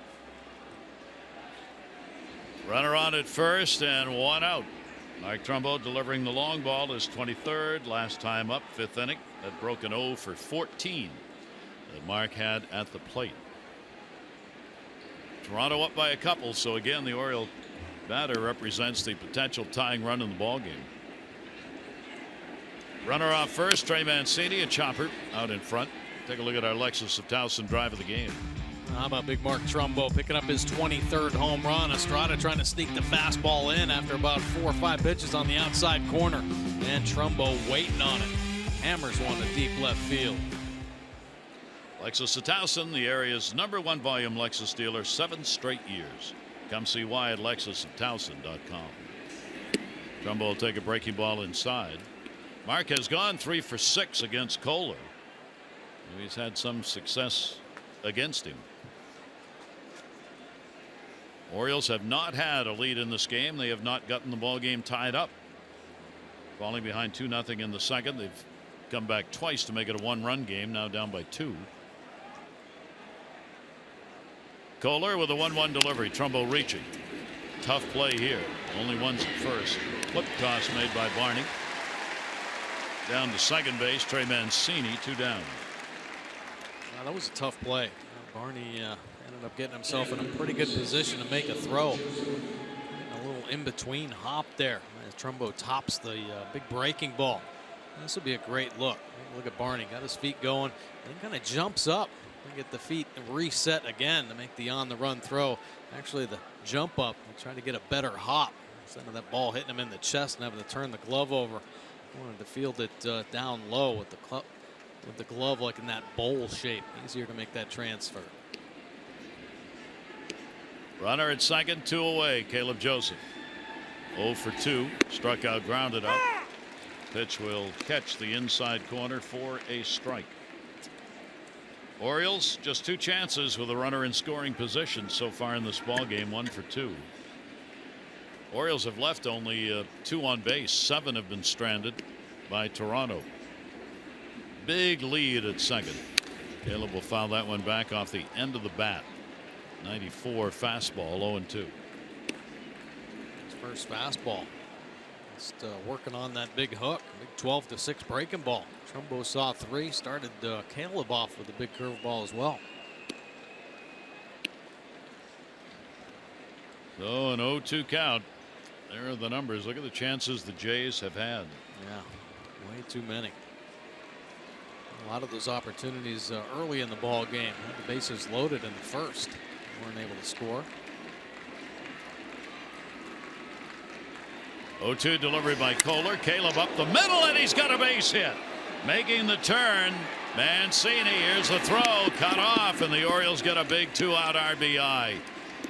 Runner on at first and one out. Mark Trumbo delivering the long ball, his 23rd. Last time up, 5th inning. That broke an 0 for 14 that Mark had at the plate. Toronto up by a couple, so again the Oriole batter represents the potential tying run in the ball game. Runner off first, Trey Mancini, a chopper out in front. Take a look at our Lexus of Towson drive of the game. How about big Mark Trumbo picking up his 23rd home run? Estrada trying to sneak the fastball in after about 4 or 5 pitches on the outside corner. And Trumbo waiting on it. Hammers one to deep left field. Lexus of Towson, the area's #1 volume Lexus dealer, 7 straight years. Come see why at lexusoftowson.com. Trumbo will take a breaking ball inside. Mark has gone 3 for 6 against Kohler. He's had some success against him. Orioles have not had a lead in this game. They have not gotten the ball game tied up. Falling behind 2-0 in the second. They've come back twice to make it a 1-run game. Now down by 2. Kohler with a 1-1 delivery. Trumbo reaching. Tough play here. Only one's at first. Flip toss made by Barney. Down to second base. Trey Mancini, 2 down. That was a tough play. Barney ended up getting himself in a pretty good position to make a throw. A little in-between hop there as Trumbo tops the big breaking ball. This will be a great look. Look at Barney, got his feet going, and kind of jumps up and get the feet reset again to make the on-the-run throw. Actually, the jump up, trying to get a better hop instead of that ball hitting him in the chest and having to turn the glove over. Wanted to field it down low with the glove like in that bowl shape. Easier to make that transfer. Runner at second, 2 away. Caleb Joseph 0 for 2, struck out, grounded out. Pitch will catch the inside corner for a strike. Orioles just 2 chances with a runner in scoring position so far in this ball game. 1 for 2. Orioles have left only 2 on base. 7 have been stranded by Toronto. Big lead at second. Caleb will foul that one back off the end of the bat. 94 fastball, 0-2. His first fastball. Just working on that big hook. Big 12-6 breaking ball. Trumbo saw 3. Started Caleb off with a big curveball as well. So an 0-2 count. There are the numbers. Look at the chances the Jays have had. Yeah, way too many. A lot of those opportunities early in the ball game. Had the bases loaded in the first. Weren't able to score. 0-2 delivery by Kohler. Caleb up the middle, and he's got a base hit. Making the turn. Mancini, here's the throw. Cut off, and the Orioles get a big 2-out RBI.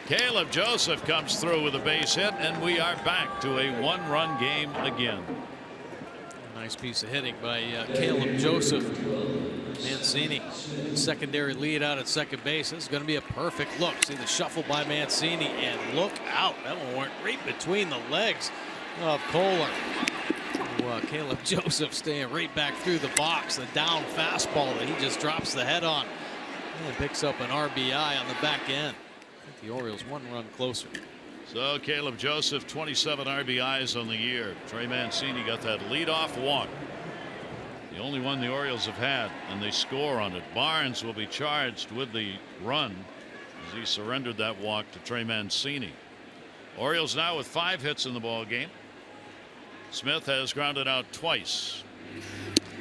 Caleb Joseph comes through with a base hit, and we are back to a 1-run game again. Nice piece of hitting by Caleb Joseph. Mancini, secondary lead out at second base. This is going to be a perfect look. See the shuffle by Mancini, and look out. That one went right between the legs of Kohler. Caleb Joseph staying right back through the box. The down fastball that he just drops the head on and picks up an RBI on the back end. I think the Orioles 1 run closer. So Caleb Joseph, 27 RBIs on the year. Trey Mancini got that leadoff walk. The only one the Orioles have had, and they score on it. Barnes will be charged with the run as he surrendered that walk to Trey Mancini. Orioles now with 5 hits in the ball game. Smith has grounded out twice.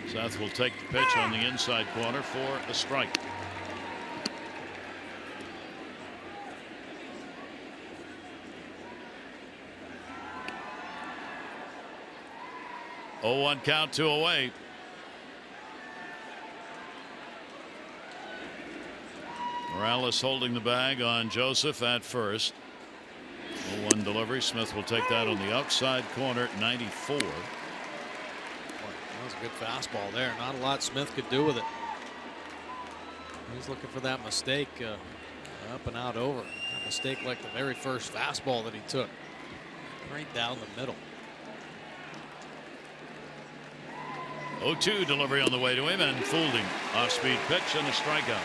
Seth will take the pitch on the inside corner for a strike. Oh, 1 count, 2 away. Morales holding the bag on Joseph at first. 0-1 delivery. Smith will take that on the outside corner at 94. That was a good fastball there. Not a lot Smith could do with it. He's looking for that mistake, up and out over. A mistake like the very first fastball that he took, right down the middle. 0-2 delivery on the way to him and fooled him. Off-speed pitch and a strikeout.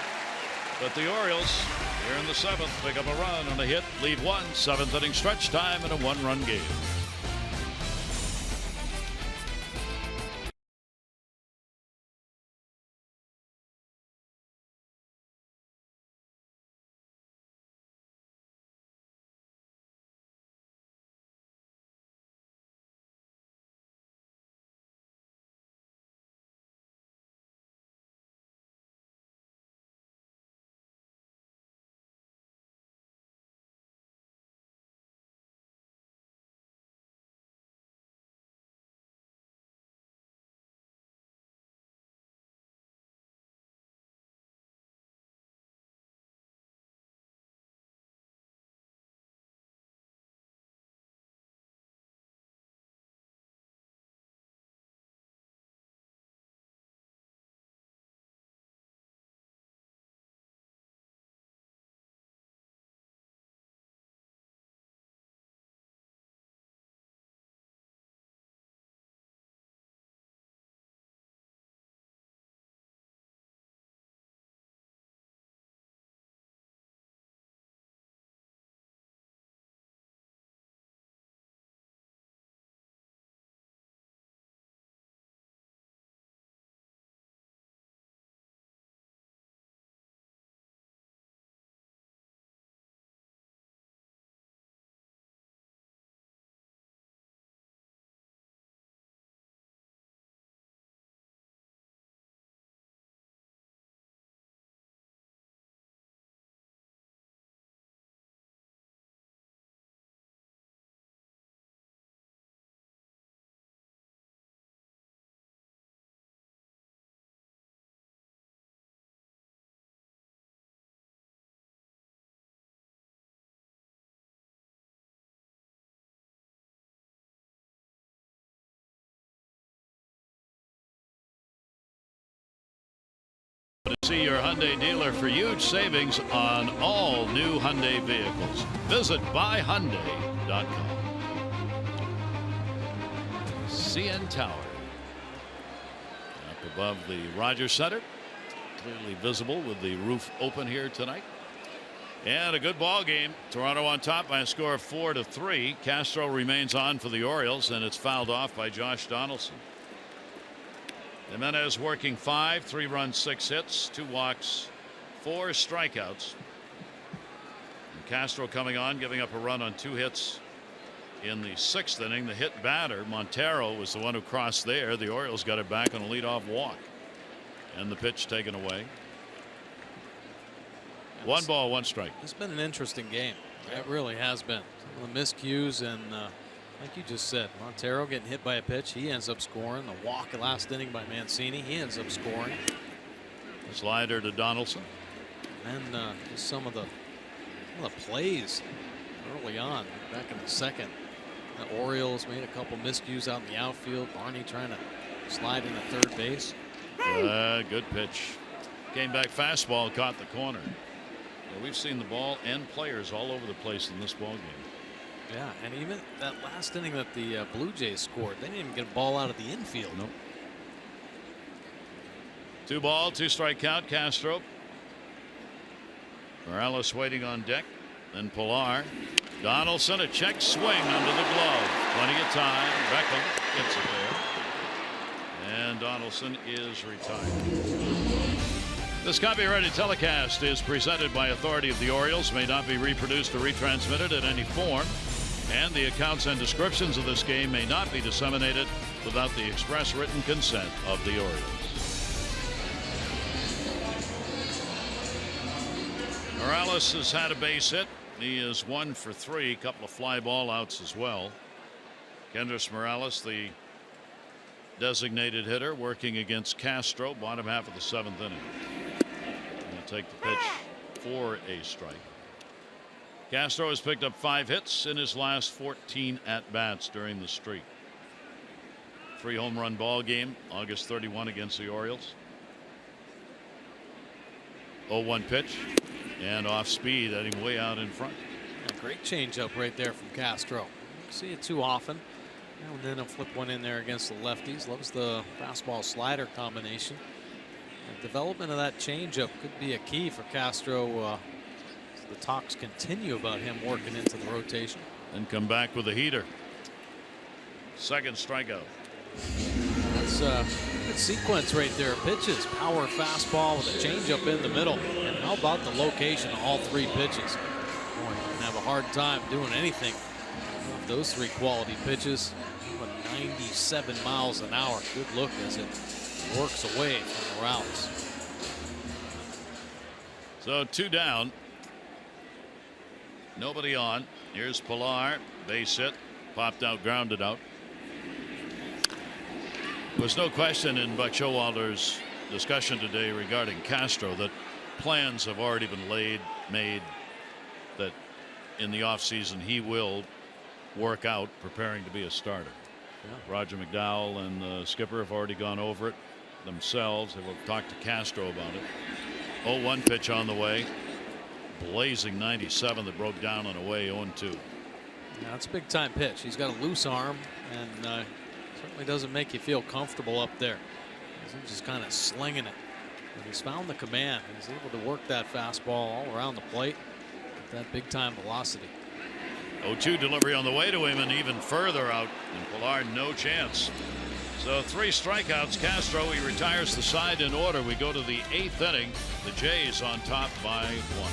But the Orioles here in the 7th pick up a run on a hit, lead one, 7th inning stretch time in a 1-run game. To see your Hyundai dealer for huge savings on all new Hyundai vehicles. Visit buyhyundai.com. CN Tower up above the Rogers Center, clearly visible with the roof open here tonight. And a good ball game. Toronto on top by a score of 4-3. Castro remains on for the Orioles, and it's fouled off by Josh Donaldson. Jimenez working 5, 3 runs, 6 hits, 2 walks, 4 strikeouts. And Castro coming on, giving up a run on 2 hits in the 6th inning. The hit batter, Montero, was the one who crossed there. The Orioles got it back on a leadoff walk. And the pitch taken away. 1 ball, 1 strike. It's been an interesting game. It really has been. Some of the miscues and like you just said, Montero getting hit by a pitch. He ends up scoring. The walk last inning by Mancini. He ends up scoring. Slider to Donaldson. And just some of the plays early on, back in the 2nd. The Orioles made a couple miscues out in the outfield. Barney trying to slide into 3rd base. Good pitch. Came back fastball, caught the corner. Yeah, we've seen the ball and players all over the place in this ball game. Yeah, and even that last inning that the Blue Jays scored, they didn't even get a ball out of the infield. Nope. 2 ball, 2 strike count. Castro. Morales waiting on deck. Then Pilar. Donaldson, a check swing under the glove. Plenty of time. Beckham gets it there. And Donaldson is retired. This copyrighted telecast is presented by authority of the Orioles, may not be reproduced or retransmitted in any form, and the accounts and descriptions of this game may not be disseminated without the express written consent of the Orioles. Morales has had a base hit. He is 1 for 3, a couple of fly ball outs as well. Kendrys Morales, the designated hitter, working against Castro, bottom half of the 7th inning. Take the pitch for a strike. Castro has picked up 5 hits in his last 14 at bats during the streak. 3-home run ball game August 31 against the Orioles. 0-1 pitch and off speed, heading way out in front. A great changeup right there from Castro. Don't see it too often. Now and then he'll flip one in there against the lefties. Loves the fastball slider combination. The development of that changeup could be a key for Castro. The talks continue about him working into the rotation. And come back with a heater. Second strikeout. That's a good sequence right there. Pitches, power fastball with a changeup in the middle. And how about the location of all three pitches? Boy, you can have a hard time doing anything with those three quality pitches. 97 miles an hour. Good look as it works away from the routes. So 2 down. Nobody on. Here's Pilar. Base hit. Popped out, grounded out. There was no question in Buck Showalter's discussion today regarding Castro that plans have already been made that in the offseason he will work out preparing to be a starter. Yeah. Roger McDowell and the skipper have already gone over it themselves. They will talk to Castro about it. 0-1 pitch on the way. Blazing 97 that broke down on a way 0-2. Yeah, that's a big time pitch. He's got a loose arm and certainly doesn't make you feel comfortable up there. He's just kind of slinging it. But he's found the command. He's able to work that fastball all around the plate with that big time velocity. 0-2 delivery on the way to him and even further out. And Pilar no chance. So 3 strikeouts. Castro, he retires the side in order. We go to the 8th inning. The Jays on top by 1.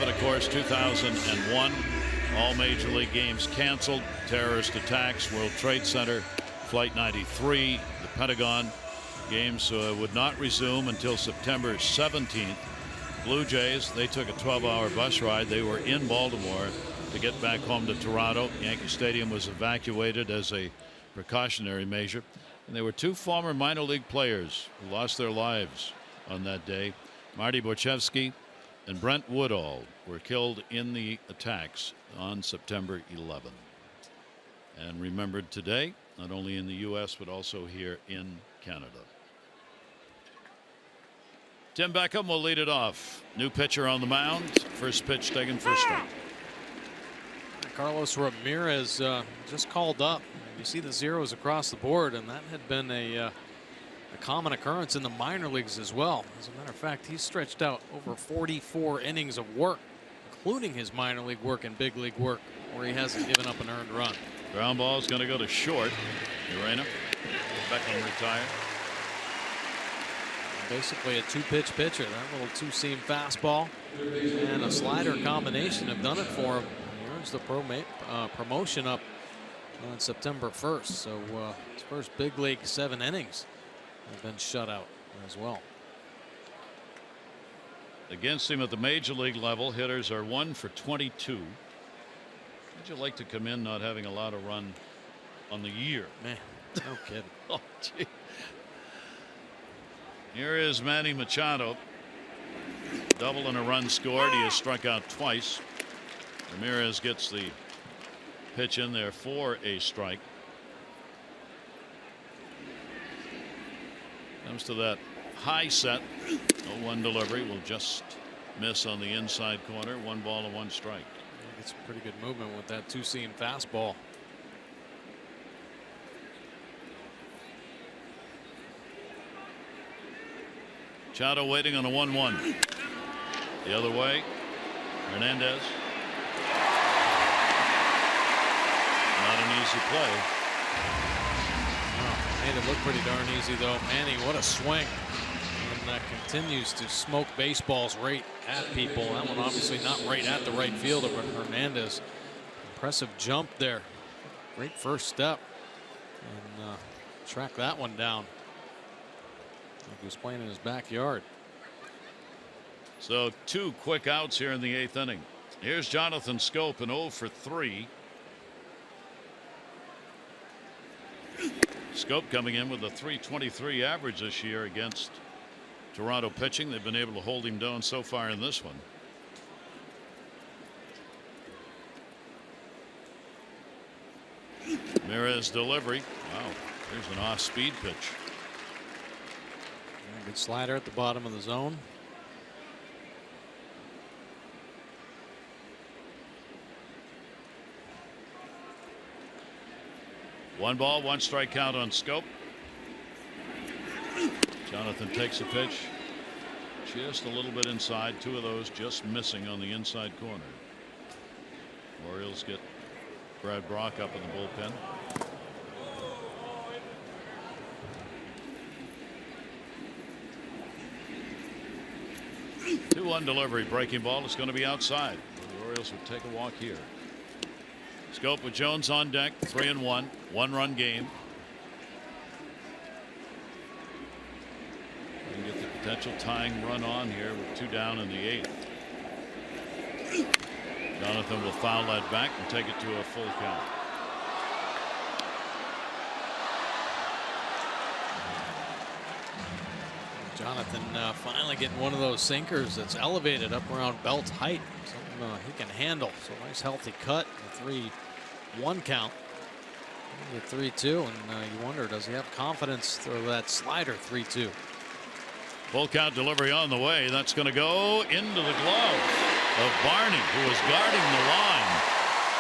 Of course, 2001. All major league games canceled. Terrorist attacks, World Trade Center, Flight 93, the Pentagon. Games would not resume until September 17th. Blue Jays, they took a 12-hour bus ride. They were in Baltimore to get back home to Toronto. Yankee Stadium was evacuated as a precautionary measure. And there were 2 former minor league players who lost their lives on that day. Marty Borchevsky and Brent Woodall were killed in the attacks on September 11. And remembered today, not only in the U.S. but also here in Canada. Tim Beckham will lead it off. New pitcher on the mound. First pitch taken for a strike. Carlos Ramirez just called up. You see the zeros across the board, and that had been a common occurrence in the minor leagues as well. As a matter of fact, he's stretched out over 44 innings of work, including his minor league work and big league work, where he hasn't given up an earned run. Ground ball is going to go to short. URENA. Beckham retired. Basically a 2-pitch pitcher. That little 2-seam fastball and a slider combination have done it for him. He earns the promotion up on September 1st. So his first big league 7 innings have been shut out as well. Against him at the major league level, hitters are 1 for 22. Would you like to come in not having a lot of run on the year? Man, no kidding. Oh, gee. Here is Manny Machado. Double and a run scored. He has struck out twice. Ramirez gets the pitch in there for a strike. Comes to that high set. 0-1 delivery will just miss on the inside corner. 1 ball and 1 strike. It's pretty good movement with that two-seam fastball. Machado waiting on a 1-1. The other way. Hernandez. Not an easy play. Oh, made it look pretty darn easy though. Manny, what a swing. And continues to smoke baseballs right at people. That one obviously not right at the right fielder, but Hernandez, impressive jump there. Great first step. And track that one down. Like he was playing in his backyard. So 2 quick outs here in the 8th inning. Here's Jonathan Scope, an 0 for 3. Scope coming in with a .323 average this year against Toronto pitching. They've been able to hold him down so far in this one. Ramirez delivery. Wow, here's an off-speed pitch. Good slider at the bottom of the zone. One ball, 1 strike count on Scope. Jonathan takes a pitch just a little bit inside. 2 of those just missing on the inside corner. Orioles get Brad Brock up in the bullpen. Two-1 delivery, breaking ball. It's going to be outside. The Orioles would take a walk here. Scope with Jones on deck. 3-1, 1-run game. And get the potential tying run on here with 2 down in the 8th. Jonathan will foul that back and take it to a full count. Jonathan finally getting one of those sinkers that's elevated up around belt height. Something he can handle. So nice healthy cut. A 3-1 count. Get 3-2, and you wonder, does he have confidence through that slider 3-2? Full count delivery on the way. That's going to go into the glove of Barney, who was guarding the line.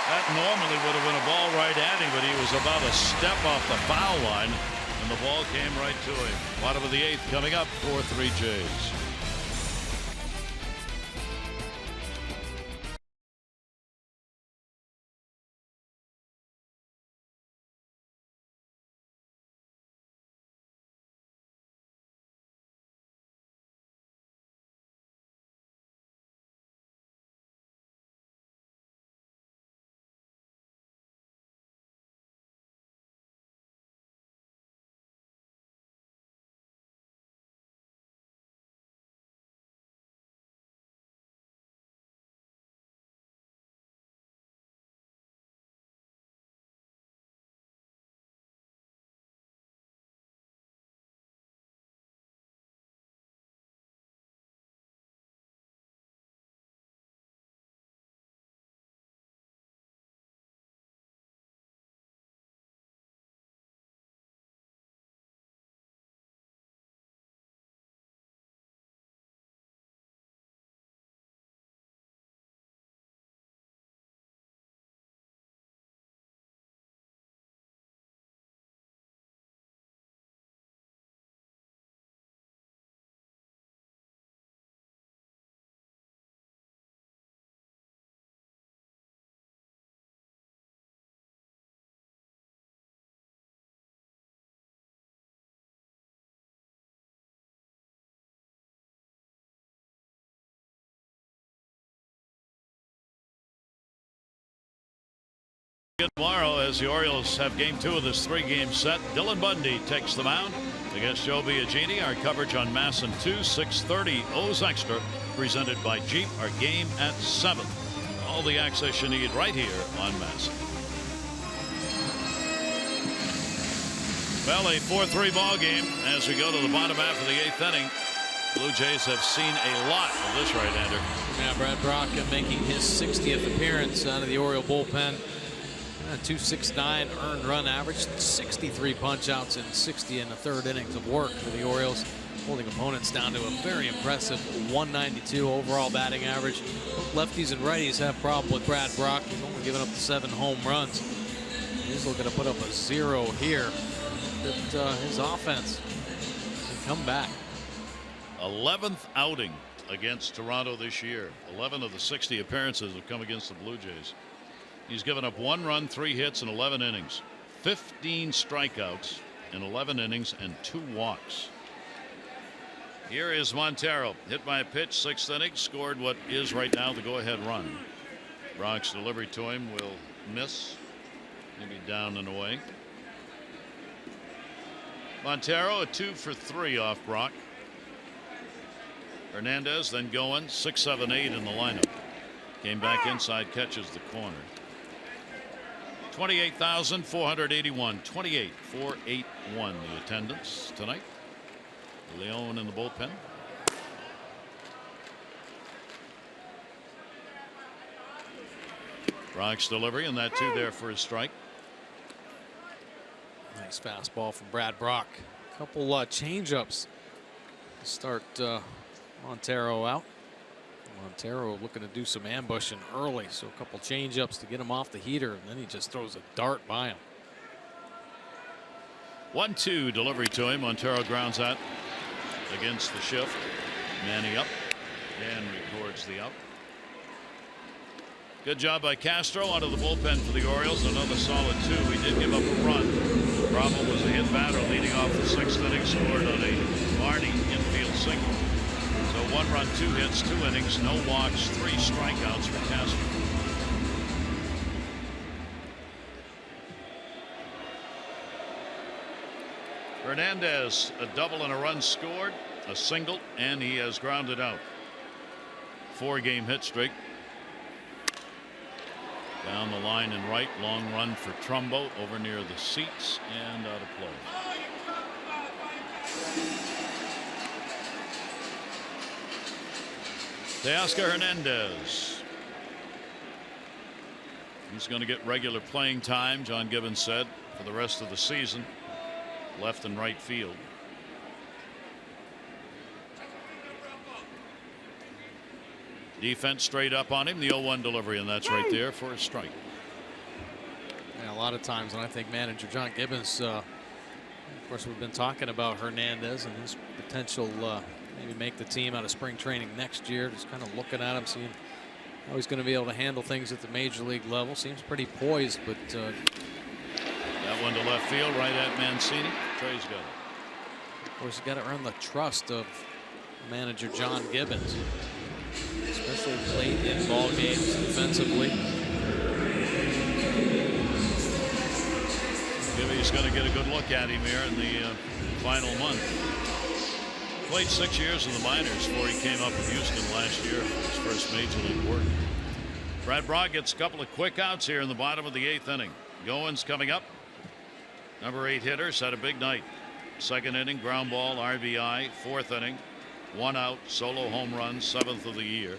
That normally would have been a ball right at him, but he was about a step off the foul line, and the ball came right to him. Bottom of the 8th coming up. 4-3 Jays. Tomorrow, as the Orioles have game 2 of this 3-game set, Dylan Bundy takes the mound against Joe Biagini. Our coverage on Masson 2, 6:30 O's Extra, presented by Jeep. Our game at 7. All the access you need right here on Masson. Well, a 4-3 ball game as we go to the bottom half of the 8th inning. Blue Jays have seen a lot of this right-hander. Yeah, Brad Brock making his 60th appearance out of the Oriole bullpen. 269 earned run average, 63 punch-outs in 60 and a third innings of work for the Orioles, holding opponents down to a very impressive 192 overall batting average. Both lefties and righties have a problem with Brad Brock. He's only given up 7 home runs. He's looking to put up a 0 here. But his offense can come back. 11th outing against Toronto this year. 11 of the 60 appearances have come against the Blue Jays. He's given up 1 run, 3 hits in 11 innings, 15 strikeouts in 11 innings, and 2 walks. Here is Montero, hit by a pitch, 6th inning, scored what is right now the go-ahead run. Brock's delivery to him will miss, maybe down and away. Montero a 2 for 3 off Brock. Hernandez, then going 6, 7, 8 in the lineup. Came back inside, catches the corner. 28,481. 28,481 the attendance tonight. Leon in the bullpen. Brock's delivery, and that 2 there for his strike. Nice fastball from Brad Brock. Couple change-ups to start Montero out. Montero looking to do some ambushing early, so a couple change-ups to get him off the heater, and then he just throws a dart by him. 1-2 delivery to him. Montero grounds out against the shift. Manny up and records the out. Good job by Castro out of the bullpen for the Orioles. Another solid 2. He did give up a run. Problem was a hit batter leading off the 6th inning, scored on a Barney infield single. So 1 run, 2 hits, 2 innings, no walks, 3 strikeouts for Castro. Hernandez, a double and a run scored, a single, and he has grounded out. 4-game hit streak. Down the line and right, long run for Trumbo over near the seats and out of play. Teoscar Hernandez. He's going to get regular playing time, John Gibbons said, for the rest of the season. Left and right field. Defense straight up on him. The 0-1 delivery, and that's right there for a strike. Yeah, a lot of times, and I think manager John Gibbons, of course, we've been talking about Hernandez and his potential maybe make the team out of spring training next year. Just kind of looking at him, seeing how he's going to be able to handle things at the major league level. Seems pretty poised, but that one to left field, right at Mancini. Trey's got it. Of course, you got to earn the trust of manager John Gibbons, especially late in ball games defensively. Gibby's going to get a good look at him here in the final month. Played 6 years in the minors before he came up with Houston last year for his first major league work. Brad Brock gets a couple of quick outs here in the bottom of the 8th inning. Goins coming up. Number 8 hitters had a big night. 2nd inning, ground ball, RBI. 4th inning, 1 out, solo home run, 7th of the year,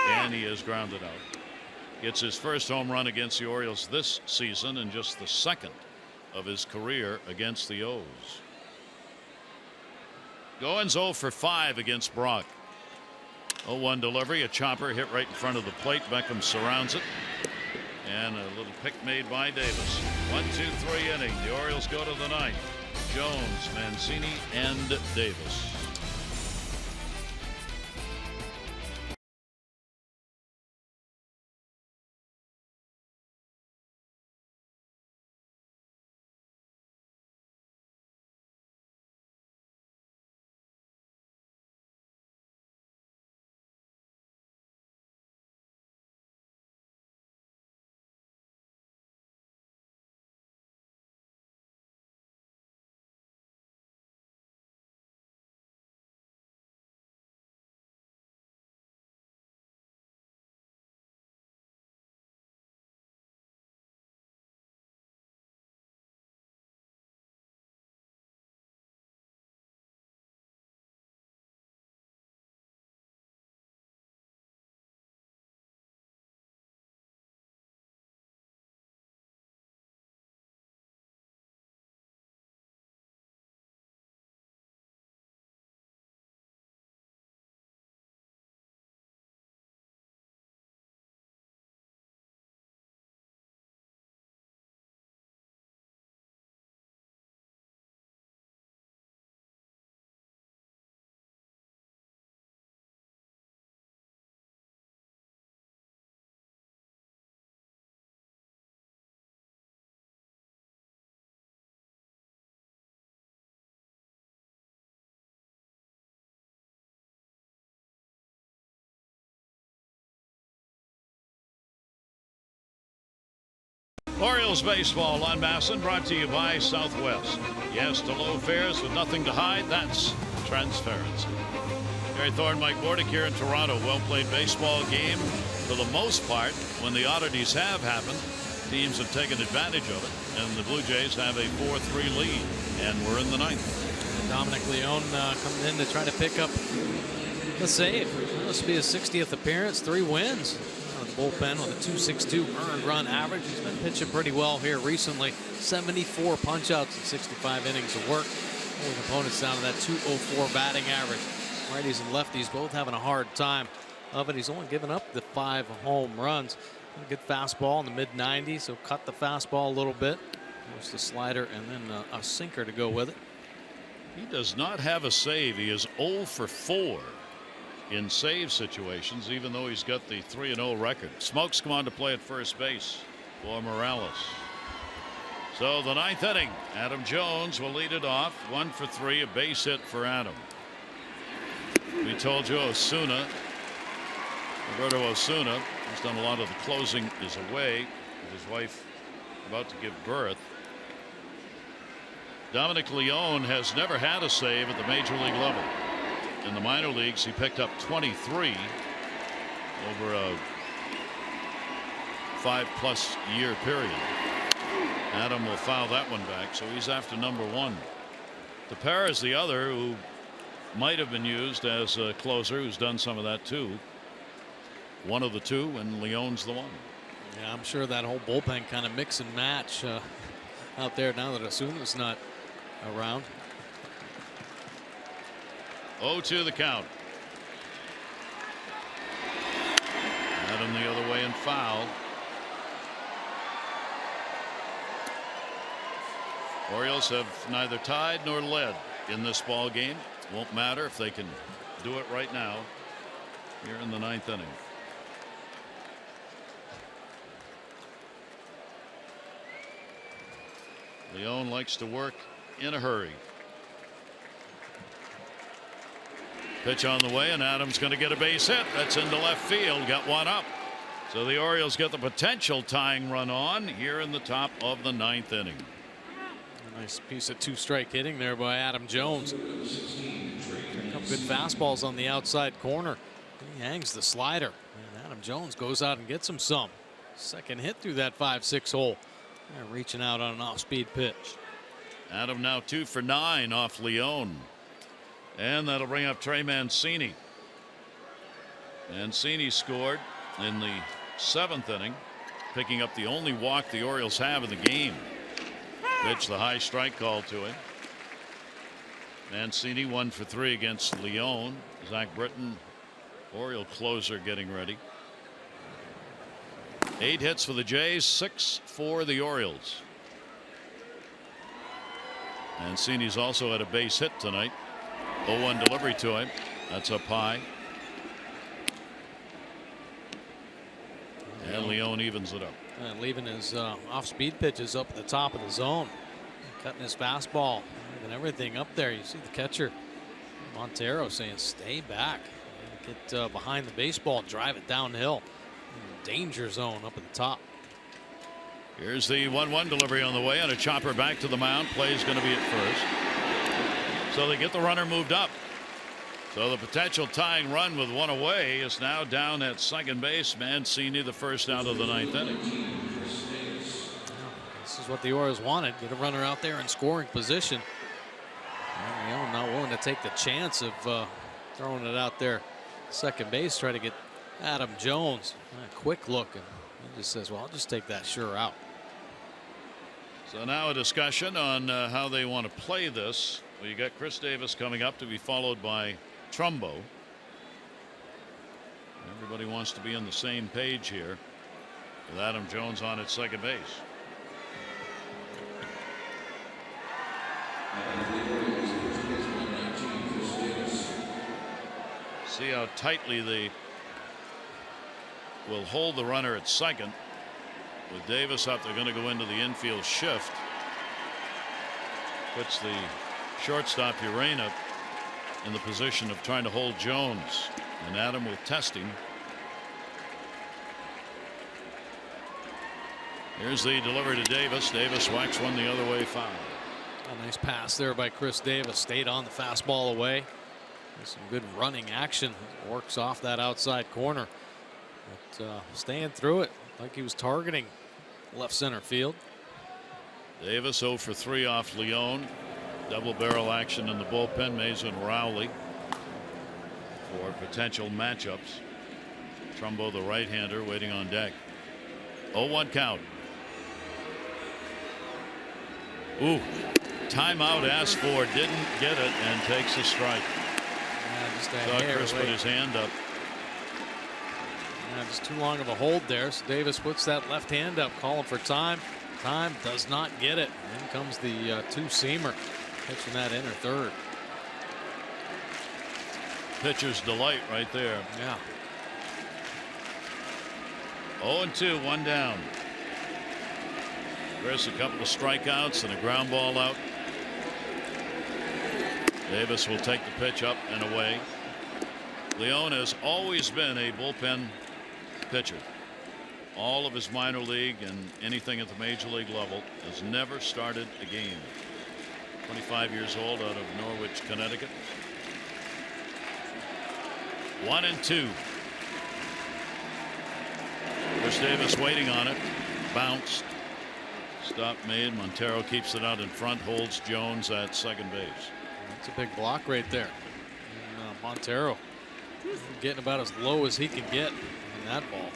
and he is grounded out. Gets his first home run against the Orioles this season and just the 2nd of his career against the O's. Goins 0 for 5 against Brock. 0-1 delivery, a chopper hit right in front of the plate. Beckham surrounds it, and a little pick made by Davis. 1-2-3 inning. The Orioles go to the 9th. Jones, Mancini, and Davis. Orioles baseball on Masson, brought to you by Southwest. Yes to low fares with nothing to hide. That's transparency. Gary Thorne, Mike Bordick here in Toronto. Well-played baseball game. For the most part, when the oddities have happened, teams have taken advantage of it, and the Blue Jays have a 4-3 lead, and we're in the ninth. Dominic Leone coming in to try to pick up the save. This will be his 60th appearance, 3 wins. Out of the bullpen with a 2.62 earned run average. He's been pitching pretty well here recently. 74 punch-outs and 65 innings of work. Holding opponents down to that 2.04 batting average. Righties and lefties both having a hard time of it. He's only given up the 5 home runs. A good fastball in the mid-90s, so cut the fastball a little bit. There's the slider and then a sinker to go with it. He does not have a save. He is 0 for 4 in save situations, even though he's got the 3-0 record. Smokes come on to play at first base for Morales. So the ninth inning, Adam Jones will lead it off. 1 for 3, a base hit for Adam. We told you Osuna, Roberto Osuna, who's done a lot of the closing, is away with his wife about to give birth. Dominic Leone has never had a save at the major league level. In the minor leagues, he picked up 23 over a 5+ year period. Adam will foul that one back, so he's after number 1. Tepera is the other, who might have been used as a closer, who's done some of that too. One of the two, and Leone's the one. Yeah, I'm sure that whole bullpen kind of mix and match out there now that Osuna's not around. 0-2 the count. Adam the other way and foul. Orioles have neither tied nor led in this ball game. Won't matter if they can do it right now here in the ninth inning. Leone likes to work in a hurry. Pitch on the way, and Adams going to get a base hit. That's into left field. Got one up. So the Orioles get the potential tying run on here in the top of the ninth inning. A nice piece of 2-strike hitting there by Adam Jones. A couple good fastballs on the outside corner. He hangs the slider, and Adam Jones goes out and gets him some. Second hit through that 5-6 hole. They're reaching out on an off-speed pitch. Adam now 2 for 9 off Leone. And that'll bring up Trey Mancini. Mancini scored in the 7th inning, picking up the only walk the Orioles have in the game. Pitch, the high strike call to him. Mancini 1 for 3 against Leone. Zach Britton, Oriole closer, getting ready. 8 hits for the Jays, 6 for the Orioles. Mancini's also had a base hit tonight. 0-1 delivery to him. That's up high. And Leone evens it up. Leaving his off-speed pitches up at the top of the zone. Cutting his fastball and everything up there. You see the catcher Montero saying stay back. Get behind the baseball, drive it downhill. Danger zone up at the top. Here's the 1-1 delivery on the way, and a chopper back to the mound. Play's going to be at first. So they get the runner moved up. So the potential tying run with 1 away is now down at second base. Mancini, the first out of the ninth inning. This is what the Orioles wanted. Get a runner out there in scoring position. And Leone not willing to take the chance of throwing it out there second base. Try to get Adam Jones. A quick look, and he just says, well, I'll just take that sure out. So now a discussion on how they want to play this. Well, you got Chris Davis coming up to be followed by Trumbo. Everybody wants to be on the same page here with Adam Jones on at second base. See how tightly they will hold the runner at second. With Davis up, they're going to go into the infield shift. Puts the shortstop URENA in the position of trying to hold Jones, and Adam will test him. Here's the delivery to Davis. Davis whacks one the other way, foul. A nice pass there by Chris Davis. Stayed on the fastball away. There's some good running action. Works off that outside corner. But staying through it like he was targeting left center field. Davis 0 for 3 off Leone. Double barrel action in the bullpen. Mason Rowley for potential matchups. Trumbo, the right-hander, waiting on deck. 0-1 count. Ooh, timeout asked for, didn't get it, and takes a strike. Yeah, just a Saw hair Chris late. put his hand up. Yeah, just too long of a hold there. So Davis puts that left hand up, calling for time. Time does not get it. In comes the two-seamer, pitching that inner third. Pitcher's delight right there. Yeah. 0-2, 1 down. Chris, a couple of strikeouts and a ground ball out. Davis will take the pitch up and away. Leone has always been a bullpen pitcher. All of his minor league and anything at the major league level, has never started a game. 25 years old, out of Norwich, Connecticut. 1-2. Chris Davis waiting on it. Bounced. Stop made. Montero keeps it out in front. Holds Jones at second base. That's a big block right there. And, Montero getting about as low as he can get in that ball.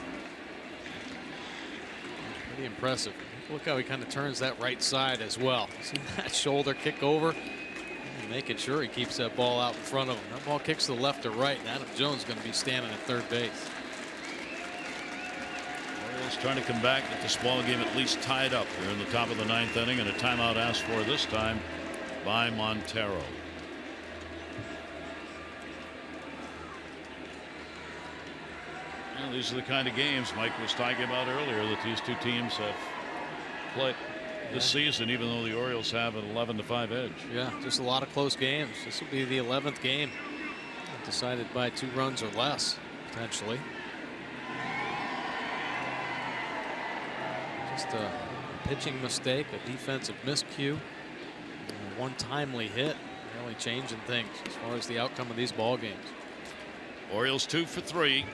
Pretty impressive. Look how he kind of turns that right side as well. See that shoulder kick over? And making sure he keeps that ball out in front of him. That ball kicks to the left or right, and Adam Jones is going to be standing at third base. Orioles trying to come back, get this ball game at least tied up here in the top of the 9th inning, and a timeout asked for this time by Montero. Well, these are the kind of games Mike was talking about earlier that these two teams have played this season, even though the Orioles have an 11-5 edge. Yeah, just a lot of close games. This will be the 11th game, decided by 2 runs or less, potentially. Just a pitching mistake, a defensive miscue, and one timely hit, really changing things as far as the outcome of these ball games. Orioles 2 for 3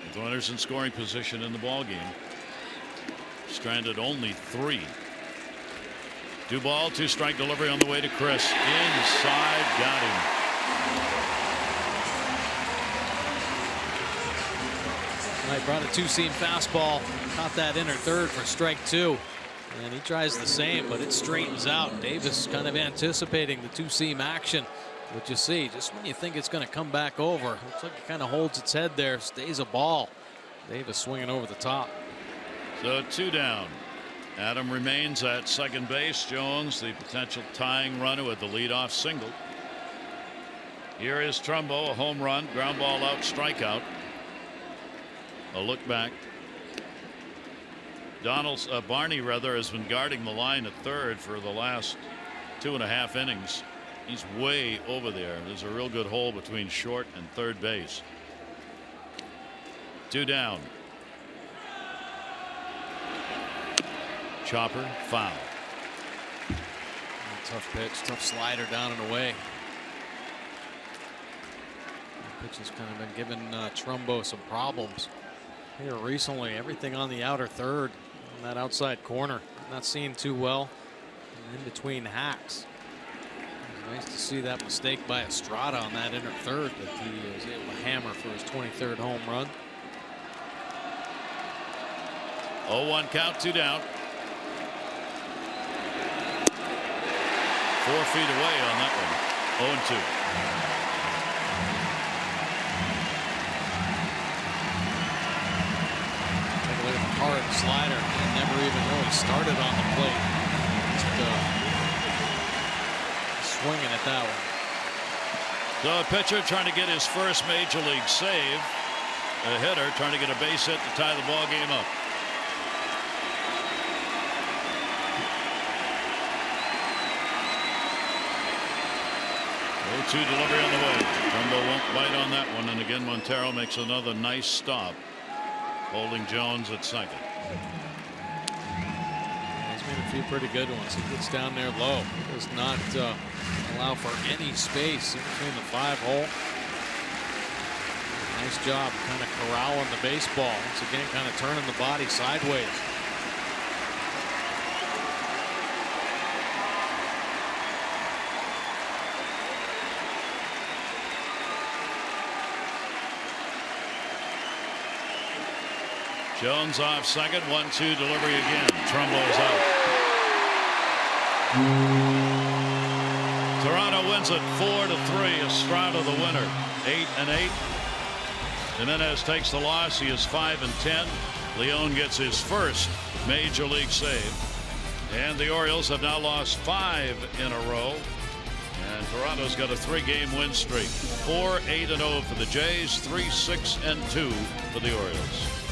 with runners in scoring position in the ball game. Stranded only 3. 2-ball, 2-strike delivery on the way to Chris. Inside, got him. Right, brought a two-seam fastball, caught that inner third for strike 2. And he tries the same, but it straightens out. Davis kind of anticipating the two-seam action. What you see, just when you think it's going to come back over, looks like it kind of holds its head there, stays a ball. Davis swinging over the top. So 2 down. Adam remains at second base. Jones, the potential tying runner, with the leadoff single. Here is Trumbo, a home run, ground ball out, strikeout. A look back. Barney has been guarding the line at third for the last 2.5 innings. He's way over there. There's a real good hole between short and third base. 2 down. Chopper, foul. Tough pitch, tough slider down and away. The pitch has kind of been giving Trumbo some problems here recently. Everything on the outer third, on that outside corner, not seeing too well. And in between hacks. It's nice to see that mistake by Estrada on that inner third that he was able to hammer for his 23rd home run. 0-1 count, 2 down. 4 feet away on that one. 0-2. Take a look at the hard slider. It never even really started on the plate. Just swinging at that one. So a pitcher trying to get his first major league save. A hitter trying to get a base hit to tie the ball game up. 0-2 delivery on the way. Trumbo won't bite on that one, and again Montero makes another nice stop, holding Jones at second. few pretty good ones. He gets down there low. He does not allow for any space in between the 5-hole. Nice job kind of corralling the baseball. Once again, kind of turning the body sideways. Jones off second, 1-2 delivery again. Trumbo's out. Toronto wins it 4-3. Estrada the winner, 8-8. Jimenez takes the loss. He is 5-10. Leon gets his first major league save. And the Orioles have now lost 5 in a row. And Toronto's got a 3-game win streak. 4-8-0 for the Jays, 3-6-2 for the Orioles.